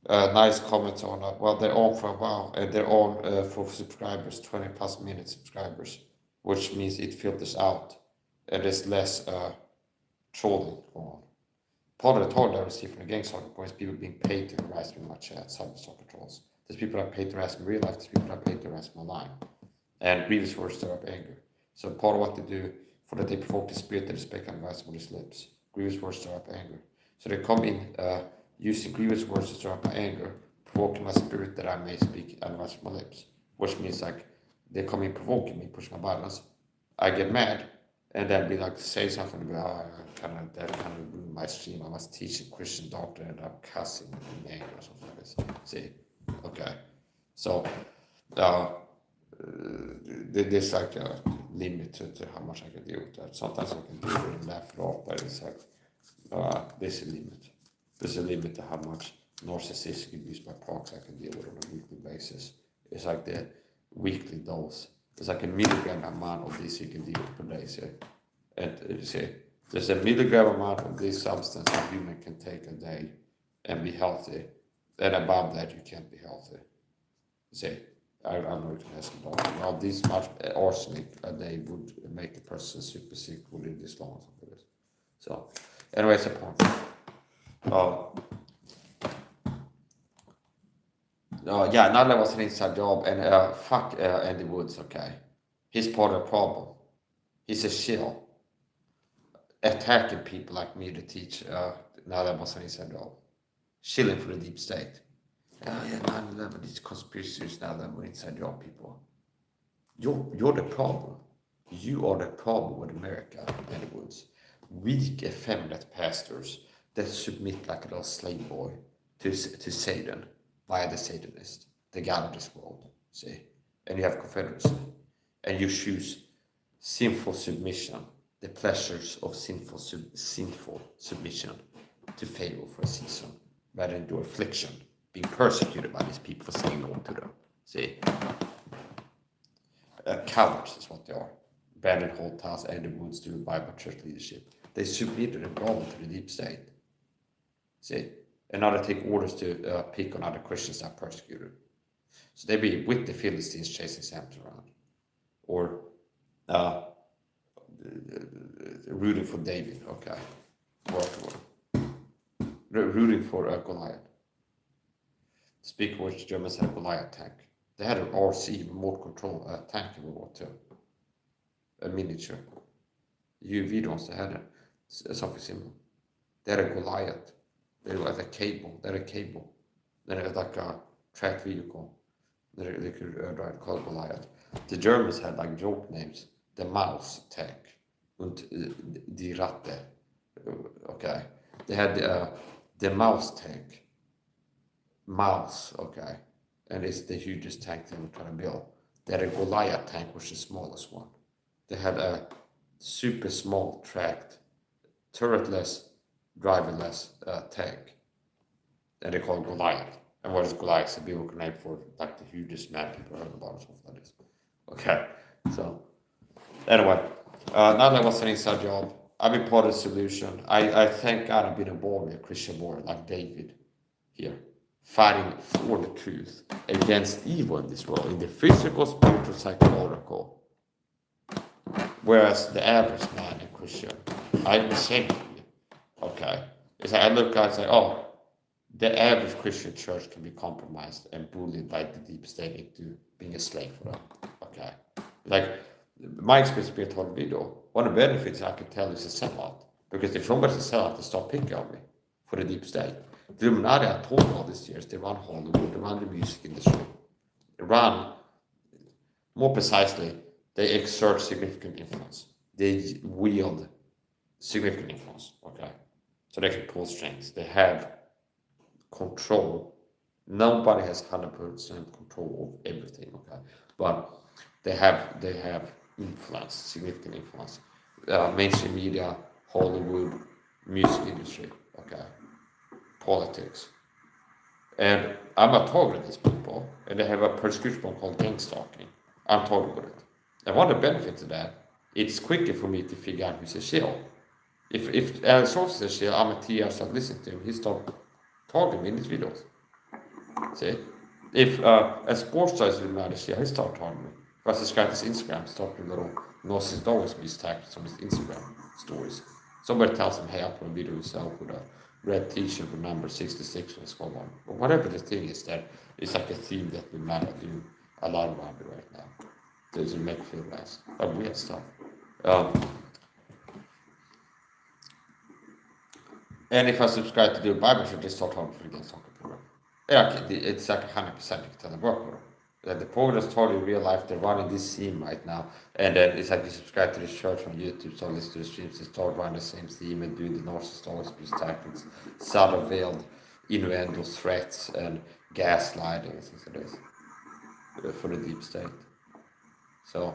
nice comments on that. Well, they're on for a while, and they're on for subscribers, 20 plus minute subscribers, which means it filters out, and there's less trolling going on. Part of the troll I receive from the gang soccer boys, people being paid to harass me in my chat, cyber soccer trolls. There's people that are paid to harass me in real life, there's people that are paid to harass me online. And grievous words stir up anger. So part of what they do, for that they provoke the spirit that is spoken advice on his lips. Grievous words stir up anger. So they come in using grievous words to stir up my anger, provoking my spirit that I may speak advice from my lips. Which means like, they come in provoking me, pushing my buttons. I get mad, and then be like, say something about, that kind of ruin my stream. I must teach a Christian doctrine and I'm cussing in anger or something like this. See, okay. So, there's like a limit to how much I can deal with that. Sometimes I can deal with it and laugh it off, but it's like, there's a limit. There's a limit to how much narcissistic abuse by proxy I can deal with on a weekly basis. It's like the weekly dose. It's like a milligram amount of this you can deal with per day. So, and you see, there's a milligram amount of this substance a human can take a day and be healthy. And above that, you can't be healthy. See, I know you can ask a doctor. Well, this much arsenic a day would make a person super sick within this long. So, anyways, a point. Yeah, Nadler was an inside job, and fuck Andy Woods, okay? He's part of the problem. He's a shill. Attacking people like me to teach Nadler was an inside job. Shilling for the deep state. Oh yeah, 9/11, these conspiracies now that we're inside job people. You're the problem. You are the problem with America, Andy Woods. Weak, effeminate pastors that submit like a little slave boy to Satan via the Satanist, the God of this world, see? And you have confederacy. And you choose sinful submission, the pleasures of sinful submission to favor for a season, rather than do affliction, being persecuted by these people for saying no to them, see? Cowards is what they are. Brandon Holthouse and the Woods do Bible church leadership. They submitted and gone to the deep state. See? And now they take orders to pick on other Christians that are persecuted. So they be with the Philistines chasing Samson around. Or rooting for David, okay. Rooting for Goliath. Speaking of which, Germans had a Goliath tank. They had an RC remote control tank in World War II. A miniature. UV drones, they had something similar. They had a Goliath. They had a cable. Then it was like a tracked vehicle. They could drive called Goliath. The Germans had like joke names. The mouse tank. Und die Ratte. Okay. They had the mouse tank. Mouse, okay. And it's the hugest tank they were trying to build. They had a Goliath tank, which is the smallest one. They had a super small tracked, turretless, driverless tank. And they called Goliath. And what is Goliath? It's a biblical name for like the hugest man people heard about or something like this. Okay, so anyway, now that was an inside job. I've been part of the solution. I thank God I've been involved in a Christian war like David here, fighting for the truth against evil in this world, in the physical, spiritual, psychological. Whereas the average man and Christian, I'm ashamed of you. Okay. It's like I look at and say, oh, the average Christian church can be compromised and bullied by the deep state into being a slave for them. Okay. Like my experience being told video, one of the benefits I could tell is a sellout. Because if somebody's a sellout, they start picking on me for the deep state. The Illuminati I told all these years, they run Hollywood, they run the music industry. They run, more precisely, they exert significant influence. They wield significant influence, okay? So they can pull strings. They have control. Nobody has 100% control of everything, okay? But they have influence, significant influence. Mainstream media, Hollywood, music industry, okay? Politics. And I'm a target of these people, and they have a prescription called gang stalking. I'm targeted with it. And one of the benefits of that, it's quicker for me to figure out who's a shill. If Alex Ross is a shill, I'm a TR, start listening to him, he start targeting me in his videos. See? If a sports star is not a shill, he start targeting me. If I subscribe to his Instagram, start doing little narcissist always be tagged on his Instagram stories. Somebody tells him, hey, upload a video yourself with a red t-shirt with number 66 and scroll on. But whatever the thing is there, it's like a theme that we might do a lot around it right now. Doesn't make feel nice. Like weird stuff. And if I subscribe to do a Bible show, they start talking for against soccer program. Yeah, okay, it's like 100% you can tell them work with them. the program is totally real life. They're running this theme right now, and then it's like you subscribe to this church on YouTube, so listen to the streams. They start running the same theme and doing the narcissist abuse tactics, subtle veiled innuendo threats and gaslighting and things like this for the deep state. So,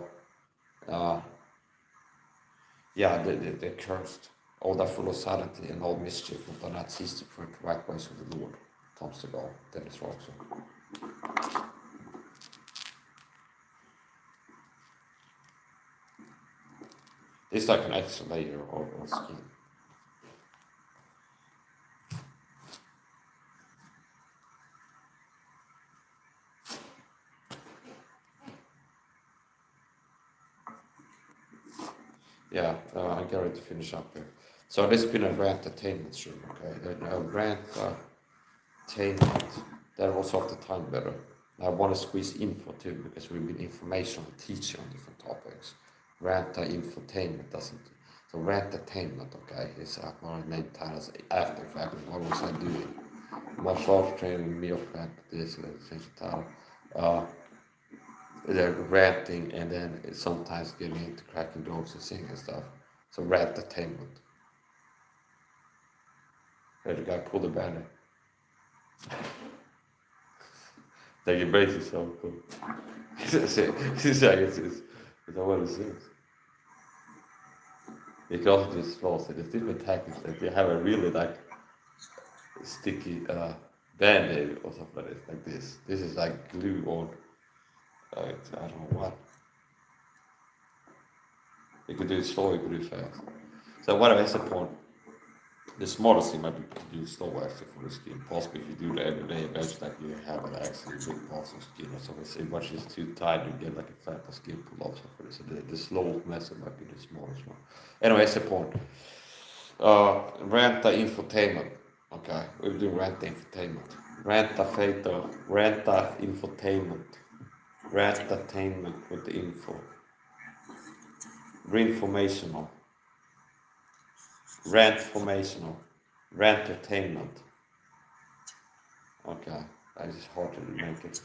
yeah, they're cursed. All that full of sanity and all mischief will not cease to point the right ways of the Lord. Comes to God, then it's wrong. It's like an extra layer of skin. Yeah, I get ready to finish up here. So this has been a Rant-tainment stream, okay? Rant-tainment, that was off the tongue better. I want to squeeze info too, because we've been informational teaching on different topics. Rant-infotainment doesn't. So Rant-tainment, okay, is our name titles after fact. What was I doing? Martial arts training, meal prep, this, essential title. They're ranting and then sometimes getting into cracking jokes and singing and stuff. So Rant-tainment. There the guy pulled the banner. Like it breaks is so cool. It's like it's what it says. You can also just throw so there's different tactics. Like they have a really like sticky band-aid or something like this. This is like glue on I don't know what. You could do it slow, you could do it fast. So what is the point? The smallest thing might be to do slow actually for the skin. Possibly if you do that every day, eventually like you have an actually big pulse of skin or something. So much is too tight, you get like a fat skin pull off. So the slow method might be the smallest one. Anyway, that's the point. Rant-infotainment. Okay, we're doing Rant-infotainment. Rant-infotainment. Rant-tainment with the info. Reinformational. Rant-formational. Rant-tainment. Okay, that is hard to make it.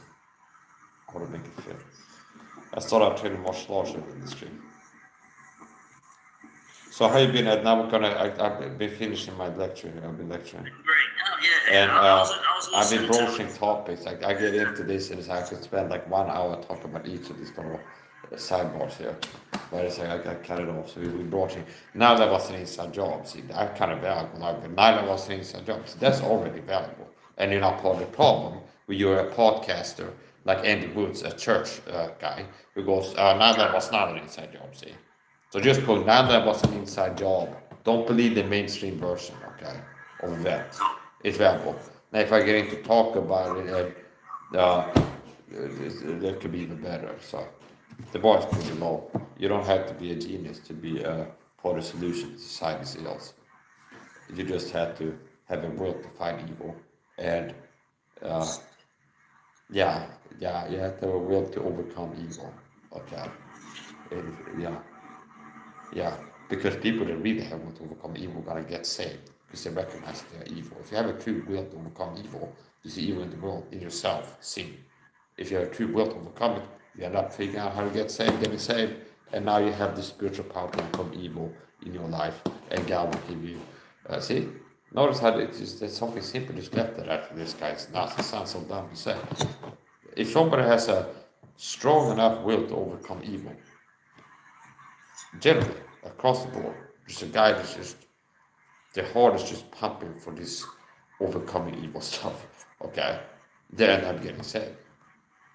How to make it fit. I started training martial arts in the stream. So how you been? Now we're gonna. I've been finishing my lecture here. I've been lecturing. Great. Oh, yeah. And I was I've been listening to broaching topics. Like I get into this, and I could spend like 1 hour talking about each of these little sidebars here. But it's like I got cut it off. So we've been broaching. Now that was an inside job. See, that kind of valuable. Now that was an inside job. So that's already valuable. And you're not part of the problem. When you're a podcaster, like Andy Woods, a church guy, who goes, now that was not an inside job. See. So just go, now that was an inside job. Don't believe the mainstream version, okay, of that. It's valuable. Now, if I get into talk about it, that could be even better. So the bar is pretty low. You don't have to be a genius to be a part of the solution to society's ills. You just have to have a will to fight evil. And you have to have a will to overcome evil. Okay. Yeah, because people that really have will to overcome evil are gonna get saved because they recognize they are evil. If you have a true will to overcome evil, you see evil in the world, in yourself, sin. If you have a true will to overcome it, you end up figuring out how to get saved, getting saved, and now you have the spiritual power to overcome evil in your life, and God will give you. See, notice how there's something simple just left that after this guy's not. It sounds so dumb to say. If somebody has a strong enough will to overcome evil, generally, across the board, just a guy that's just, the heart is just pumping for this overcoming evil stuff, okay? They end up getting saved.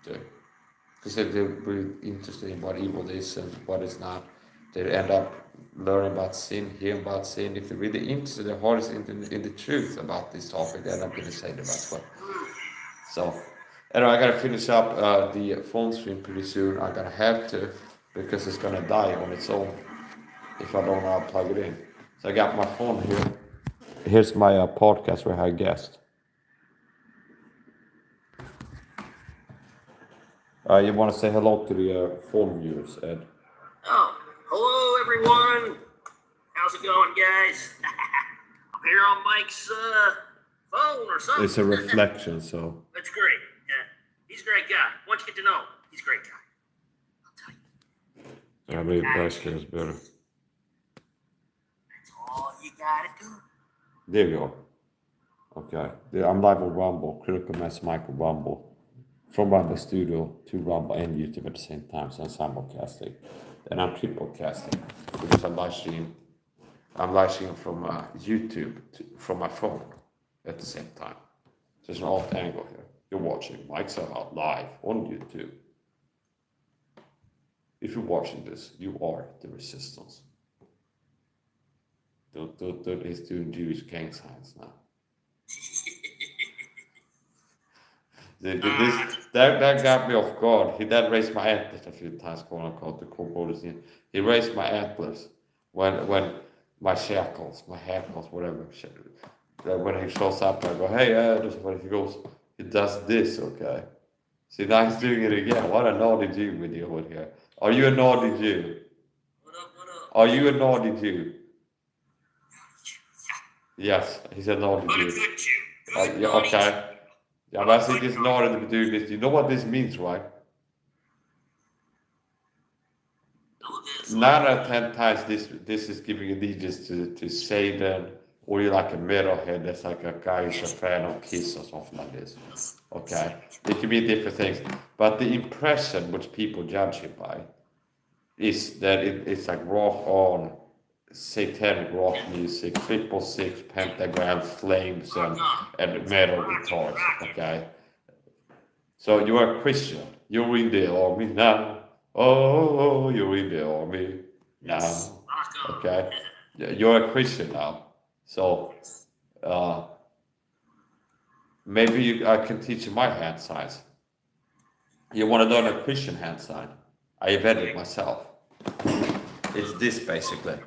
Because they're really interested in what evil is and what is not. They end up learning about sin, hearing about sin. If they're really interested, their heart is in the truth about this topic, they end up getting saved about what. So, anyway, I gotta finish up the phone stream pretty soon. I'm gonna have to, because it's gonna die on its own if I don't know how to plug it in. So I got my phone here. Here's my podcast where I had a guest. You want to say hello to the phone viewers, Ed? Oh, hello everyone. How's it going, guys? I'm here on Mike's phone or something. It's a reflection, so. That's great. He's a great guy. Once you get to know him, he's a great guy. I'll tell you. I believe Basket is better. That's all you gotta do. There we go. Okay. I'm live on Rumble, Critical Mass Michael Rumble. From Rumble Studio to Rumble and YouTube at the same time. So I'm simulcasting. And I'm triplecasting because I'm live streaming from YouTube from my phone at the same time. There's an alt angle here. You're watching Mike's Out live on YouTube. If you're watching this, you are the resistance. He's doing Jewish gang signs now. That got me off guard. He then raised my antlers a few times, quote unquote, to call borders in. He raised my antlers when my shackles, my hackles, whatever. When he shows up, I go, hey, when he goes, he does this, okay? See, now he's doing it again. What a naughty Jew we deal with here. Are you a naughty Jew? What up? Are you a naughty Jew? Yes, he's a naughty But a Jew. good Jew. Good, Yeah, naughty okay. Yeah, but I think it's naughty to do this. You know what this means, right? Jew. 9 out of 10 times this is giving allegiance to Satan, or you're like a metalhead that's like a guy who's a fan of Kiss or something like this. Okay? It can be different things. But the impression which people judge you by is that it's like rock on, satanic rock music, 666, pentagram, flames, and metal guitars. Okay? So you are a Christian. You're in the army now. Oh, you're in the army now. Okay? You're a Christian now. So maybe I can teach you my hand signs. You want to learn a Christian hand sign? I invented it myself. It's this basically.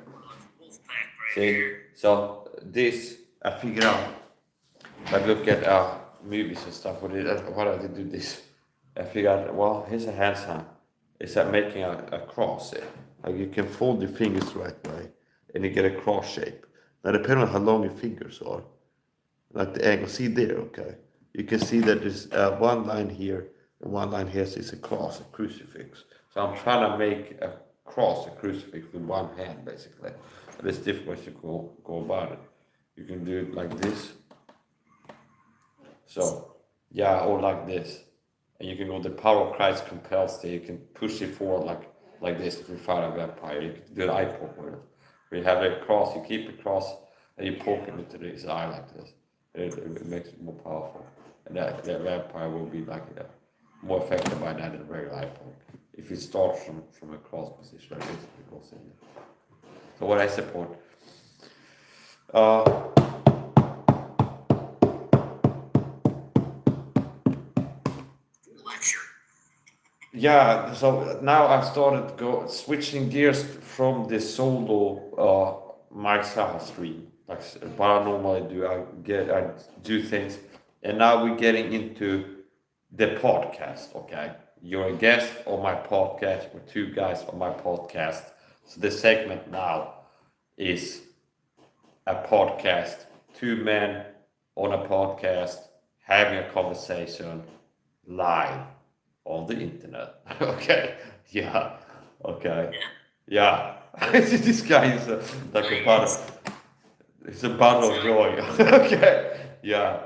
See? So this, I figured out. I look at movies and stuff. Why do they do this? I figured out, well, here's a hand sign. It's like making a cross here. Like you can fold your fingers the right way and you get a cross shape. Now, depending on how long your fingers are, like the angle, see there, okay? You can see that there's one line here and one line here, so it's a cross, a crucifix. So I'm trying to make a cross, a crucifix with one hand, basically. And there's different ways you go about it. You can do it like this. So, yeah, or like this. And you can go, the power of Christ compels that you can push it forward like this if you fight a vampire. You can do an eye poke with it. We have a cross, you keep the cross, and you poke it into his eye like this. It makes it more powerful. And that vampire will be like more affected by that than a regular eye poke. If it starts from a cross position like this, it goes in there. So what I support. Lecture. Yeah, so now I've started switching gears from the solo myself stream, like what I normally do. I do things, and now we're getting into the podcast. Okay, you're a guest on my podcast. We're two guys on my podcast. So the segment now is a podcast, two men on a podcast having a conversation live on the internet. Okay. Yeah. Okay. Yeah. This guy is like a bundle. It's a bundle of joy. Okay. Yeah.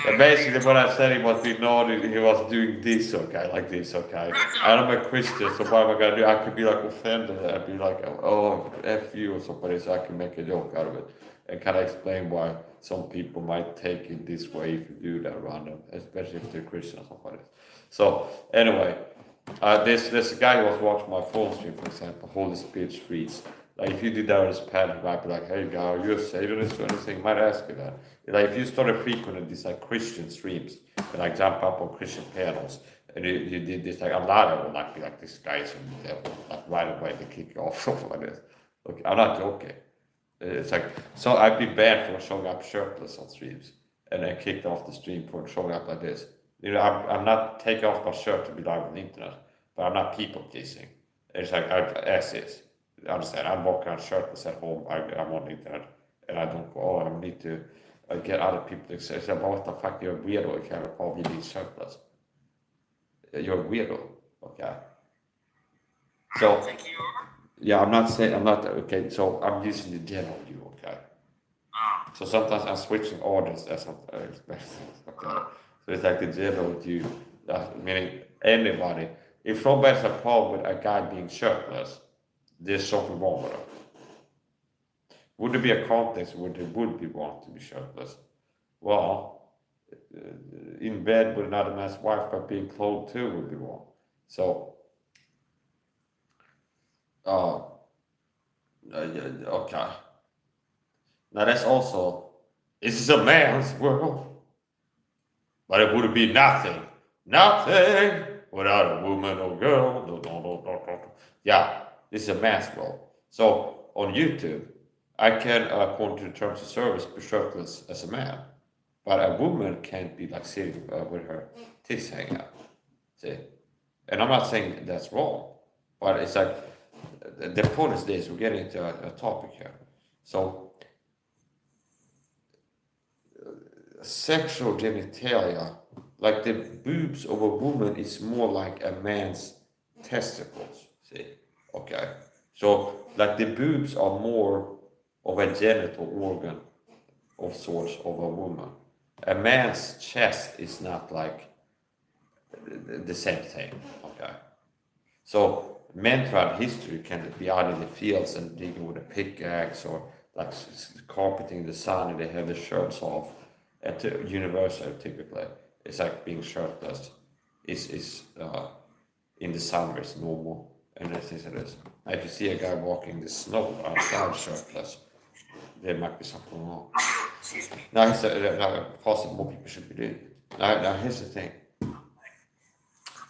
And basically what I said, he was being naughty, he was doing this, okay, like this, okay. And I'm a Christian, so what am I gonna do? I could be like offended, I'd be like, oh, F you or somebody, so I can make a joke out of it. And can I explain why some people might take it this way if you do that around them, especially if they're Christian or something. So anyway, this guy who was watching my full stream, for example, Holy Spirit Streets. Like if you did that as a pattern, you might be like, hey guy, are you a Satanist or anything? Might ask you that. Like if you started frequenting these like Christian streams and like jump up on Christian panels and you did this, like a lot of them would like be like, this guy's in the devil, like right away they kick you off something like this. Okay, I'm not joking. It's like, so I've been banned from showing up shirtless on streams and then kicked off the stream for showing up like this. You know, I'm not taking off my shirt to be live on the internet, but I'm not people pleasing. It's like, as is. Understand? I'm walking around shirtless at home. I'm on the internet, and I don't go. Oh, I need to get other people to say, "What the fuck? You're a weirdo if you have a problem being shirtless." you're a weirdo. Okay. I So don't think you are. yeah, I'm not okay. So I'm using the general you. Okay. Oh, So sometimes I'm switching orders as I'm okay. So it's like the general you, meaning anybody. If somebody's a problem with a guy being shirtless, there's something wrong with him. Would there be a context where they would be wrong to be shirtless? Well, in bed with another man's wife but being clothed too would be wrong. So, okay. Now that's also, this is a man's world, but it would be nothing without a woman or girl. Yeah, this is a man's world. So on YouTube, I can, according to the terms of service, be shirtless as a man, but a woman can't be like sitting with her tits hanging out. See, and I'm not saying that's wrong, but it's like the point is this: we're getting into a topic here. So, sexual genitalia, like the boobs of a woman, is more like a man's testicles. See, okay. So, like the boobs are more of a genital organ of sorts of a woman. A man's chest is not like the same thing. Okay. So men throughout history can be out in the fields and digging with a pickaxe or like carpeting the sun and they have their shirts off. At the universal typically, it's like being shirtless is in the summer is normal and I think it is. Now, if you see a guy walking in the snow outside shirtless, there might be something wrong. Now, possibly more people should be doing it. Now, here's the thing.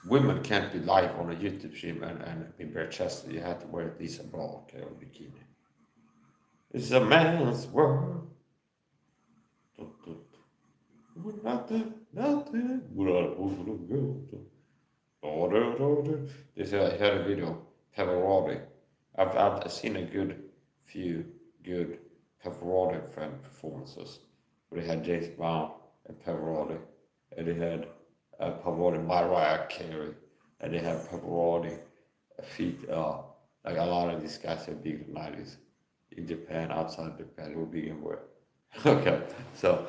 Women can't be live on a YouTube stream and be bare chested. You have to wear at least a bra, okay, or bikini. It's a man's world. Nothing, without a girl. This I had a video, Pavarotti. I've seen a good few good Pavarotti fan performances where they had James Brown and Pavarotti, and they had Pavarotti Mariah Carey, and they had Pavarotti feet. Like a lot of these guys are big in the 90s in Japan, outside Japan, they were big in work. Okay, so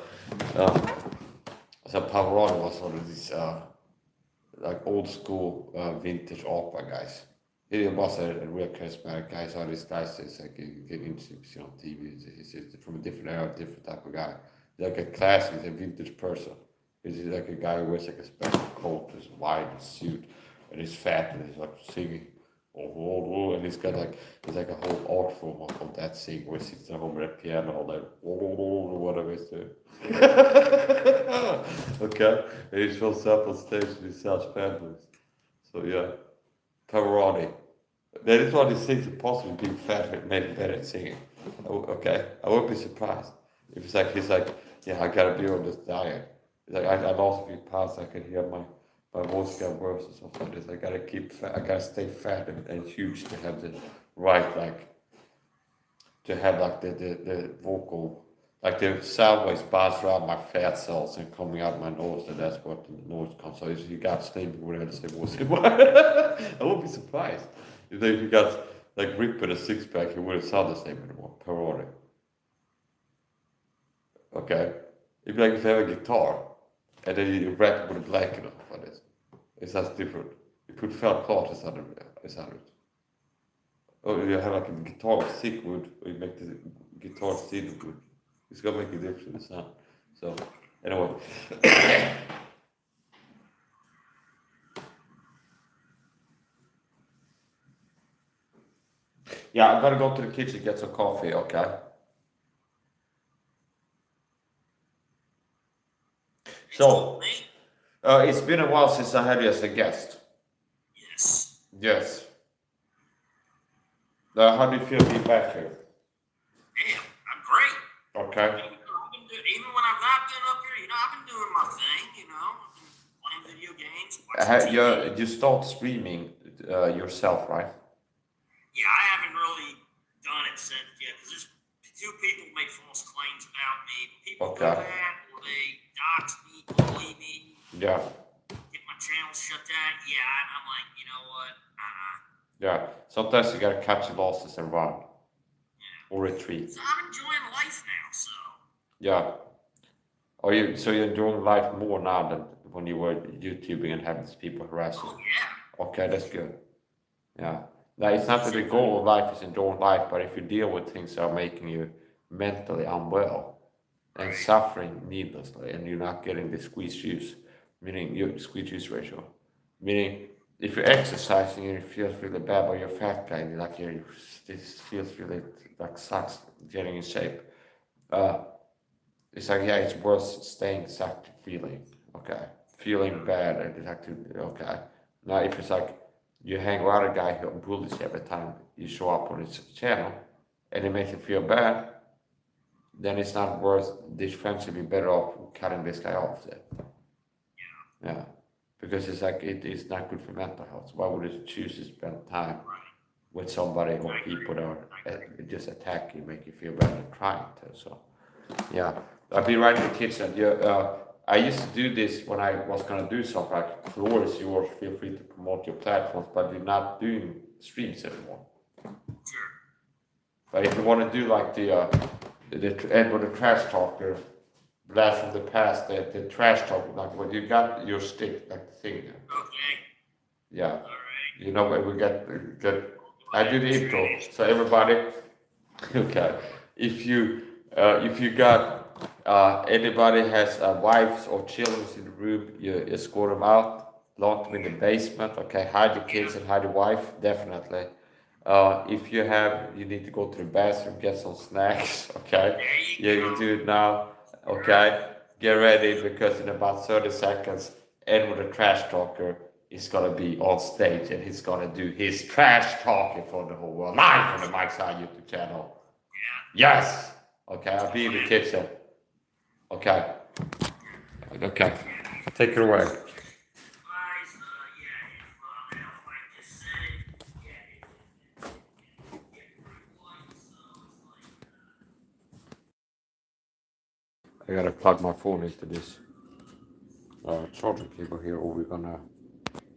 Pavarotti was one of these like old school vintage opera guys. He was a real charismatic guy. So these guys, it's like you get into on TV. He's from a different era, different type of guy. He's like a classic, he's a vintage person. He's like a guy who wears like a special coat, his wide suit, and he's fat and he's like singing. And he's got like a whole art form of that sing where he sits at home with a piano all that whatever it's doing. Okay, and he shows up on stage and he sells families. So yeah, Pavarotti. That is what he sings, possibly being fat made him better at singing. Okay, I won't be surprised if he's like, yeah, I gotta be on this diet. It's like I lost a few pounds, I can hear my voice got worse or something like this. I gotta keep fat, I gotta stay fat and huge to have the right to have like the vocal, like the sound waves bounce around my fat cells and coming out my nose, and that's what the noise comes. So if you got sleeping whatever the same voice, I won't be surprised if he got like ripped with a six pack, he wouldn't sound the same anymore. Parodic. Okay, it'd be like if you have a guitar and then you wrap it with a blanket on like this. It's that's different. You put felt cloth inside it. Or you have like a guitar with thick wood, or you make the guitar cedar wood. It's gonna make a difference in the sound. So anyway. Yeah, I'm gonna go to the kitchen get some coffee, okay? So, it's been a while since I had you as a guest. Yes. Yes. How do you feel being back here? Yeah, I'm great. Okay. Even when I've not been up here, I've been doing my thing, I've been playing video games, watching TV. You start streaming yourself, right? Yeah, I haven't really done it since yet, because there's two people make false claims about me. People do that, or they dox me, bully me. Yeah. Get my channel shut down. I'm like, you know what? Yeah, sometimes you gotta cut your losses and run or retreat. So I'm enjoying life now, so. Yeah. So you're enjoying life more now than when you were YouTubing and having these people harass you? Oh, yeah. Okay, that's good. Yeah. Now, it's not that the goal of life is enjoying life, but if you deal with things that are making you mentally unwell and suffering needlessly, and you're not getting the squeeze juice, meaning your squeeze juice ratio, meaning if you're exercising and it feels really bad, but you're a fat guy, and like this feels really like sucks getting in shape. It's like, yeah, it's worth staying sucked feeling. Okay. Feeling bad and it's actually okay. Now if it's like you hang around a guy who bullies you every time you show up on his channel and it makes you feel bad, then it's not worth this friendship. Be better off cutting this guy off there. Yeah. Because it's like it is not good for mental health. Why would you choose to spend time with somebody or people that are just attack you, make you feel bad and trying to? So yeah. I'll be right in the kitchen. I used to do this when I was gonna do something. Like, the floor is yours. Feel free to promote your platforms, but you're not doing streams anymore. Sure. But if you want to do like the end of the trash talker, blast from the past, the trash talker, like when you got your stick, like the thing. Okay. Yeah. All right. You know when we get. I do the intro, so everybody. Okay. If you got. Anybody has wives or children in the room, you escort them out, lock them in the basement, okay, hide the kids and hide the wife, definitely. If you need to go to the bathroom, get some snacks, okay, yeah, you do it now, okay, get ready because in about 30 seconds, Edward the Trash Talker is gonna be on stage and he's gonna do his trash talking for the whole world, live on the Mike's Eye YouTube channel. Yes! Okay, I'll be in the kitchen. Okay. Okay. Take it away. I gotta plug my phone into this charging cable here, or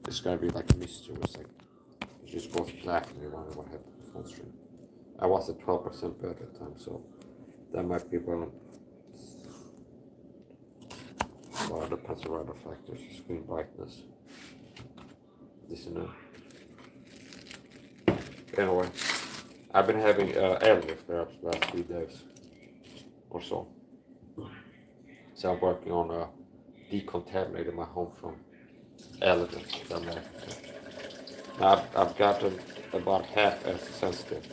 it's gonna be like a mystery. It's like it just goes black and you wonder what happened to the phone stream. I was at 12% better at the time, so that might be well. Well, depends on other factors, screen brightness. This and that. Anyway, I've been having allergies perhaps last 3 days or so. So I'm working on decontaminating my home from allergens. Now I've gotten about half as sensitive,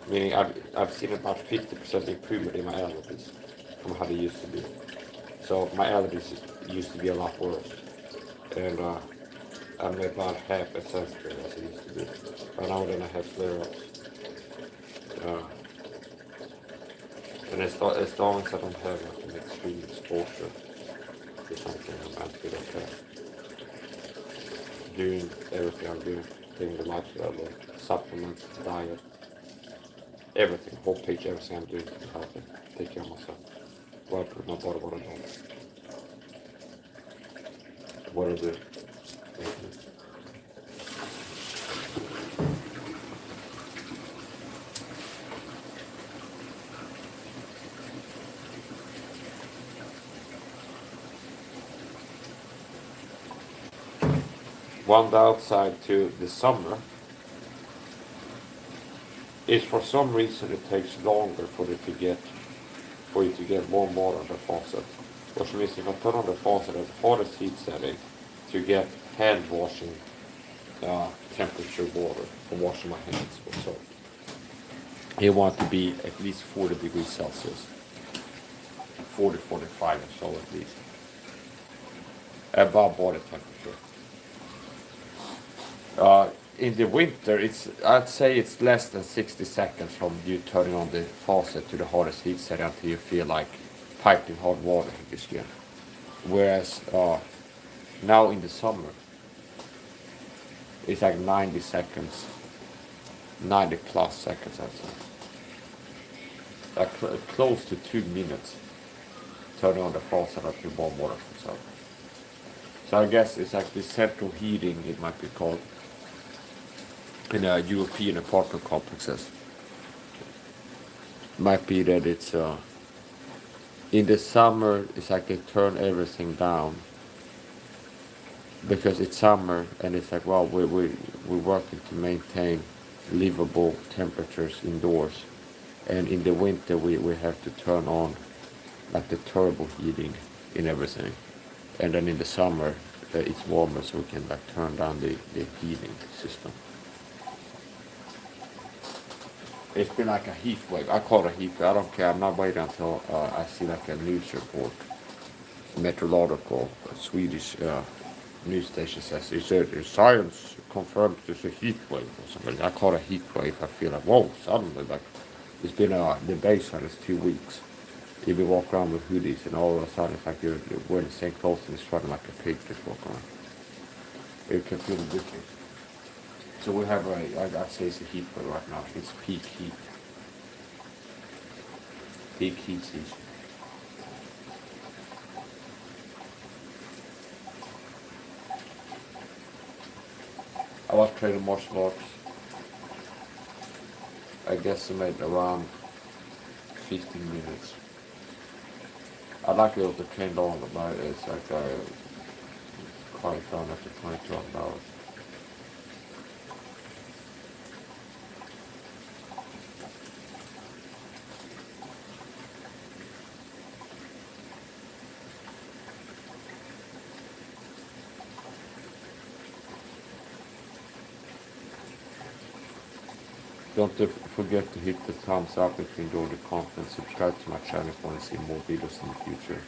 meaning I've seen about 50% improvement in my allergies from how they used to be. So my allergies used to be a lot worse, and I'm about half as sensitive as it used to be. But now then I have flare-ups, and as long as I don't have like an extreme exposure to something, I'm actually okay. Doing everything I'm doing, taking the lifestyle, supplements, diet, everything, whole page, everything I'm doing to be healthy, take care of myself. What I put my body, what I don't. What I do. One downside to the summer is for some reason it takes longer for you to get warm water on the faucet. Which means if I turn on the faucet at the hottest heat setting to get hand washing temperature water for washing my hands with soap, you want to be at least 40 degrees Celsius. 40, 45 or so at least. Above body temperature. In the winter, I'd say it's less than 60 seconds from you turning on the faucet to the hottest heat setting until you feel like piping hot water in your skin. Whereas now in the summer, it's like 90 seconds, 90 plus seconds, I'd say. Like close to 2 minutes turning on the faucet until warm water comes out. So I guess it's like the central heating, it might be called, in European apartment complexes. Might be that it's in the summer it's like they turn everything down because it's summer and it's like, well, we're working to maintain livable temperatures indoors, and in the winter we have to turn on like the turbo heating in everything, and then in the summer it's warmer, so we can like turn down the heating system. It's been like a heat wave. I call it a heat wave. I don't care. I'm not waiting until I see like a news report, meteorological Swedish news station says science confirms there's a heat wave or something. I call it a heat wave. I feel like, whoa, suddenly like it's been the baseline is 2 weeks. If you walk around with hoodies and all of a sudden it's like you're wearing the same clothes and it's running like a pig just walk around. You can feel the difference. So we have I'd say it's a heat wave right now. It's peak heat. Peak heat season. I was training martial arts. I guesstimate around 15 minutes. I'd like to be able to train longer, but it's like I quite down after 22 hours. Don't forget to hit the thumbs up if you enjoy the content. Subscribe to my channel if you want to see more videos in the future.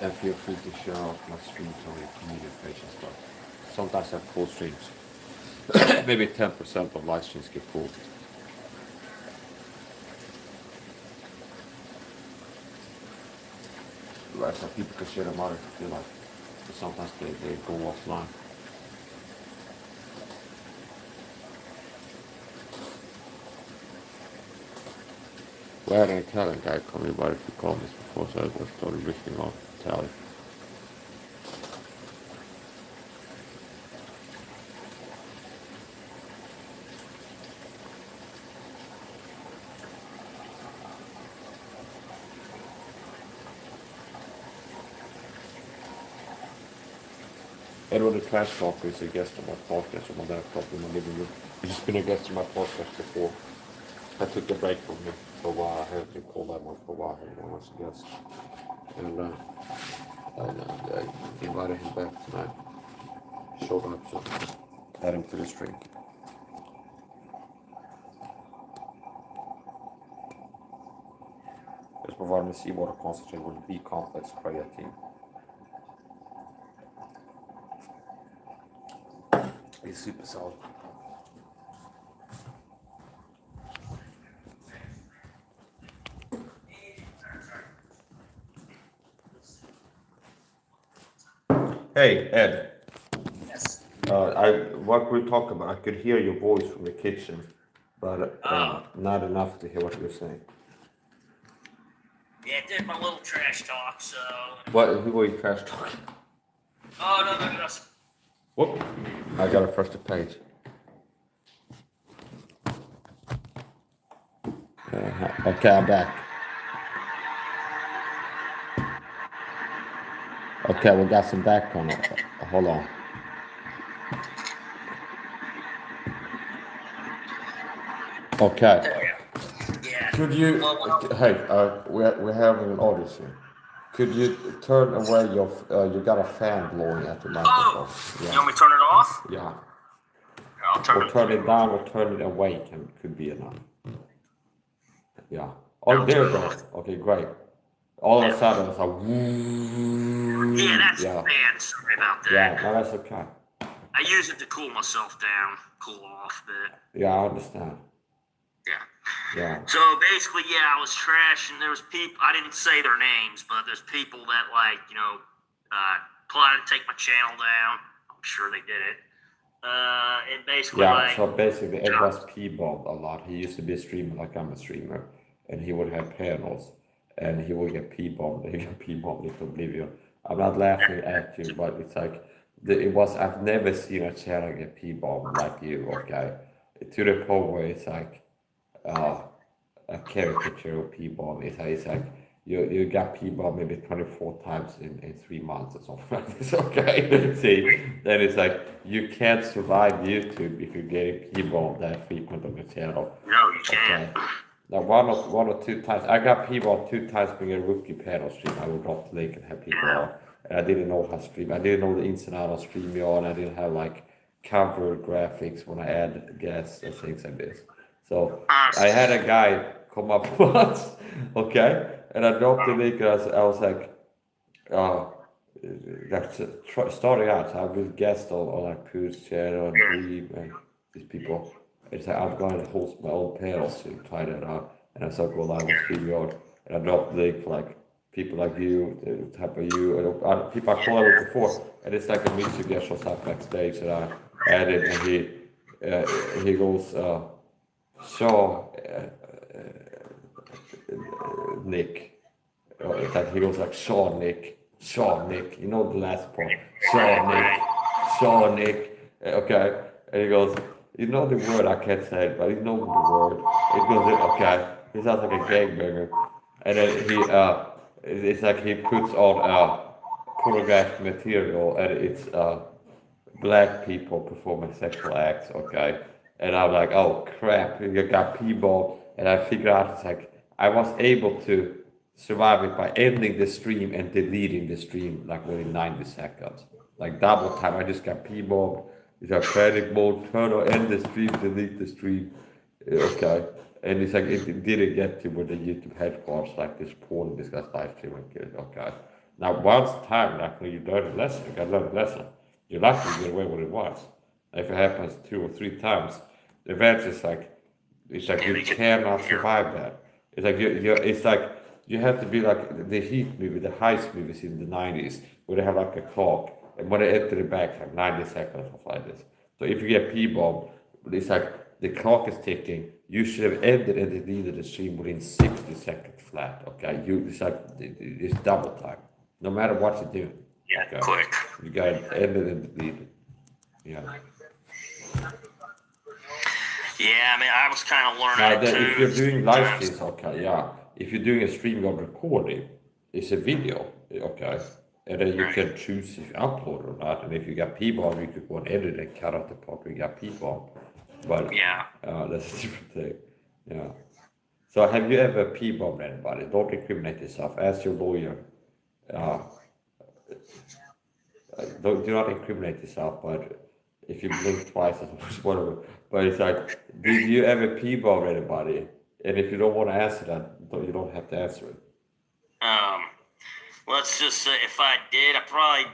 And feel free to share out my streams on your community page and stuff. Sometimes I pull streams. Maybe 10% of live streams get pulled. Right, so people can share them out if they feel like. But sometimes they go offline. We had an Italian guy call me by a few comments before, so I just started riffing off Italian. Edward the Trash Talker is a guest on my podcast, on my laptop in my living room. He's been a guest on my podcast before. I took a break from him for a while. I had to call that one for a while. He was a guest. And I invited him back tonight. Showed up, so add him to the stream. Just provide me seawater concentrate with B-complex creatine. It's super solid. Hey, Ed. Yes. What we talk about, I could hear your voice from the kitchen, but not enough to hear what you were saying. Yeah, did my little trash talk, so. Who were you trash talking? Oh, no. Whoop. I got a first page. Okay, I'm back. Okay, we got some background. Hold on. Okay. There we go. Yeah. Could you? Hey, we have an audience here. Could you turn away your? You got a fan blowing at the microphone. You want me to turn it off? Yeah. I'll turn Or turn it down or turn it away could be enough. Yeah. Oh, there we go. Okay, great. All of a sudden it's like woo. Yeah, that's yeah. bad. Sorry about that. Yeah, no, that's okay. I use it to cool myself down, cool off a bit. Yeah, I understand. Yeah. Yeah. So basically, yeah, I was trashing. There was people, I didn't say their names, but there's people that plotted to take my channel down. I'm sure they did it. And basically, yeah, so basically Ed was P-bombed a lot. He used to be a streamer like I'm a streamer, and he would have panels. and he will get P-bombed. He got P-bombed into oblivion. I'm not laughing at you, but it's like I've never seen a channel get P-bombed like you, okay? To the point where it's like a caricature of P-bomb. It's like you got P-bomb maybe 24 times in 3 months or something like this, okay? See, then it's like you can't survive YouTube if you're getting P-bomb that frequent on your channel. No, you can't. Okay. Now one or two times, I got P-bomb 2 times being a rookie panel stream. I would drop the link and have people on. And I didn't know how to stream. I didn't know the ins and outs of StreamYard. I didn't have like cover graphics when I add guests and things like this. So I had a guy come up once, okay, and I dropped the link and I was like, that's starting out. So I was guest on like Pooh's channel and Dream and these people. It's like I'm going to host my own panels to try that out, and I started going live on StreamYard, and I dropped the link for like people like you, the type of you, and people I called with before, and it's like a music guest shows up backstage, and I added, and he goes, Shaw, Nick, it's like he goes like Shaw Nick, you know the last part, Shaw Nick, okay, and he goes, you know the word, I can't say it, but you know the word, it goes, okay, he sounds like a gangbanger, and then it's like he puts on pornographic material, and it's black people performing sexual acts, okay, and I'm like, oh crap, you got people, and I figured out it's like I was able to survive it by ending the stream and deleting the stream like within 90 seconds, like double time. I just got people. It's a panic mode, turn on, end the stream, delete the stream, okay. And it's like it didn't get to where the YouTube headquarters like this porn, this guy's live streaming, okay. Now once time, like when you learn a lesson, you gotta learn a lesson. You're lucky to get away with it once. If it happens 2 or 3 times, the event is like, it's like you cannot survive that. It's like it's like you have to be like the Heat movie, the heist movies in the 90s, where they have like a clock, and when they enter the back, like 90 seconds or like this. So if you get P-bomb, it's like the clock is ticking. You should have ended and deleted the stream within 60 seconds flat. Okay, it's like it's double time, no matter what you do. Yeah, okay? quick. You got to end it and delete it. Yeah. Yeah, I mean, I was kind of learning Now, it too. if you're doing live streams, okay, yeah. If you're doing a stream of recording, it's a video, okay, and then you can choose if you upload or not. And if you got P-bomb, you could go and edit and cut out the part where you got P-bomb. But Yeah. that's a different thing. Yeah. So have you ever P-bombed anybody? Don't incriminate yourself. Ask your lawyer. Do not incriminate yourself, but if you blink twice, whatever. But it's like, did you ever P-bomb anybody? And if you don't want to answer that, you don't have to answer it. Let's just say if I did, I probably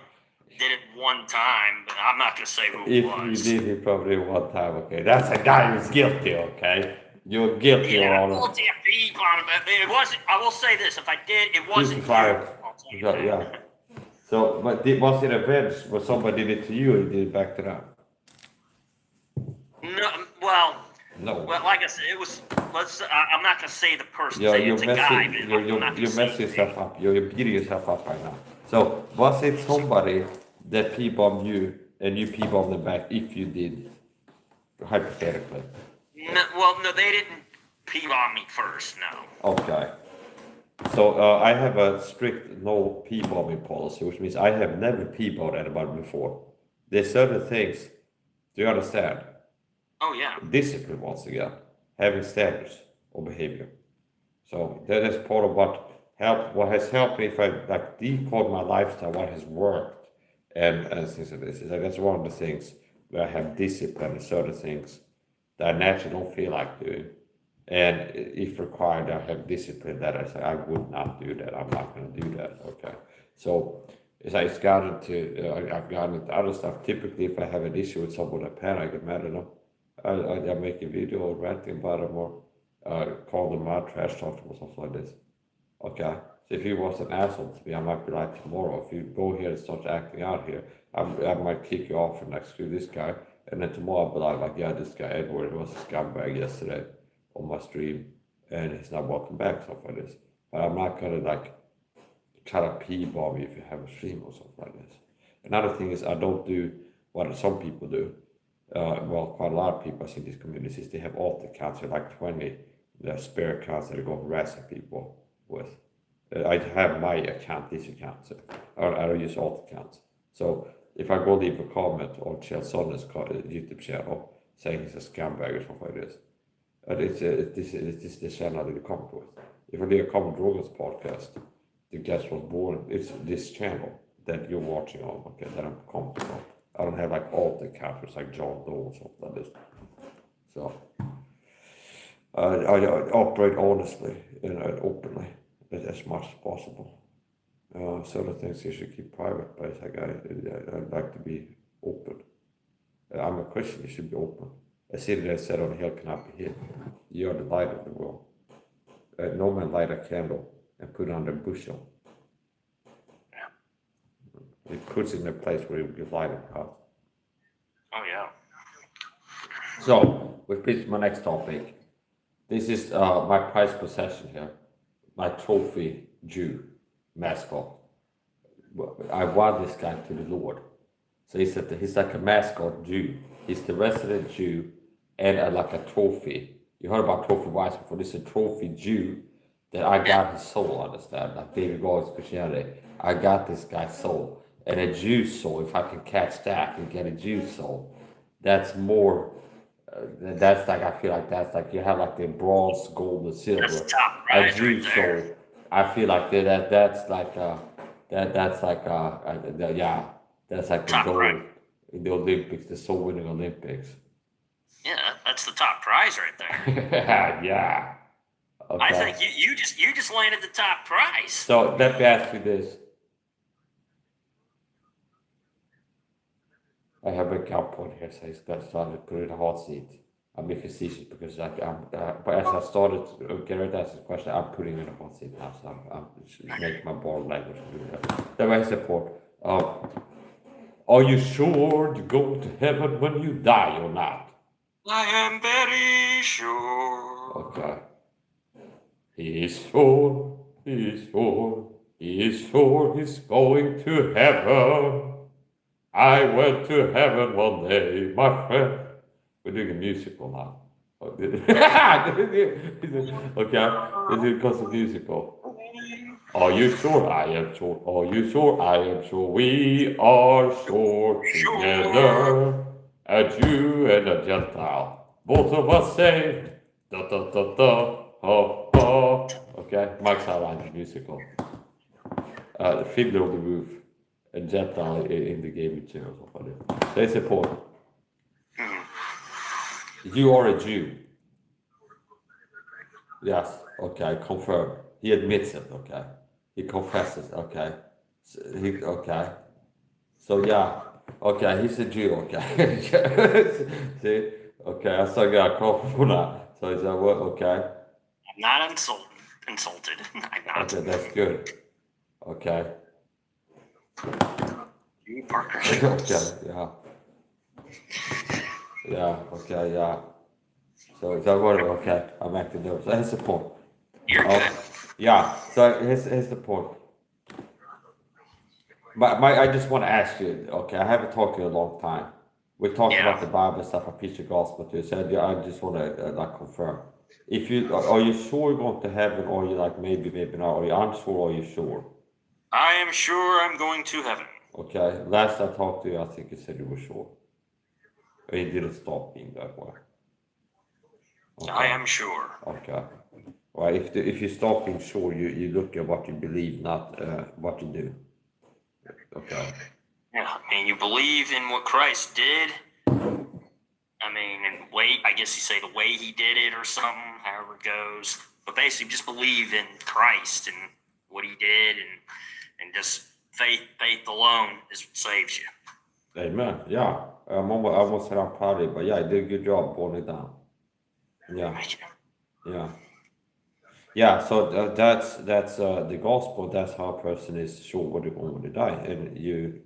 did it one time, but I'm not gonna say who it was. If you did it probably one time, okay. That's a guy who's guilty, okay? You're guilty, Your Yeah, Honor. it wasn't. I will say this: if I did, it wasn't. Fired. I'll tell you that. Yeah. So, but was it revenge where somebody did it to you and did it back to them? No, well, No. well, like I said, it was. I'm not gonna say the person. Yeah, Say you're it's a guy. messing, But I'm not gonna you're say messing his yourself name. up. You're beating yourself up right now. So, was it somebody that P-bombed you and you P-bombed them back if you did, hypothetically? No, they didn't pee on me first. No. Okay. So I have a strict no P-bombing policy, which means I have never P-bombed anybody before. There's certain things, do you understand? Oh yeah. Discipline, once again, having standards of behavior. So that is part of what has helped me if I like decode my lifestyle, what has worked, and things like this. It's like that's one of the things where I have discipline in certain things that I naturally don't feel like doing. And if required, I have discipline that I say I would not do that. I'm not going to do that. Okay. So it's gotten to I've gotten into other stuff. Typically, if I have an issue with someone, I panic. I get mad at them. I make a video or ranting about them or call them out, trash talk them or something like this. Okay. So if he was an asshole to me, I might be like tomorrow. If you go here and start acting out here, I might kick you off and like screw this guy. And then tomorrow I'll be like, yeah, this guy Edward was a scumbag yesterday on my stream, and he's not welcome back, stuff like this. but I'm not gonna like cut a pee bomb if you have a stream or something like this. Another thing is I don't do what some people do. Well, quite a lot of people in these communities, they have alt accounts, like 20 spare accounts that they go harassing people with. I have my account, this account, so I don't use alt accounts. So if I go leave a comment on Kjell Sonne's YouTube channel saying he's a scumbag or something like this, this is the channel that you comment with. If I do a comment Rogan's podcast, the guest was born, it's this channel that you're watching on, okay, that I'm commenting on. I don't have like alt accounts like John Doe or something like this. So I operate honestly and openly as much as possible. Certain things you should keep private, but I'd like to be open. I'm a Christian, you should be open. I see that I said on the hill cannot be hid. You are the light of the world. No man light a candle and put it under a bushel. It puts it in a place where it will be light and hot. Oh, yeah. So, which brings my next topic. This is my prized possession here. My trophy Jew mascot. I won this guy to the Lord. So he's like a mascot Jew. He's the resident Jew and like a trophy. You heard about trophy wives before. This is a trophy Jew that I got his soul, understand? Like David Goggins Christianity. I got this guy's soul. And a Jew's soul, if I can catch that and get a Jew's soul, that's more, that's like, I feel like that's like, you have like the bronze, gold, and silver. That's the top A prize Jew's right there. soul, I feel like that's like, that's like, that's like the Top gold prize. in the Olympics, the soul winning Olympics. Yeah, that's the top prize right there. Yeah. Okay. I think you just landed the top prize. So let me ask you this. I have a camp on here, so I started putting a hot seat. I'm being facetious because but as I started to get ready to ask this question, I'm putting in a hot seat now, so I'm making my board language do that. That was the point. Are you sure to go to heaven when you die or not? I am very sure. Okay. He's sure, he's sure, he's sure he's going to heaven. I went to heaven one day, my friend. We're doing a musical now. Okay, this is because of musical. Are you sure? I am sure. Are you sure? I am sure. We are sure together. A Jew and a Gentile. Both of us saved. Da da da da. Oh, oh. Okay, Mike's outline the musical. Fiddler on the Roof. A Gentile in the gaming chair or something. There's a point. You are a Jew. Yes, okay, confirm. He admits it, okay. He confesses, okay. Okay. So yeah, okay, he's a Jew, okay. See, okay, I still got a call for that. So is that what? Okay. I'm not insulted. I'm not. Okay, that's good. Okay. You Parker. Okay, yeah. Yeah, okay, yeah. So is that what? Okay, I'm acting nervous. That's the point. You're good. Yeah, so here's the point. I just want to ask you, okay, I haven't talked to you in a long time. We talked about the Bible stuff, I preach the gospel to you, so I just want to like confirm. If you are you sure you're going to heaven, or are you like maybe not? Are you unsure, or are you sure? I am sure I'm going to heaven. Okay, last I talked to you, I think you said you were sure. Or you didn't stop being that way. Okay. I am sure. Okay. Well, if you stop being sure, you look at what you believe, not what you do. Okay. Yeah, I mean, you believe in what Christ did. I mean, and I guess you say the way he did it or something, however it goes. But basically, just believe in Christ and what he did, and just faith alone is what saves you. Amen. Yeah. I almost said I'm proud of it, but yeah, I did a good job pulling it down. Yeah. Yeah. Yeah, so that's the gospel. That's how a person is sure what they're going to die, and you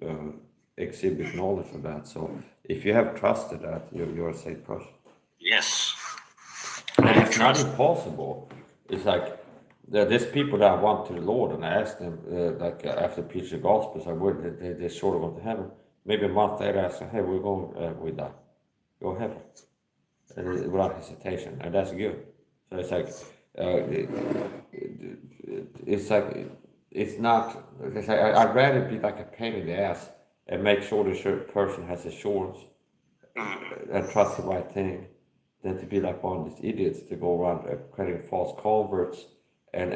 exhibit knowledge of that. So if you have trusted that, you're a saved person. Yes. And it's not impossible. It's like there's people that want to the Lord, and I ask them, after preaching the gospel, so they sort of want to heaven. Maybe a month later, I say, hey, we're going with that. Go heaven. Without hesitation, and that's good. So it's like, I'd rather be like a pain in the ass and make sure the person has assurance and trust the right thing than to be like one of these idiots to go around creating false converts and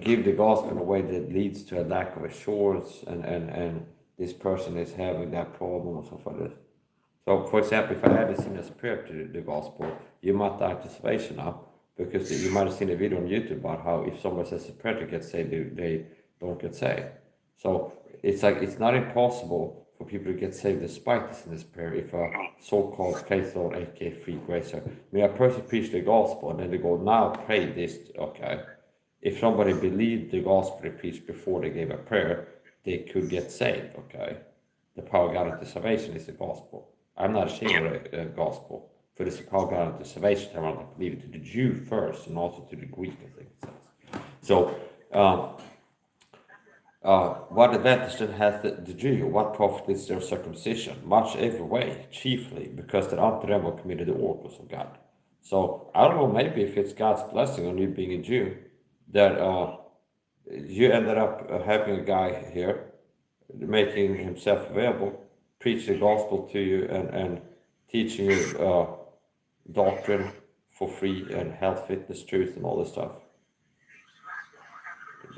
give the gospel in a way that leads to a lack of assurance and this person is having that problem or something like this. So, for example, if I add this in a spirit to the gospel, you might have to salvation now, because you might have seen a video on YouTube about how if someone says a prayer to get saved, they don't get saved. So it's like it's not impossible for people to get saved despite this in this prayer if a so-called faith Lord, aka free grace. May a person preach the gospel and then they go, now pray this, okay. If somebody believed the gospel they preached before they gave a prayer, they could get saved, okay. The power of God unto salvation is the gospel. I'm not ashamed of the gospel, for this power of God unto salvation. I want to believe it to the Jew first and also to the Greek, I think it says. So, what advantage then hath the Jew? What profit is their circumcision? Much every way, chiefly because that unto them were committed the oracles of God. So, I don't know, maybe if it's God's blessing on you being a Jew, that you ended up having a guy here, making himself available, preach the gospel to you and teaching you doctrine for free and health, fitness, truth, and all this stuff.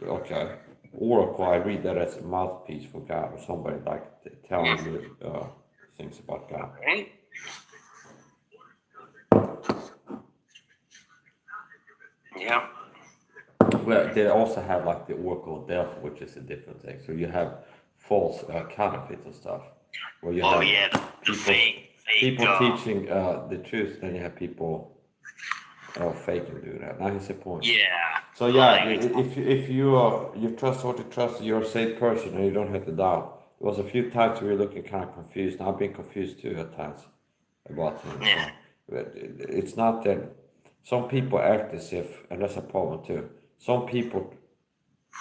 Okay. Oracle, I read that as a mouthpiece for God or somebody like telling you things about God. Right. Yeah. Well, they also have like the Oracle of Delphi, which is a different thing. So you have false counterfeits and stuff. Where you have The fake people teaching the truth, then you have people faking doing that. Now here's the point. Yeah. So yeah, if you trust what you trust, you're a safe person and you don't have to doubt. There was a few times we were looking kind of confused. Now I've been confused too at times about things. Yeah. But it's not that some people act as if, and that's a problem too. Some people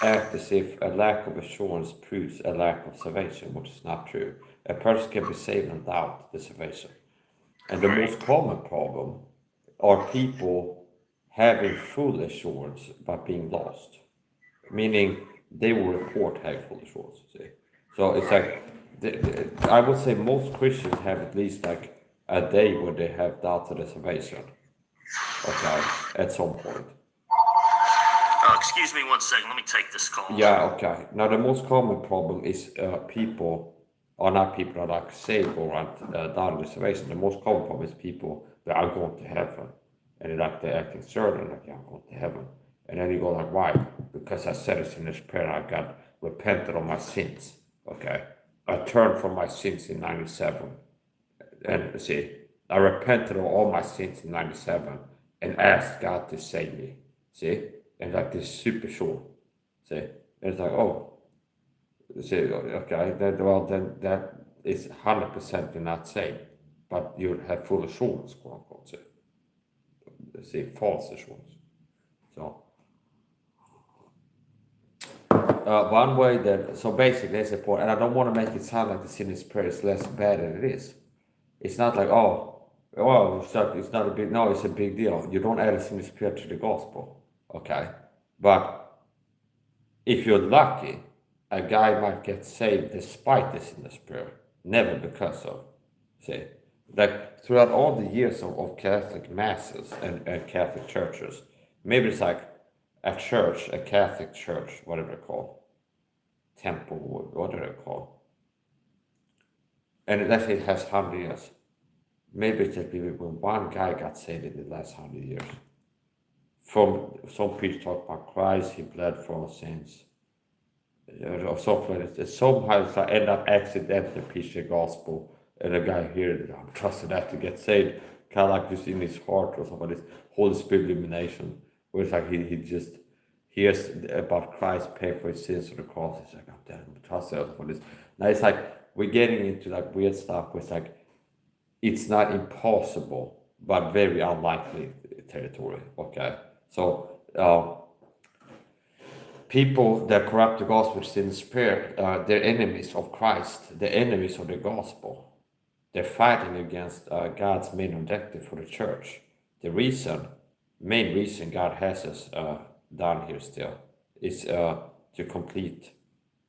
act as if a lack of assurance proves a lack of salvation, which is not true. A person can be saved and doubt the salvation. And the most common problem are people having full assurance but being lost. Meaning they will report having full assurance, see. So it's like, I would say most Christians have at least like a day where they have doubted the salvation. Okay, at some point. Excuse me 1 second. Let me take this call. Yeah, okay. Now the most common problem is people are not people that are like saved or doubting the salvation. The most common problem is people that are going to heaven. And they're acting certain, like, yeah, I'm going to heaven. And then you go like, why? Because I said it in this prayer, I got repented of my sins, okay? I turned from my sins in 97. And see, I repented of all my sins in 97 and asked God to save me, see? And like this super sure, see? And it's like, oh, see, okay, then that is 100% you're not saved, but you have full assurance, quote unquote, see? See, false assurance. So one way that, so basically that's the point, and I don't want to make it sound like the sinner's prayer is less bad than it is. It's not like, it's not a big, no, it's a big deal. You don't add a sinner's prayer to the gospel, okay? But if you're lucky, a guy might get saved despite the sinner's prayer, never because of, see? Like throughout all the years of Catholic masses and Catholic churches, maybe it's like a church, a Catholic church, whatever they're called, temple, what are they called? And let's say it has 100 years. Maybe it's just when one guy got saved in the last 100 years. From some preachers talk about Christ, he bled for our sins, or something like that. Somehow I end up accidentally preaching the gospel. And a guy here, I'm trusting that to get saved, kind of like just in his heart or something, this Holy Spirit illumination, where it's like he just hears about Christ paying for his sins on the cross. He's like, I'm trusting for this. Now it's like we're getting into like weird stuff where it's like it's not impossible, but very unlikely territory. Okay, so people that corrupt the gospel with sin and spirit, they're enemies of Christ, they're enemies of the gospel. They're fighting against God's main objective for the church. The main reason God has us down here still is to complete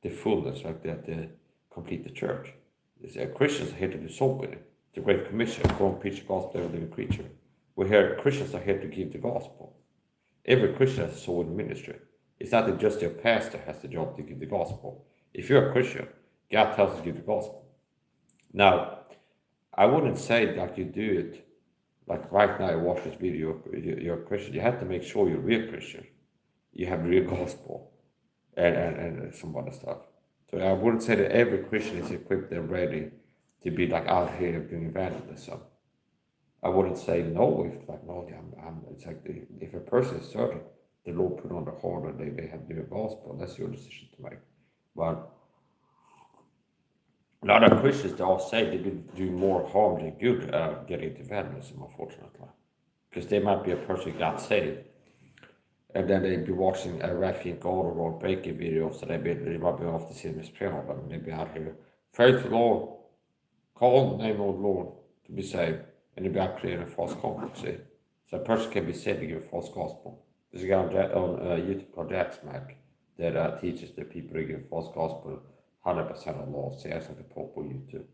the fullness, like that, to complete the church. Christians are here to do soul winning, the Great Commission, go and preach the gospel to every living creature. We're here, Christians are here to give the gospel. Every Christian has a soul winning ministry. It's not that just your pastor has the job to give the gospel. If you're a Christian, God tells you to give the gospel. Now, I wouldn't say like you do it, like right now you watch this video, you're a Christian. You have to make sure you're a real Christian. You have the real gospel and some other stuff. So I wouldn't say that every Christian is equipped and ready to be like out here doing evangelism. I wouldn't say no if like, no, it's like if a person is certain the Lord put on the heart and they have the gospel, that's your decision to make. But a lot of Christians, they all say they will do more harm than good getting into evangelism, unfortunately. Because they might be a person who got saved, and then they'd be watching a Rafi and Gold or breaking videos, so they might be off the same prayer, and they'd be out here, faith the Lord, call on the name of the Lord to be saved, and they'd be out creating a false convert, see? So a person can be saved to give a false gospel. There's a guy on YouTube called Jacksmack that teaches the people to give false gospel 100% of law. See, that's like the Pope on YouTube.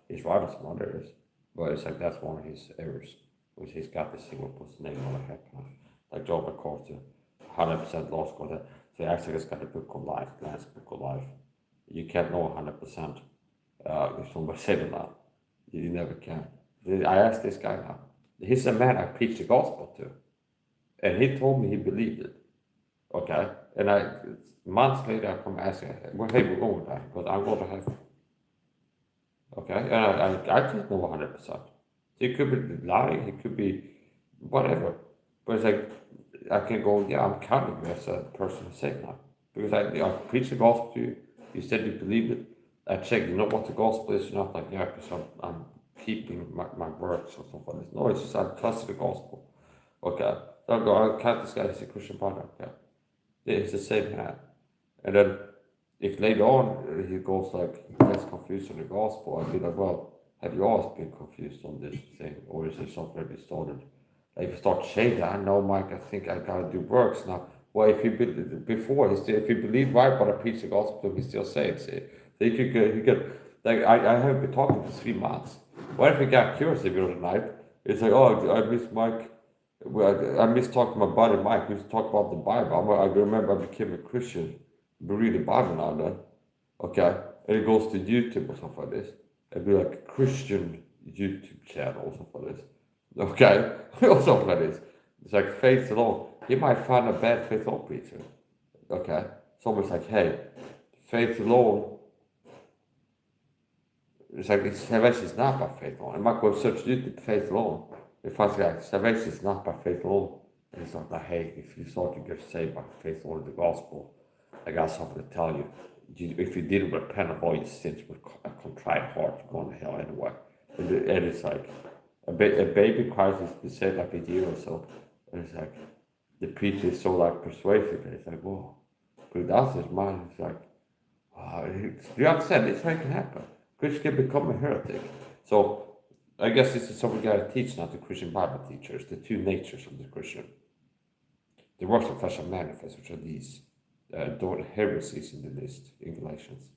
He's right on some other areas, but it's like that's one of his errors, which he's got this thing where puts the name on the heck, like John McCarthy, 100% law school. So he actually has got a book on life, Glenn's book on life. You can't know 100% if somebody said it not. You never can. I asked this guy now. He's a man I preached the gospel to, and he told me he believed it. Okay, and months later I come asking, well, hey, we're going with that because I'm going to heaven. Okay, and I didn't know 100%. He could be lying, he could be whatever, but it's like I can go, yeah, I'm counting you as a person who's saved now because I preached the gospel to you. You said you believed it. I checked, you know what the gospel is. You're not like, yeah, because I'm keeping my works or something like this. No, it's just I trusted the gospel. Okay, so I go, I count this guy as a Christian brother. Okay. It's the same man. And then if later on he goes like, he gets confused on the gospel, I'd be like, well, have you always been confused on this thing? Or is it something that you started? Like if you start changing, I know, Mike, I think I gotta do works now. Well, if you before, if you believe right but I preach the gospel, he still saved. See? So you could, like, I have been talking for 3 months. What if he got curious the middle of the night? It's like, oh, I miss Mike. Well, I miss talking to my buddy Mike. We used to talk about the Bible. I remember I became a Christian. We read the Bible now and then. Okay. And it goes to YouTube or something like this. It'd be like a Christian YouTube channel or something like this. Okay. Or something like this. It's like faith alone. You might find a bad faith alone preacher. Okay. Someone's like, hey, faith alone. It's like salvation is not by faith alone. I might go search YouTube faith alone. If I say salvation is not by faith alone, and it's not like, hey, if you thought you get saved by faith alone in the gospel, I got something to tell you. If you didn't repent of all your sins with a contrite heart, you're going to hell anyway. And it's like a baby cries is been saved like a year or so, and it's like the preacher is so like persuasive, and it's like, whoa. But that's his mind. It's like, wow, do you understand? This how it can happen. Christians can become a heretic. So I guess this is something we gotta teach now to Christian Bible teachers, the two natures of the Christian. The works of flesh are manifest, which are these. Heresies in the list in Galatians.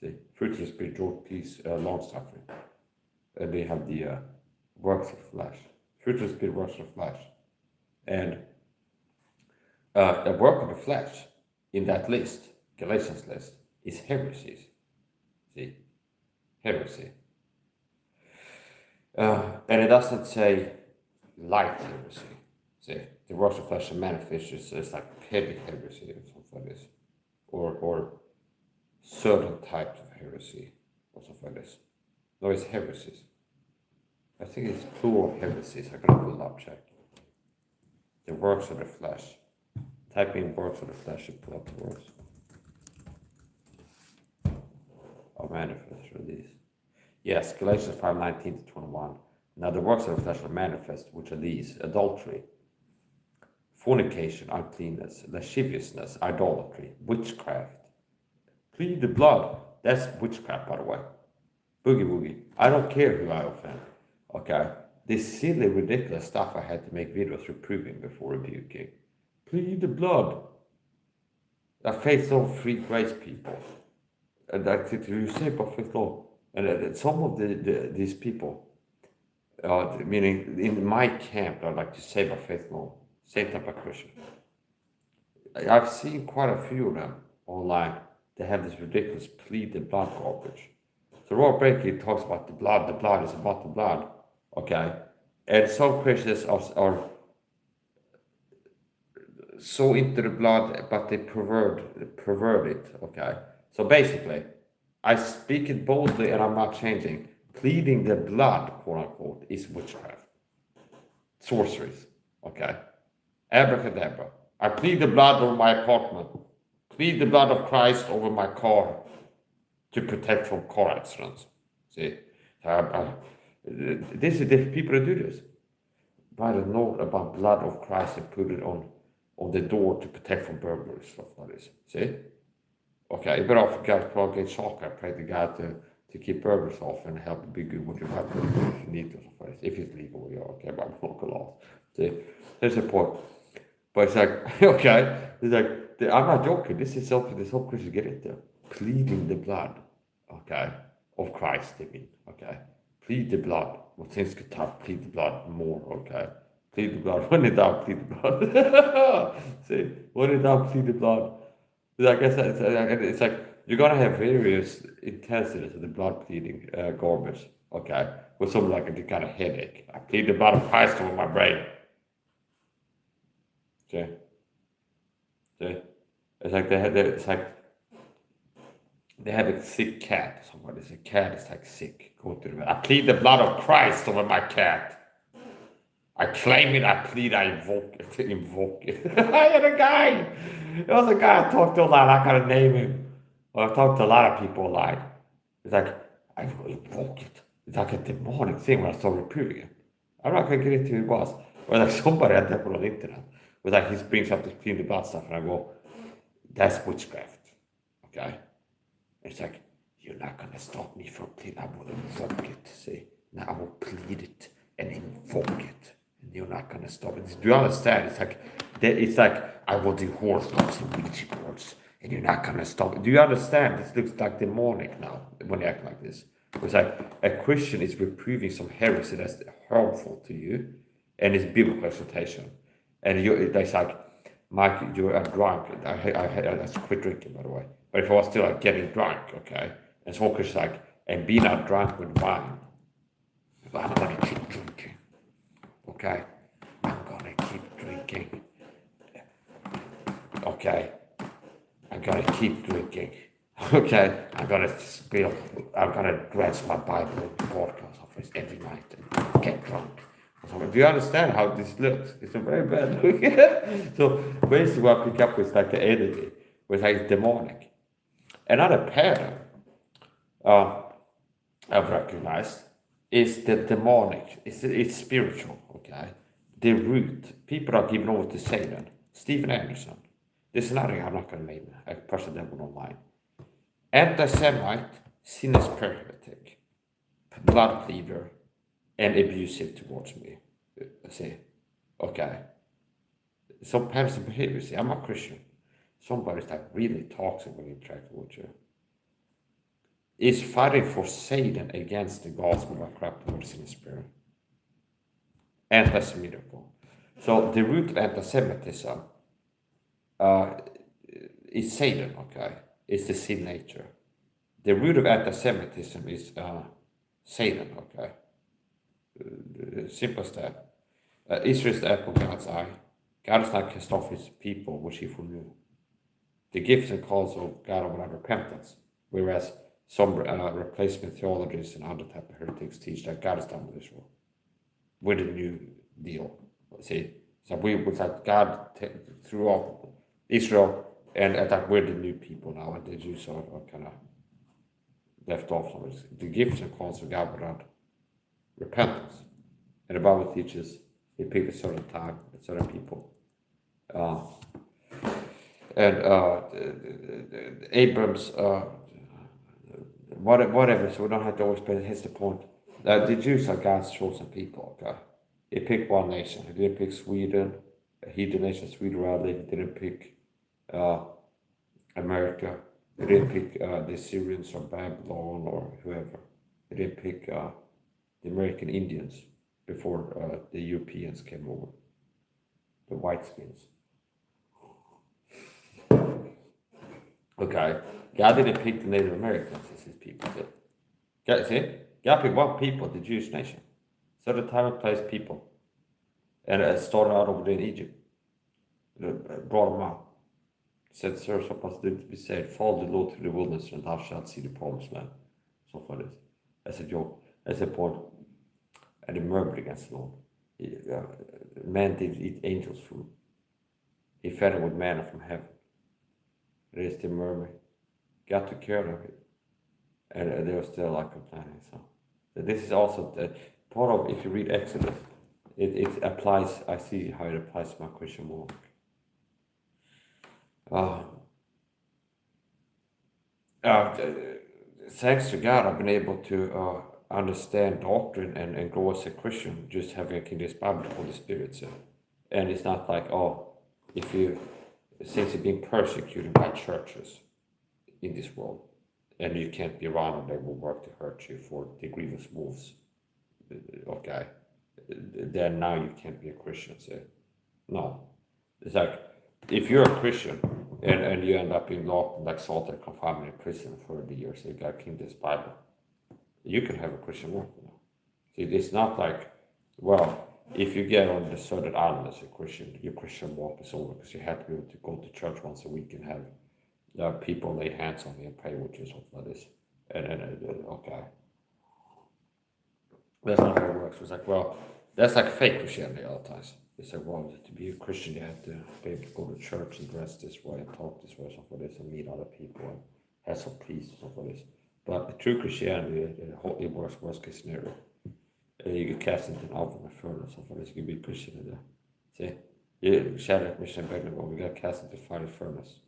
See, fruit of the Spirit, joy, peace, long suffering. And they have the works of the flesh. Fruit of the Spirit, works of the flesh. And the work of the flesh in that list, Galatians list, is heresies. See, heresy. And it doesn't say light heresy. See, the works of flesh and manifest is like heavy heresy or something like this, or certain types of heresy or something like this. No, it's heresies. I think it's plural heresies. I gotta pull it up, check. The works of the flesh. Type in works of the flesh and pull up the works. Or manifest for these. Yes, Galatians 5:19-21. Now the works of the flesh are manifest, which are these: adultery, fornication, uncleanness, lasciviousness, idolatry, witchcraft. Plead the blood. That's witchcraft, by the way. Boogie woogie. I don't care who I offend. Okay? This silly, ridiculous stuff I had to make videos reproving before rebuking. Plead the blood. I faith law, free grace people. And I think you say about faith law. And some of these people, meaning in my camp, I like to say by faith law, same type of Christian. I've seen quite a few of them online. They have this ridiculous plead the blood garbage. So Rob Blakey talks about the blood is about the blood, okay? And some Christians are so into the blood, but they pervert it, okay? So basically, I speak it boldly and I'm not changing. Pleading the blood, quote unquote, is witchcraft. Sorceries, okay? Abracadabra. I plead the blood over my apartment. Plead the blood of Christ over my car to protect from car accidents. See? This is the people that do this. Write a note about blood of Christ and put it on the door to protect from burglary, stuff like this. See? Okay, you better off God plug soccer. Pray to God to keep burglars off and help be good with your weapon if you need to. If it's legal, you're okay, but local laws. See? There's a point. But it's like, okay, it's like, I'm not joking. This is something this whole Christians get into. Pleading the blood, okay, of Christ, I mean, okay. Plead the blood. Well, things get tough, plead the blood more, okay. Plead the blood. When in doubt, plead the blood. See, when in doubt, plead the blood. I guess it's like, you're going to have various intensities of the blood pleading garbage, okay. With something like a kind of headache. I plead the blood of Christ over my brain. See? It's like they have a sick cat. Somebody's a cat is like sick. Go to the vet. I plead the blood of Christ over my cat. I claim it, I plead, I invoke it. I had a guy. There was a guy I talked to a lot. I gotta name him. Well, I talked to a lot of people a lot. It's like, I invoke it. It's like a demonic thing when I started reproving it. I'm not gonna get into who it was. Or like somebody had that put on the internet. But like he brings up this clean the blood stuff and I go, that's witchcraft. Okay? It's like, you're not gonna stop me from pleading. I will invoke it. See? Now I will plead it and invoke it. And you're not gonna stop it. Do you understand? It's like I will do horoscopes and Ouija boards and you're not gonna stop it. Do you understand? This looks like demonic now when you act like this. It's like a Christian is reproving some heresy that's harmful to you and it's biblical exhortation. And it's like, Mike, you're drunk. I quit drinking, by the way. But if I was still like getting drunk, okay, and so Christians like, and being not drunk with wine, I'm gonna keep drinking, okay? I'm gonna keep drinking, okay? I'm gonna keep drinking, okay? I'm gonna drench my Bible in vodka every night and get drunk. Do you understand how this looks? It's a very bad look. So basically what I pick up with like the energy, was like demonic. Another pattern I've recognized is the demonic. It's spiritual, okay? The root. People are given over to Satan. Stephen Anderson. There's another guy I'm not going to name, a person that went online. Anti-Semite, sinus heretic, blood pleader, and abusive towards me. See, okay. Some patterns of behavior. See, I'm a Christian. Somebody's like really toxic when you interact with you. Is fighting for Satan against the gospel by crap towards in the spirit. Anti-Semitical. So the root of anti-Semitism is Satan, okay? It's the sin nature. The root of anti-Semitism is Satan, okay? Simple step. Israel is the apple of God's eye. God is not cast off his people, which he foreknew. The gifts and calls of God are without repentance, whereas some replacement theologies and other type of heretics teach that God is done with Israel, with a new deal. See, so we was like God threw off Israel, and that we're the new people now, and the Jews are kind of left off. The gifts and calls of God without repentance, and the Bible teaches he picked a certain time, a certain people. And Abrams, whatever, so we don't have to always pay. Here's the point. The Jews are God's chosen people, okay? He picked one nation. He didn't pick Sweden, a heathen nation, Sweden rather. He didn't pick America. He didn't pick the Syrians or Babylon or whoever. He didn't pick the American Indians before the Europeans came over, the whiteskins. Okay, God didn't pick the Native Americans as his people. See, God picked one people, the Jewish nation. So the time and place people. And it started out over there in Egypt. Brought them out. Said, sir, supposed to be saved. Follow the Lord through the wilderness and thou shalt see the promised land. So for this. That's a joke. That's a point. And they murmured against the Lord. Man did eat angels' food. He fed them with manna from heaven. Raised the murmur. God took care of it. And they were still like complaining. So this is also the part of, if you read Exodus, it applies, I see how it applies to my Christian walk. Thanks to God, I've been able to understand doctrine and grow as a Christian, just having this Bible, the Holy Spirit. So. And it's not like, since you're being persecuted by churches in this world, and you can't be around them, they will work to hurt you for the grievous wolves. Okay, then now you can't be a Christian. So, no, it's like if you're a Christian and you end up being locked, like solitary confinement in prison for 30 years, you got to keep this Bible. You can have a Christian walk. See, it's not like, well, if you get on a deserted island as a Christian, your Christian walk is over because you have to be able to go to church once a week and have people lay hands on you and pray with you, something like this. Okay. That's not how it works. It's like, well, that's like fake Christianity all the times. It's like, well, to be a Christian, you have to be able to go to church and dress this way and talk this way, something like this, and meet other people and have some peace, something like this. But the true Christianity, it works worst case scenario. You get cast into an oven or furnace, something like this. You can be a Christian in there. See? You Shadrach, Meshach, and Abednego, we got cast into a fiery furnace.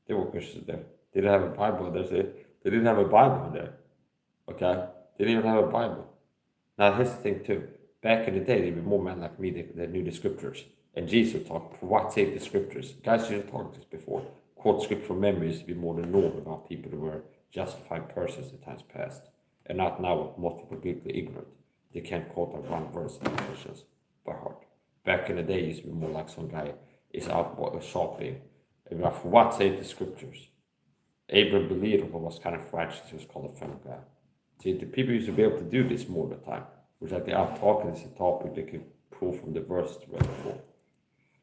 They were Christians there. They didn't have a Bible there. They didn't have a Bible in there. Okay? They didn't even have a Bible. Now, here's the thing, too. Back in the day, there were more men like me that knew the scriptures. And Jesus talked, for what sake the scriptures? Guys used to talk this before. Quote scripture from memory used to be more the norm about people who were justified persons in times past. And not now, with most people biblically ignorant. They can't quote a one verse in Christians by heart. Back in the day, it used to be more like some guy is out shopping. And for what sake the scriptures? Abraham believed but was kind of righteous. He was called a friend of God. See, the people used to be able to do this more of the time. Which like they are talking is a topic they can pull from the verse right before.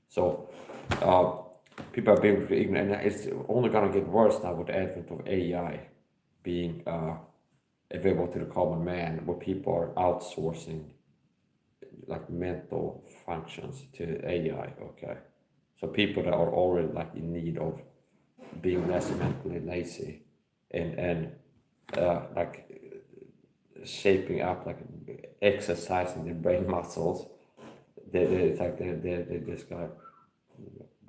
So people are being ignorant, and it's only gonna get worse now with the advent of AI being available to the common man, where people are outsourcing like mental functions to AI. Okay, so people that are already like in need of being less mentally lazy and like shaping up, like exercising their brain muscles, they just gotta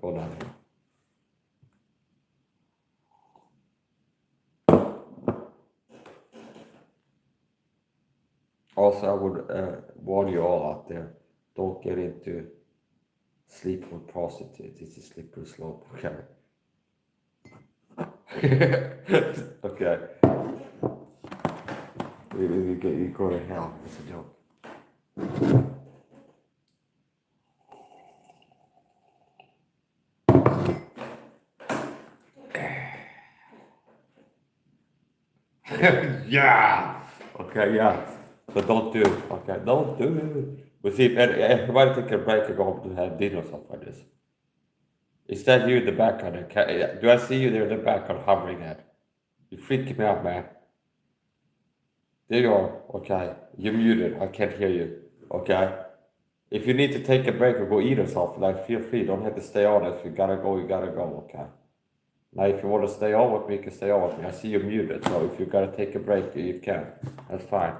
go down here. Also, I would warn you all out there, don't get into sleep with prostitutes. It's a slippery slope, okay? Okay. You go to hell. It's a joke. Yeah. Okay, yeah. But don't do it. Okay, don't do it. But see, if everybody take a break and go home to have dinner or something like this. Is that you in the background? Do I see you there in the background hovering at? You're freaking me out, man. There you are. Okay, you're muted. I can't hear you. Okay. If you need to take a break or go eat or something, like feel free. Don't have to stay on. If you gotta go, you gotta go. Okay. Now, if you want to stay on with me, you can stay on with me. I see you're muted, so if you gotta take a break, you can. That's fine.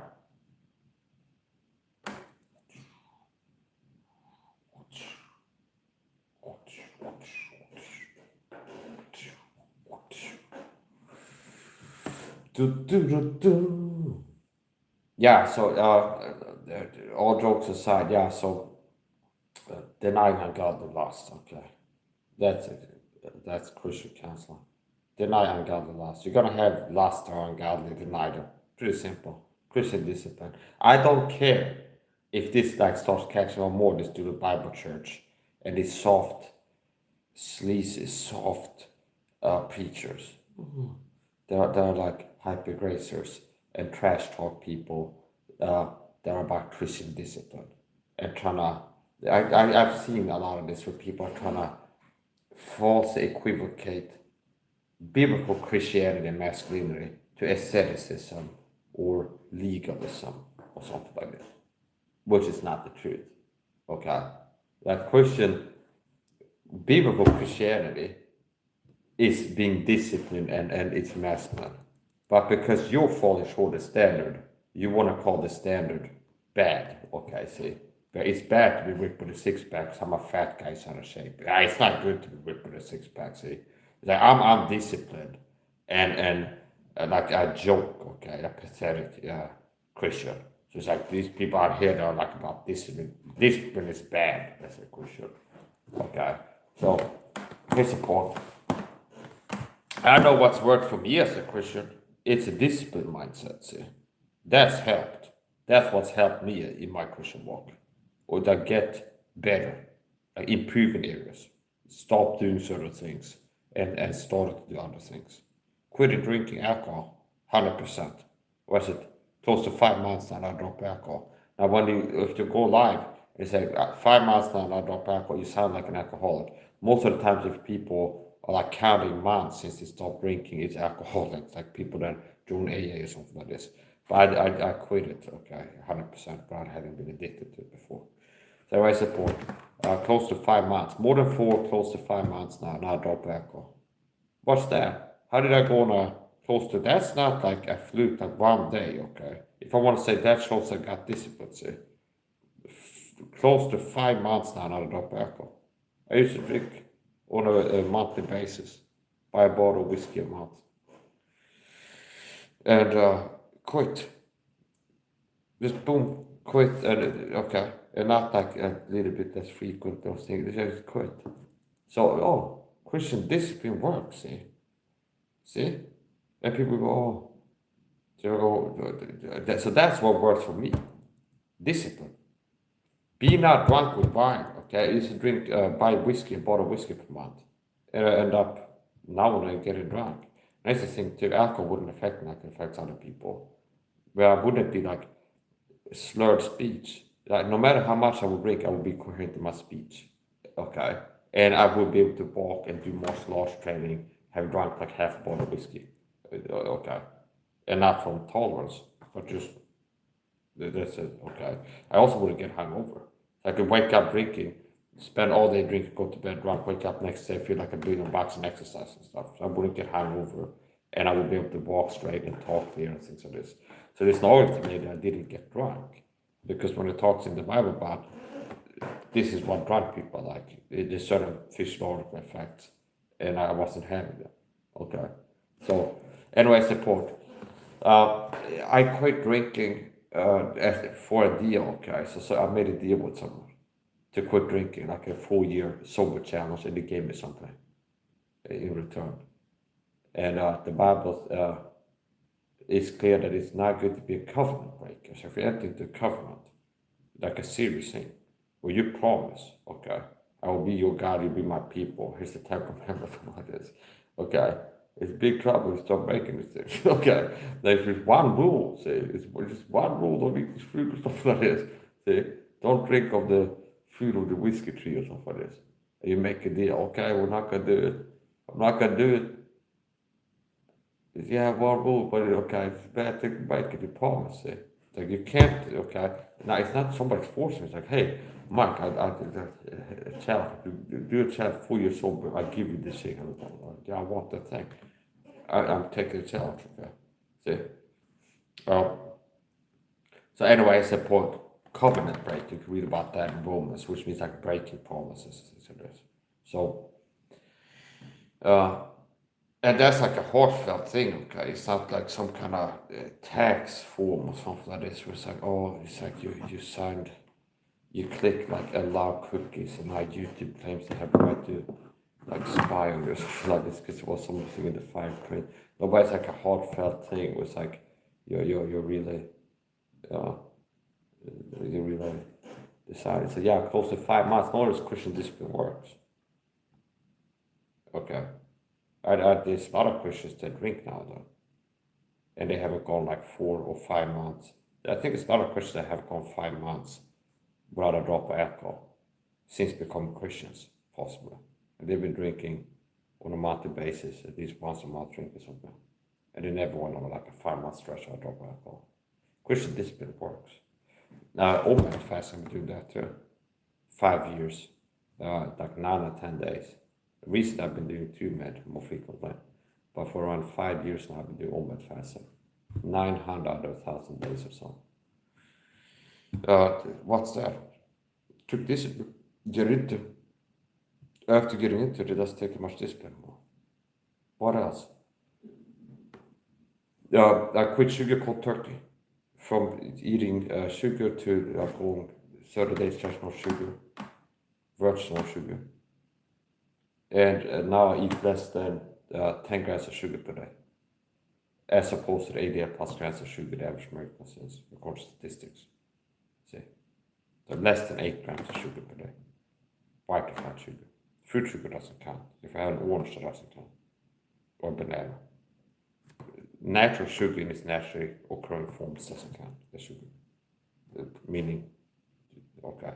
Watch. Yeah, so all jokes aside, yeah, so denying ungodly lust, okay, that's Christian counseling. Deny ungodly lust. You're gonna have lust or ungodly, deny them. Pretty simple. Christian discipline. I don't care if this like starts catching on more. This to the Bible church and these soft, sleazy, soft preachers. They're like hyper gracers and trash talk people that are about Christian discipline and trying to. I've seen a lot of this where people are trying to falsely equivocate biblical Christianity and masculinity to asceticism or legalism or something like that, which is not the truth. Okay, like biblical Christianity is being disciplined and it's masculine. But because you're falling short of standard, you want to call the standard bad. Okay, see? But it's bad to be ripped with a six pack because I'm a fat guy, so out of shape. It's not good to be ripped with a six pack, see? It's like I'm disciplined and like I joke, okay, a pathetic Christian. So it's like these people out here that are like about discipline. Discipline is bad as a Christian. Okay, so here's the point. I know what's worked for me as a Christian. It's a discipline mindset, see. That's helped. That's what's helped me in my Christian walk. Or that get better, like improve in areas. Stop doing certain things and started to do other things. Quitting drinking alcohol, 100%. Was it close to 5 months now I dropped alcohol? Now if you go live and say 5 months now I dropped alcohol, you sound like an alcoholic. Most of the times if people are like counting months since they stopped drinking, it's alcoholics, like people that join AA or something like this. But I quit it, okay, 100%, but I hadn't been addicted to it before. So I support close to 5 months, more than 4, close to 5 months now I dropped alcohol. What's that? How did I go on a close to, that's not like a fluke, like one day, okay? If I want to say that shows I got discipline, see? Close to 5 months now I dropped alcohol. I used to drink on a monthly basis, buy a bottle of whiskey a month. And quit. Just boom, quit, and okay. And not like a little bit less frequent, those things, just quit. So, Christian discipline works, see? See? And people go, so that's what works for me. Discipline. Be not drunk with wine, okay? I used to drink, buy whiskey, a bottle of whiskey per month. And I end up now when I get drunk. And that's the thing too, alcohol wouldn't affect me like it affects other people. Where I wouldn't be like slurred speech. Like no matter how much I would drink, I would be coherent in my speech. Okay? And I would be able to walk and do martial arts training, have drunk like half a bottle of whiskey. Okay? And not from tolerance, but just that's it, okay? I also wouldn't get hungover. I could wake up drinking, spend all day drinking, go to bed drunk, wake up next day, feel like I'm doing a box and exercise and stuff. So I wouldn't get hungover, and I would be able to walk straight and talk clear and things like this. So there's no argument to me that I didn't get drunk, because when it talks in the Bible about this is what drunk people are like, there's certain physiological effects, and I wasn't having them. Okay, so anyway, support. I quit drinking for a deal. Okay, so I made a deal with someone to quit drinking, like a 4-year sober challenge, and they gave me something in return. And the Bible is clear that it's not good to be a covenant breaker. So if you enter into a covenant, like a serious thing, where you promise, okay, I will be your God, you'll be my people. Here's the 10 commandments about this. Okay, it's big trouble if you start breaking these things. Okay, like there's one rule, see, it's just one rule, don't eat this fruit or stuff like this. See, don't drink of the fruit of the whiskey tree or stuff like this. And you make a deal, okay, we're not gonna do it. I'm not gonna do it. Yeah, one rule, but okay, it's bad to break it, you promise, see. Like you can't, okay. Now it's not somebody forcing me. It's like, hey, Mike, I a challenge. Do a challenge 4 years sober. I give you this thing. Yeah, I want that thing. I'm taking a challenge. Okay. See. So anyway, it's a point. Covenant breaking. You can read about that in Romans, which means like breaking promises. So, And that's like a heartfelt thing, okay? It's not like some kind of tax form or something like this, where it's like, oh, it's like you signed, you click like allow cookies, and now YouTube claims they have the right to like spy on you or something like this because it was something in the fine print. No, but it's like a heartfelt thing. It was like you're really, you really decided. So yeah, close to 5 months. Notice Christian discipline works. Okay. There's a lot of Christians that drink now, though, and they haven't gone like 4 or 5 months. I think it's a lot of Christians that have gone 5 months without a drop of alcohol since becoming Christians, possibly. And they've been drinking on a monthly basis, at least once a month, drinking something, and they never went on like a 5-month stretch without a drop of alcohol. Christian discipline works. Now, overhand fasting, I'm doing that too. 5 years, like 9 or 10 days. Recently, I've been doing 2 med more frequently, but for around 5 years now, I've been doing overhand fasting. 900 out of 1,000 days or so. What's that? Took discipline. After getting into it, it doesn't take much discipline more. What else? I quit sugar cold turkey. From eating sugar to going 30 days just no sugar, virtually no sugar. And now I eat less than 10 grams of sugar per day, as opposed to the 88 plus grams of sugar the average American consumes, according to statistics. See? So less than 8 grams of sugar per day. White refined sugar. Fruit sugar doesn't count. If I have an orange, that doesn't count. Or banana. Natural sugar in its naturally occurring forms doesn't count. The sugar. Meaning, okay,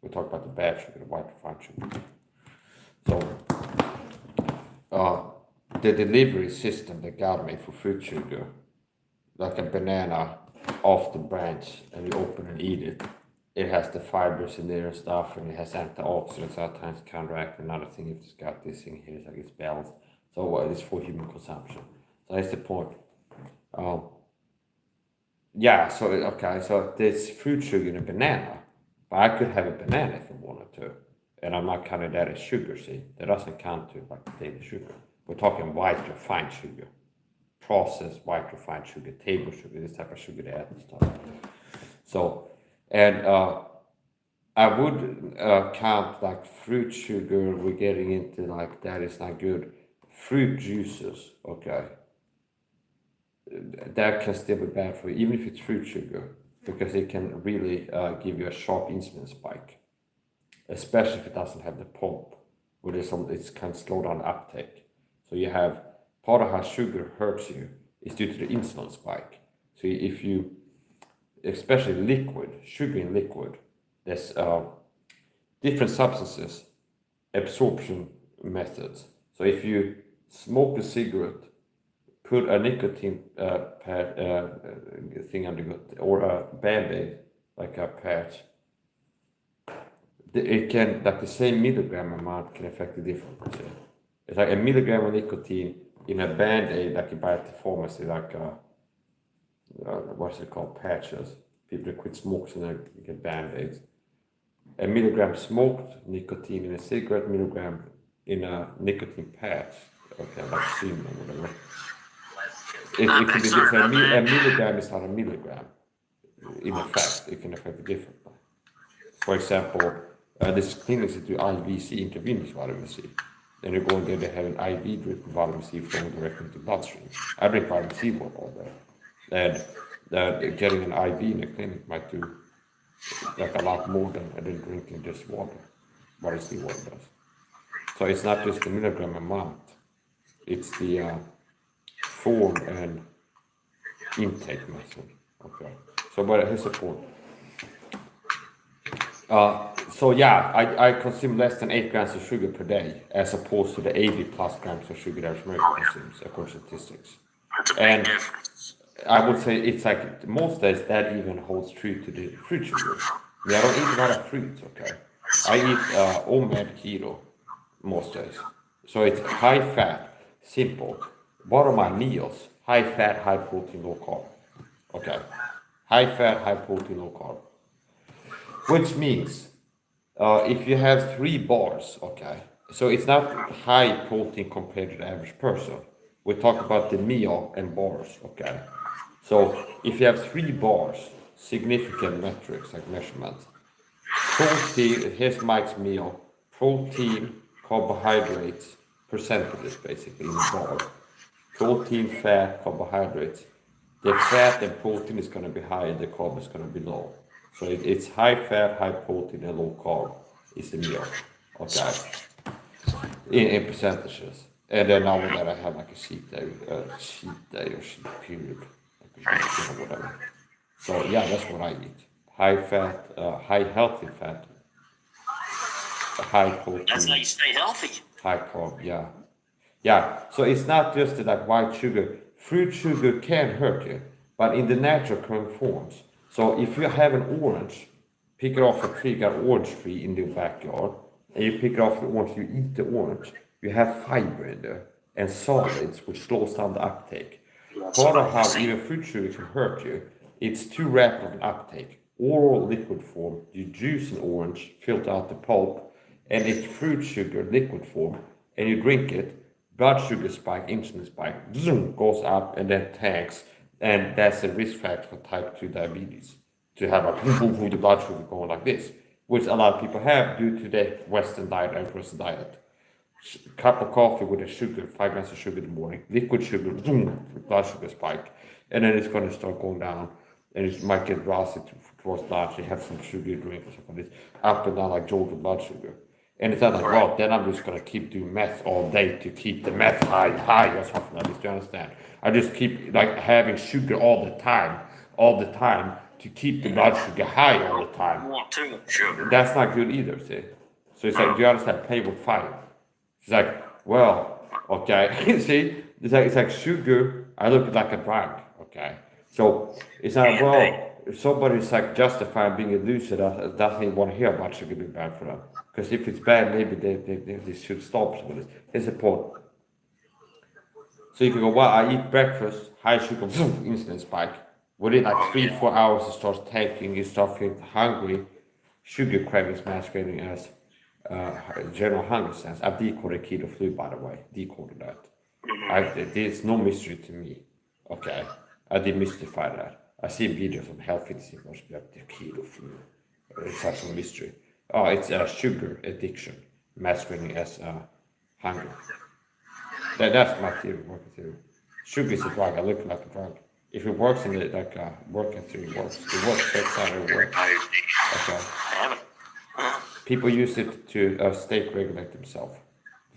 we talk about the bad sugar, the white refined sugar. So, the delivery system that God made for fruit sugar, like a banana off the branch, and you open and eat it, it has the fibers in there and stuff, and it has antioxidants, other times counteract another thing if it's got this thing here, it's like it's balanced. So it's for human consumption. So that's the point. Yeah, so okay, so there's fruit sugar in a banana, but I could have a banana if I wanted to, and I'm not counting that as sugar, see? That doesn't count to like daily sugar. We're talking white refined sugar, processed white refined sugar, table sugar, this type of sugar they add and stuff. So, and I would count like fruit sugar, we're getting into like that is not good. Fruit juices, okay, that can still be bad for you, even if it's fruit sugar, because it can really give you a sharp insulin spike, especially if it doesn't have the pump, where there's some, it can slow down uptake. So you have part of how sugar hurts you is due to the insulin spike. So if you, especially liquid, sugar in liquid, there's different substances, absorption methods. So if you smoke a cigarette, put a nicotine pad thing under it, or a Band-Aid, like a patch, it can, like the same milligram amount can affect the difference. It's like a milligram of nicotine in a Band-Aid, like you buy at the pharmacy, like what's it called, patches. People that quit smoking and they get Band-Aids. A milligram smoked nicotine in a cigarette, milligram in a nicotine patch, okay, like steam or whatever. It can be different. A milligram is not a milligram. In effect, it can affect it differently. For example, this clinics that do IVC, intravenous vitamin C. Then you go in there, they have an IV drip vitamin C flowing directly into the bloodstream. I drink vitamin C water all day. And getting an IV in the clinic might do like a lot more than drinking just water. Vitamin C water does. So it's not just the milligram amount. It's the form and intake method. Okay. So, but here's the point. So yeah, I consume less than 8 grams of sugar per day, as opposed to the 80 plus grams of sugar that American consumes, according to statistics. That's a big difference. I would say it's like most days that even holds true to the fruit sugar. I mean, I don't eat a lot of fruits, okay? I eat overhand keto most days. So it's high fat, simple. What are my meals? High fat, high protein, low carb. Okay. High fat, high protein, low carb. Which means if you have 3 bars, okay, so it's not high protein compared to the average person. We talk about the meal and bars, okay? So if you have 3 bars, significant metrics like measurements, protein, here's Mike's meal, protein, carbohydrates, percentages basically in the bar. Protein, fat, carbohydrates. The fat and protein is going to be high and the carb is going to be low. So it's high fat, high protein, and low carb is the meal, okay? In percentages. And then now that I have like a cheat day or cheat period, like, whatever. So yeah, that's what I eat. High fat, high healthy fat, high protein. That's how you stay healthy. High carb, yeah. Yeah, so it's not just that white sugar. Fruit sugar can hurt you, but in the natural current forms. So if you have an orange, pick it off a tree, got an orange tree in the backyard, and you pick it off the orange, you eat the orange, you have fiber in there and solids, which slows down the uptake. Part of how even fruit sugar can hurt you, it's too rapid of an uptake. Oral liquid form, you juice an orange, filter out the pulp, and it's fruit sugar liquid form, and you drink it, blood sugar spike, insulin spike, zoom, goes up and then tanks, and that's a risk factor for type 2 diabetes. To have a the blood sugar going like this, which a lot of people have due to the Western diet and Western diet. Cup of coffee with a sugar, 5 grams of sugar in the morning, liquid sugar, boom, blood sugar spike, and then it's going to start going down, and it might get drowsy towards lunch. You have some sugary drink or something like this, up and down like Georgia blood sugar. And it's not like, well, then I'm just going to keep doing meth all day to keep the meth high or something like this. Do you understand? I just keep like having sugar all the time to keep the blood sugar high all the time. You want too much sugar. That's not good either, see? So it's like, do you understand? Play with fire. It's like, well, okay, see? It's like sugar, I look at it like a drug, okay? So it's not, well, if somebody's like justifying being a loser, doesn't even want to hear about sugar being bad for them. Because if it's bad, maybe they should stop some of this. Here's the point. So you can go, well, I eat breakfast, high sugar, insulin spike. Within like 3-4 hours, it starts tanking, you start feeling hungry. Sugar cravings masquerading as general hunger sense. I've decoded keto flu, by the way. Decoded that. It's no mystery to me. Okay. I demystify that. I see videos of health fitness like the keto flu. It's such a mystery. Oh, it's sugar addiction, masquerading as hunger. That's my theory, working theory. Sugar is a drug. I look at like a drug. If it works in the like working theory works. It works. That's how it works. Okay. People use it to state regulate themselves,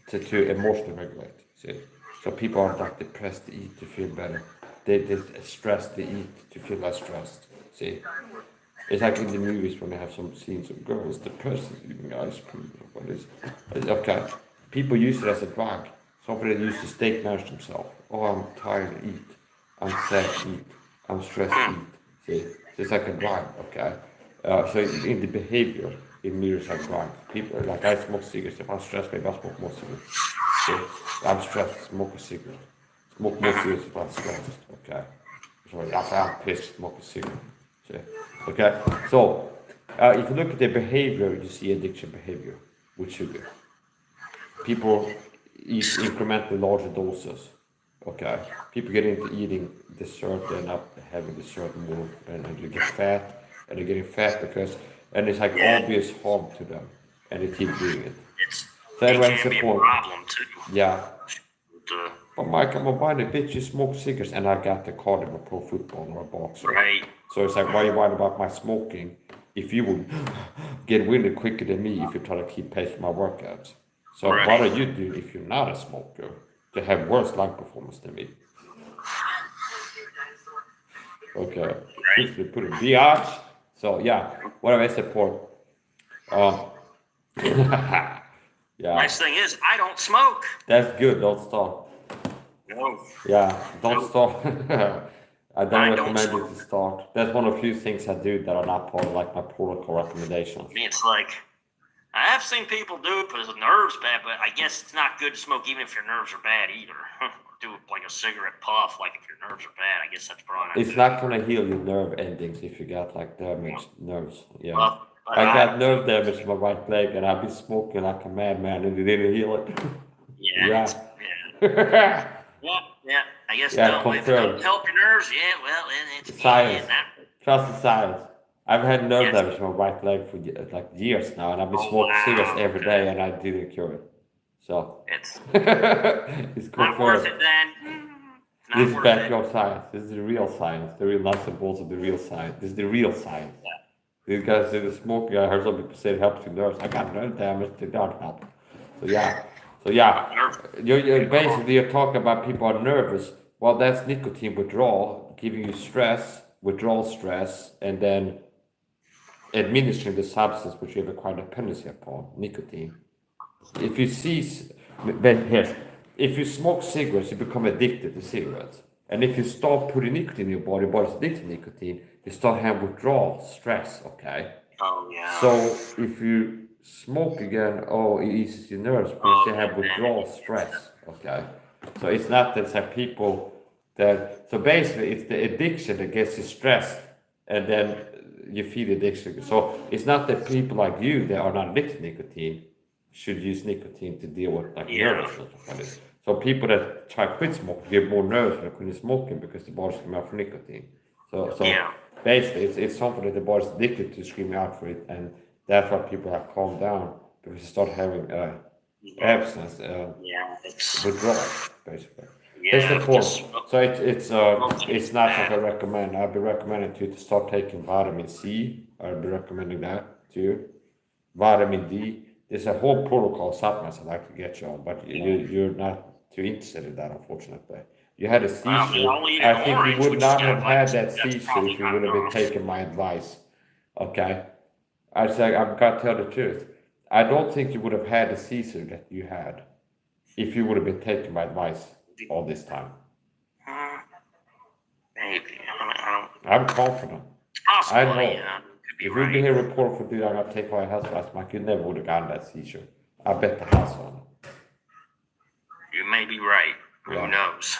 to emotionally regulate. See, so people are like depressed to eat to feel better. They stress to eat to feel less stressed. See. It's like in the movies when they have some scenes of girls depressed eating ice cream. What is it? Okay. People use it as a drug. Somebody used to state manage themselves. Oh, I'm tired, eat. I'm sad, eat. I'm stressed, eat. See? So it's like a drug, okay? So in the behavior, it mirrors like drugs. People, like I smoke cigarettes. If I'm stressed, maybe I'll smoke more cigarettes. See? I'm stressed, smoke a cigarette. Smoke more cigarettes if I'm stressed, okay? So if I'm pissed, smoke a cigarette. See? Okay, so if you look at the behavior, you see addiction behavior with sugar. People eat incrementally larger doses. Okay, people get into eating dessert, they end up having dessert more, and they get fat, and they're getting fat because, and it's like obvious harm to them, and they keep doing it. So it can be a problem too. Yeah. But Mike, I'm a whiny bitch, you smoke cigarettes, and I got the card of a pro football or a boxer. Right. So it's like, why are you worried about my smoking if you would get winded quicker than me if you try to keep pace with my workouts? So what do you do if you're not a smoker to have worse lung performance than me? Okay, quickly put a biatch. So yeah, whatever I support. Yeah. Nice thing is, I don't smoke. That's good, don't stop. No. Yeah, don't stop. I don't recommend you to start. That's one of the few things I do that are not part of like my protocol recommendations. I mean, it's like, I have seen people do it because the nerves bad, but I guess it's not good to smoke even if your nerves are bad either. Do like a cigarette puff, like if your nerves are bad. I guess that's probably not It's good. not gonna heal your nerve endings if you got like damaged nerves. Yeah. Well, I got nerve damage in my right leg and I've been smoking like a madman and it didn't heal it. Yeah. Yeah. Yeah. Well, guess Yeah, no. If it confirmed. doesn't help your nerves, yeah, well, it's Science. that. Trust the science. I've had nerve Yes. damage in my right leg for like years now, and I've been Oh, smoking wow, cigarettes every okay. day, and I didn't cure it. So It's it's not worth confirmed. it, Dan. Not This is worth backyard science. This is the real science. The real nuts and bolts of the real science. This is the real science. These guys say the smoking. I heard some people say it helps your nerves. I got nerve damage. It don't help. So yeah. You're basically you're talking about people are nervous. Well, that's nicotine withdrawal, giving you stress, withdrawal stress, and then administering the substance which you have acquired dependency upon, nicotine. If you see, if you smoke cigarettes, you become addicted to cigarettes. And if you start putting nicotine in your body, body's addicted to nicotine, you start having withdrawal stress, okay? Oh, yeah. So if you smoke again, it eases your nerves because you have withdrawal stress, okay? So it's not that some people so basically it's the addiction that gets you stressed and then you feel addiction. So it's not that people like you that are not addicted to nicotine should use nicotine to deal with like nervousness or something. So people that try to quit smoking get more nervous when quitting smoking because the body's coming out for nicotine. So basically it's something that the body's addicted to, screaming out for it, and that's why people have calmed down because they start having abstinence, withdrawal, basically. That's the point. So it's not like I recommend. I'd be recommending to you to start taking vitamin C. I'd be recommending that to you. Vitamin D. There's a whole protocol of supplements I'd like to get you on, but you're not too interested in that, unfortunately. You had a seizure. I think you would not have had that seizure if you would have been taking my advice. Okay? I've got to tell the truth. I don't think you would have had the seizure that you had if you would have been taking my advice all this time. Maybe. I'm confident. Possibly, I know. could be If right. you'd been here report for dude, I'm gonna take my health last month, you never would have gotten that seizure. I bet the house on You may be right. Yeah. Who knows?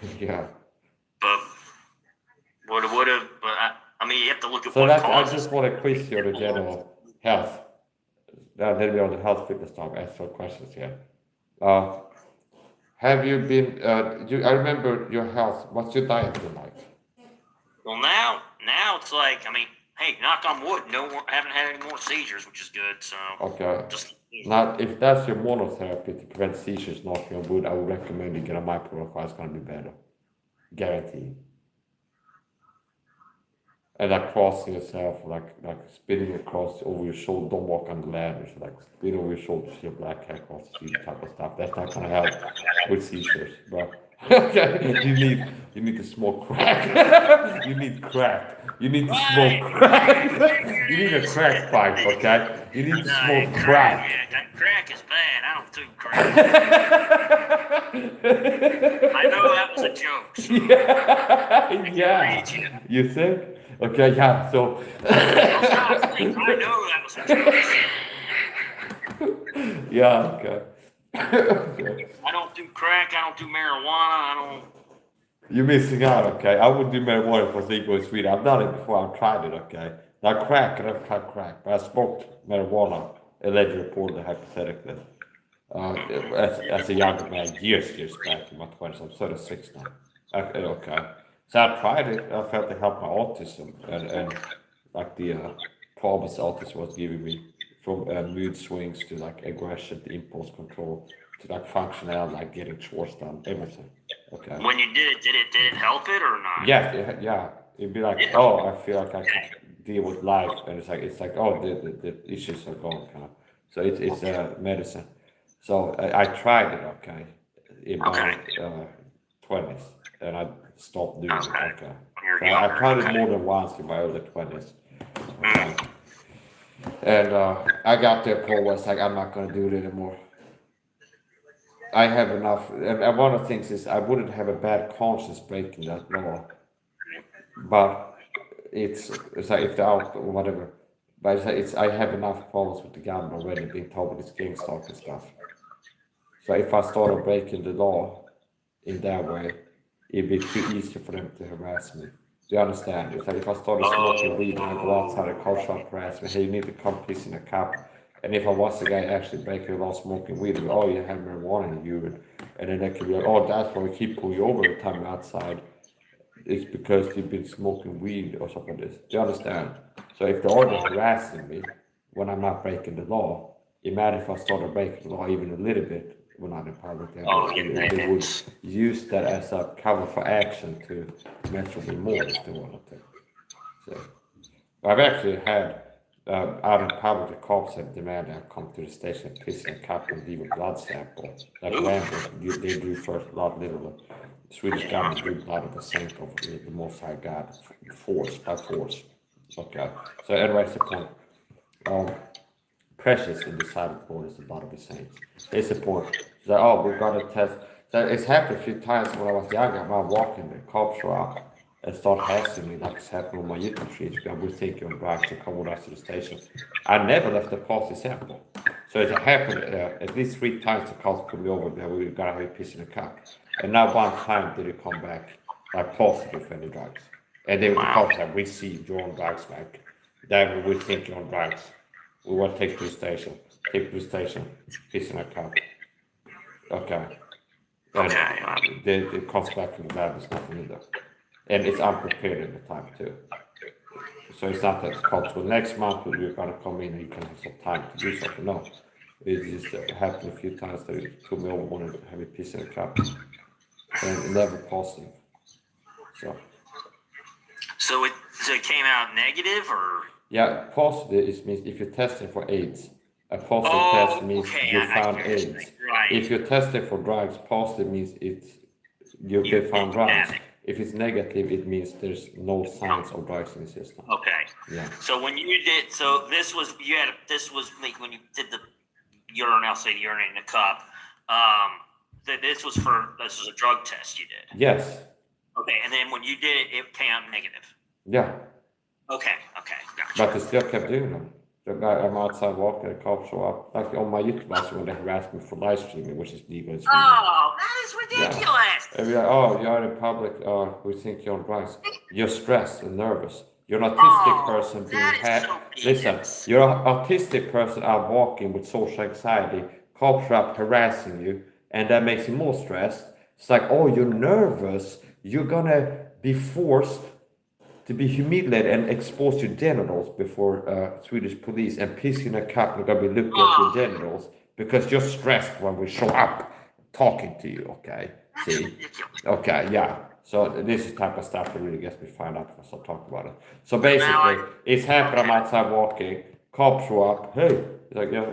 it. Yeah. But would have. But I mean, you have to look at So what that's, I causes. just want to quiz you on the general health. Then we're on the health fitness talk, ask some questions here. Have you been, I remember your health, what's your diet been like? Well, now it's like, I mean, hey, knock on wood, haven't had any more seizures, which is good. So Okay. just Now, if that's your monotherapy to prevent seizures, knocking on wood, I would recommend you get a my protocol, it's going to be better. Guaranteed. And like crossing yourself, like spinning across over your shoulder, don't walk on the ladder, so like spin over your shoulder, see your black hair across the seat, type of stuff. That's not gonna help with seizures, but okay, you need to smoke crack. You need crack. You need to smoke crack. You need a crack pipe, okay? You need to smoke crack. Yeah, crack is bad. I don't do crack. I know that was a joke. So Yeah. You think? Okay, yeah, so I know that was a joke. yeah, okay. I don't do crack. I don't do marijuana. You're missing out, okay? I would do marijuana for legal in Sweden. I've done it before, I've tried it, okay? Now crack, I never tried crack, but I smoked marijuana, allegedly reported hypothetically. As a young man, years back in my 20s, I'm 36 now. Okay. So I tried it, I felt it helped my autism and like the problems autism was giving me, from mood swings to like aggression to impulse control to like functionality, like getting chores done, everything. Okay. When you did it help it or not? Yeah. It'd be like, I feel like I can deal with life, and it's like the issues are gone, kind of. So it's medicine. So I tried it, okay, in my 20s, and I stopped doing it, okay. So I tried it more than once in my early 20s. Okay. And I got to a point where it's like, I'm not going to do it anymore. I have enough, and one of the things is I wouldn't have a bad conscience breaking that law, but it's like if they're out or whatever, but I have enough problems with the gun already, being told with this gang stalk and stuff. So if I started breaking the law in that way, it'd be too easy for them to harass me. Do you understand? It's like if I started smoking weed and I go outside a car shop, harass me, hey, you need to come piss in a cup. And if I was the guy actually breaking the law smoking weed, you have marijuana in your urine, And then they can be like, oh, that's why we keep pulling you over the time you're outside. It's because you've been smoking weed or something like this. Do you understand? So if they're already harassing me when I'm not breaking the law, imagine if I started breaking the law even a little bit when I'm in public, they would use that as a cover for action to measure me more if they wanted to. So I've actually had out in public, the cops have demanded I come to the station, piss in a cup and leave a blood sample. Like Rambo, they do first blood literally. The Swedish government drew blood of a saint of the Most High God, by force. Okay. So anyway, the point. Precious in the side of the board is the blood of the saints. It's the point. So, oh, we've got to test. So it's happened a few times when I was younger. I was walking, the cops were up and start harassing me like it's happened on my YouTube streets. I would think you're on drugs to come with us to the station. I never left a positive sample. So it happened at least 3 times the cops put me over there. We got to have a piss in a cup. And now one time did it come back like positive for any drugs. And then the cops have received your own drugs back. Then we think you're on drugs. We want to take to the station. Take to the station. Piss in a cup. Okay. And it comes back from the lab. There's nothing in there. And it's unprepared at the time too. So it's not that cops will next month you're going to come in and you can have some time to do something. No. It just happened a few times that it took me over wanted to have a piss in a cup. And never positive. So it came out negative, or? Yeah, positive means if you're testing for AIDS. A positive test means you found AIDS. Right. If you're testing for drugs, positive means you found drugs. If it's negative, it means there's no signs of drugs in the system. Okay. Yeah. So when you did, this was like when you did the urine, I'll say the urine in a cup. This was a drug test you did. Yes. Okay, and then when you did it, it came out negative. Yeah. Okay, gotcha. But they still kept doing them. I'm outside walking, the cops show up. Like on my YouTube, when they harassed me for live streaming, which is legal in Sweden. Oh, that is ridiculous. And we're like, oh, you're in public, we think you're on drugs. You're stressed and nervous. You're an autistic person being Listen, you're an autistic person out walking with social anxiety, cops are up harassing you, and that makes you more stressed. It's like, oh, you're nervous. You're gonna be forced to be humiliated and expose your genitals before Swedish police and piss in a cup. We're gonna be looking at your genitals because you're stressed when we show up talking to you. Okay, see? Okay, yeah. So this is type of stuff that really gets me fired up if I start talking about it. So basically, it's happened. I'm outside walking. Cops show up. Hey, like, yeah,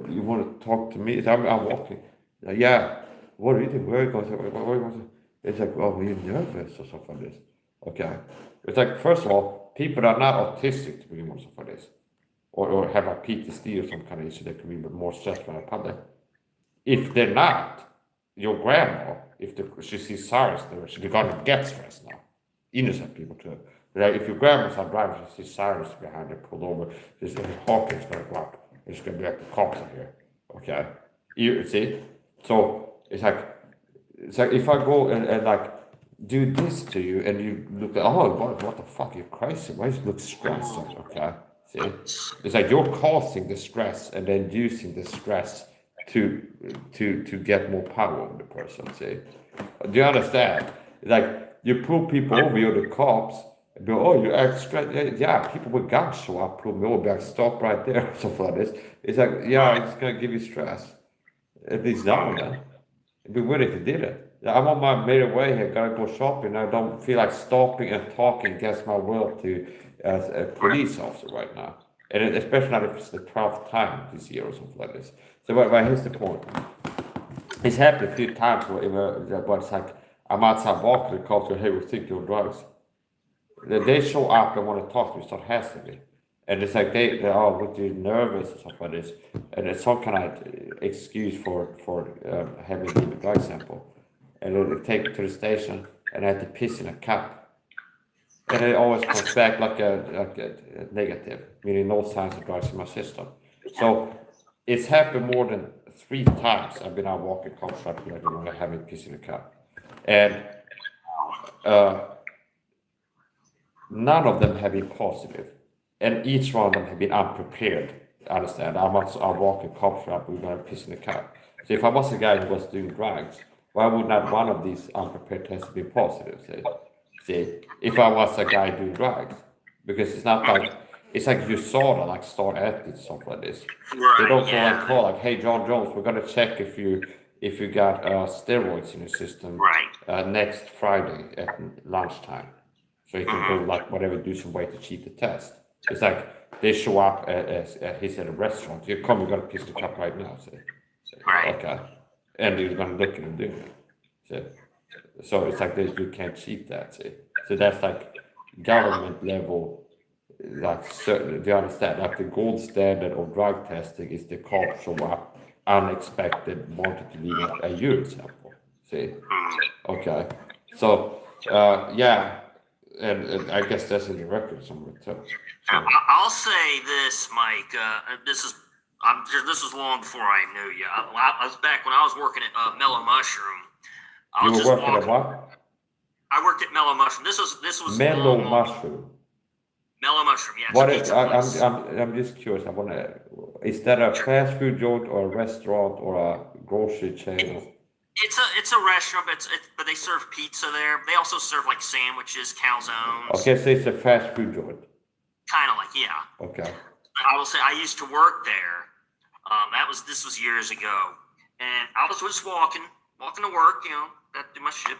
you want to talk to me? I'm walking. Like, yeah. What are you doing? Where are you going? It's like, oh, are you nervous or something like this? Okay. It's like, first of all, people that are not autistic to begin with something like this, or have a PTSD or some kind of issue, they can be more stressed when in public. If they're not, your grandma, if she sees sirens, she's gonna get stressed now. Innocent people too. Like if your grandma's on driving, she sees sirens behind her pulled over, this honking is gonna go up. It's gonna be like the cops are here. Okay, you see? So it's like if I go and like do this to you and you look at, oh, what the fuck, you're crazy, why do you look stressed? Okay, see, it's like you're causing the stress and then using the stress to get more power over the person. See, do you understand? Like you pull people over, you're the cops, and go, oh, you act stressed. Yeah, people with guns show up, pull me over, like, stop right there, something like this. It's like, yeah, it's gonna give you stress. At least now and then. It'd be weird if you did it. I'm on my merry way here, gotta go shopping. I don't feel like stopping and talking against my will to as a police officer right now. And especially not if it's the 12th time this year or something like this. So but here's the point. It's happened a few times but it's like I'm outside walking, the cops go, hey, we think you're on drugs. They show up and want to talk to me, start hassling me. And it's like they're oh, what, you're nervous or something like this. And it's some kind of excuse for having a blood sample. And they take it to the station and I have to piss in a cup. And it always comes back like a negative, meaning no signs of drugs in my system. So it's happened more than 3 times. I've been out walking cops right when I haven't piss in a cup. And none of them have been positive. And each one of them have been unprepared. Understand? I'm walking cops up, we're gonna piss in the cup. So if I was a guy who was doing drugs, why would not one of these unprepared tests be positive? See, if I was a guy doing drugs, because it's not like it's like you saw like star athletes stuff like this. Right. They don't go yeah. and call like, hey, John Jones, we're gonna check if you got steroids in your system Right. next Friday at lunchtime, so you can go like whatever, do some way to cheat the test. It's like they show up he's at a restaurant. You come, you got a piece of cup right now. Say, Right. okay, and you're gonna look at him doing it. So it's like this, you can't cheat that. See, so that's like government level. Like, do you understand? Like the gold standard of drug testing is the cops show up unexpected, wanted to leave a urine sample. See, okay, so yeah, and I guess that's in the record somewhere too. So, I'll say this, Mike. This was long before I knew you. I was back when I was working at Mellow Mushroom. you were working at what? I worked at Mellow Mushroom. This was Mellow long, Mushroom. Mellow Mushroom, yes. What is? I'm just curious. I wanna. Is that a fast food joint or a restaurant or a grocery chain? It's a restaurant, but they serve pizza there. They also serve like sandwiches, calzones. Okay, so it's a fast food joint. Kind of like, yeah. Okay. I will say I used to work there. This was years ago, and I was just walking to work, do my shit,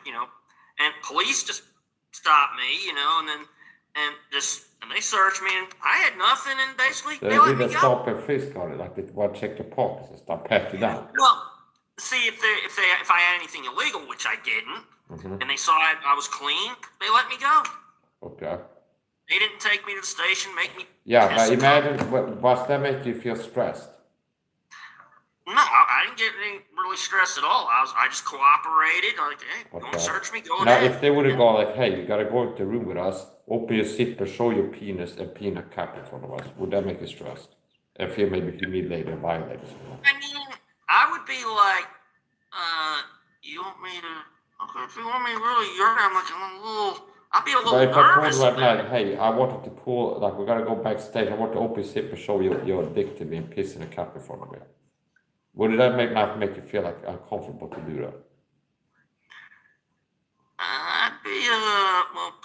and police just stopped me, and they searched me, and I had nothing, and basically So they let me did a go. stop and frisk on it, like they want to check the pockets and stuff, pat you down. Well, see if I had anything illegal, which I didn't, and they saw I was clean, they let me go. Okay. They didn't take me to the station, make me. Yeah, but imagine, does that make you feel stressed? No, I didn't get really stressed at all. I just cooperated. Like, hey, Okay. don't search me, go Now, ahead. if they would have gone like, hey, you gotta go into the room with us, open your zipper, show your penis and peanut cup in front of us, would that make you stressed? And feel maybe humiliated and violated? I mean, I would be like, you want me to? Okay, if you want me to really urinate, I'm like, I'd be a little But if I told nervous. you right now, hey, I wanted to pull, like, we gotta go backstage, I want to open your zipper, show your dick to me and piss in a cup in front of me. Would that not make you feel like uncomfortable to do that? I'd be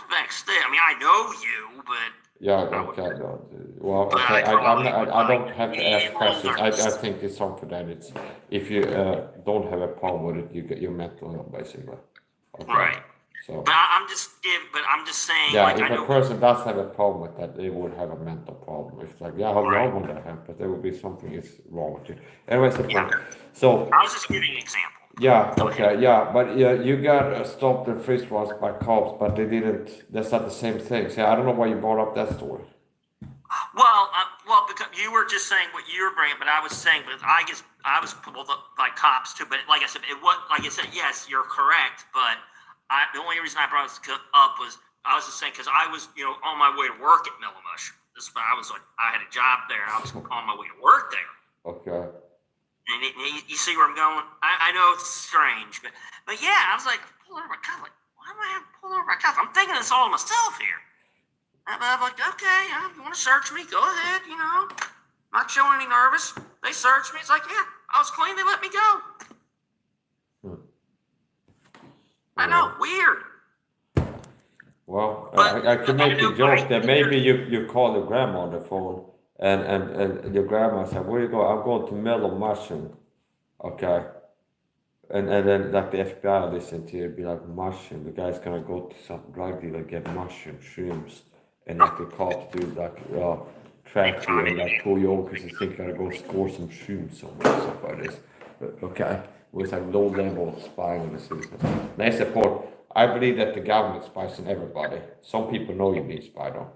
backstage. I mean, I know you, but. Yeah, okay, no. Well, okay, I don't have to ask questions. I think it's something that it's, if you don't have a problem with it, you get your mental health, basically. Okay. Right. So. But I'm just saying. Yeah, like, if I a know. person does have a problem with that, they would have a mental problem. It's like, yeah, how long would that happen? But there would be something is wrong with you. Anyways, the point. So. I was just giving an example. Yeah, okay, yeah, but you got stopped and frisked once by cops, but they didn't. That's not the same thing. See, I don't know why you brought up that story. Well, because you were just saying what you were bringing, but I was saying, but I guess I was pulled up by cops too. But like I said, yes, you're correct. But the only reason I brought this up was I was just saying because I was, on my way to work at Mellow Mushroom. I had a job there, and I was on my way to work there. Okay. And you see where I'm going? I know it's strange, but yeah, I was like, pull over my cuff. Like, why am I having to pull over my cuff? I'm thinking this all to myself here. I'm like, okay, you want to search me? Go ahead, Not showing any nervous. They searched me. It's like, yeah, I was clean. They let me go. I know, weird. Well, I can make a joke that maybe you call your grandma on the phone and your grandma said, where you go? I'm going to Mellow Mushroom. Okay. And then like the FBI listen to you, be like, mushroom, the guy's gonna go to some drug dealer, get shrooms. And like the cops do like track you and like pull you over because you think you're gonna go score some shrooms somewhere, stuff like this. Okay, with like low level spying on the citizens. Next report, I believe that the government spies on everybody. Some people know you're being spied on.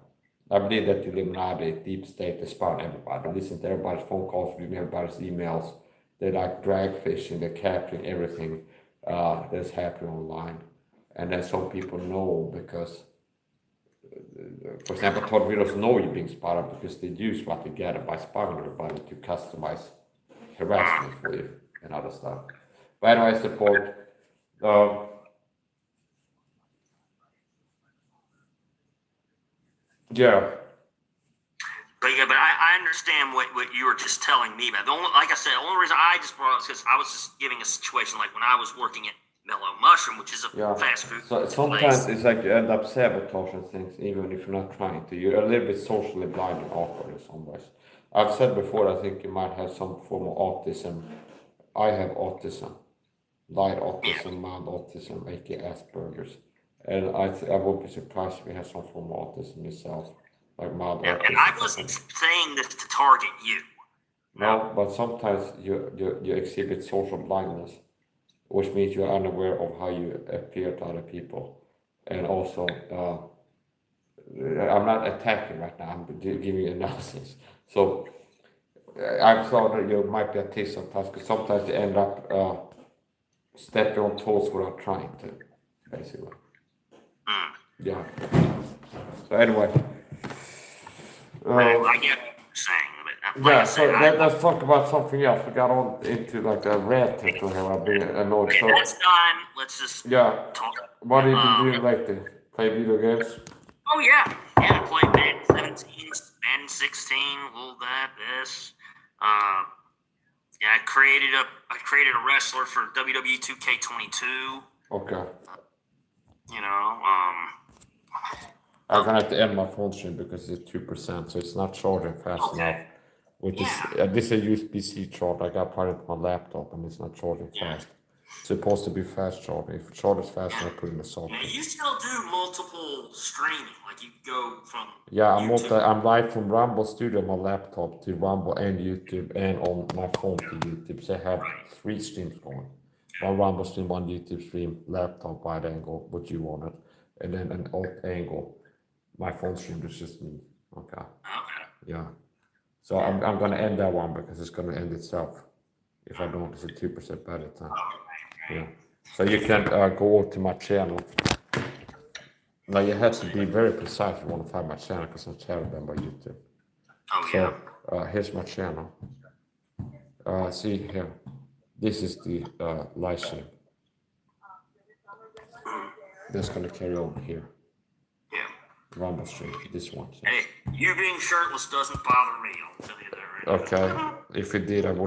I believe that the Illuminati, deep state, they spy on everybody. They listen to everybody's phone calls, read everybody's emails. They're like drag fishing, they're capturing everything that's happening online. And then some people know because, for example, Todd videos know you're being spied on because they use what they get by spying on everybody to customize harassment for you and other stuff. But anyways, the point. Yeah. But I understand what you were just telling me about. Like I said, the only reason I just brought it up is because I was just giving a situation like when I was working at Mellow Mushroom, which is a Yeah. fast food So place. sometimes it's like you end up sabotaging things even if you're not trying to. You're a little bit socially blind and awkward in some ways. I've said before, I think you might have some form of autism. I have autism, light autism, mild autism, aka Asperger's. And I would be surprised if you have some form of autism yourself, like mild Yeah, autism. and I wasn't saying this to target you. No, but sometimes you exhibit social blindness, which means you're unaware of how you appear to other people. And also, I'm not attacking right now, I'm giving you analysis. So I've thought that you might be a autistic sometimes, because sometimes you end up stepping on toes without trying to, basically. Yeah. So anyway. I get what you're saying, but like Yeah, I so said, let's talk about something else. We got on into like a rant tickle here. I've been annoyed. okay, So that's done. Let's just yeah, talk. what have you been doing lately? Play video games? Oh yeah, I played Madden 17, Madden 16, a little that, this. Yeah, I created a wrestler for WWE 2K22. Okay. You know, I'm gonna have to end my phone stream because it's 2%, so it's not charging fast enough. With this, this is a USB-C charge. I got part of my laptop and it's not charging fast. It's supposed to be fast charging. If it charges fast, I put it in the socket. you still do multiple streaming, like you go from Yeah, YouTube. I'm live from Rumble Studio on my laptop to Rumble and YouTube, and on my phone to YouTube. So I have 3 streams going. One Rumble stream, one YouTube stream, laptop wide angle, what you wanted, and then an alt angle. My phone stream is just me. Okay. Yeah. So I'm gonna end that one because it's gonna end itself. If I don't, it's a 2% better time. Yeah. So you can go to my channel. Now you have to be very precise if you want to find my channel, because I'm channel them by YouTube. Oh yeah. So here's my channel. See here. This is the live stream. That's gonna carry over here. Yeah. Rumble stream. This one. So. Hey, you being shirtless doesn't bother me. I'll tell you that right now. Okay. If it did, I would.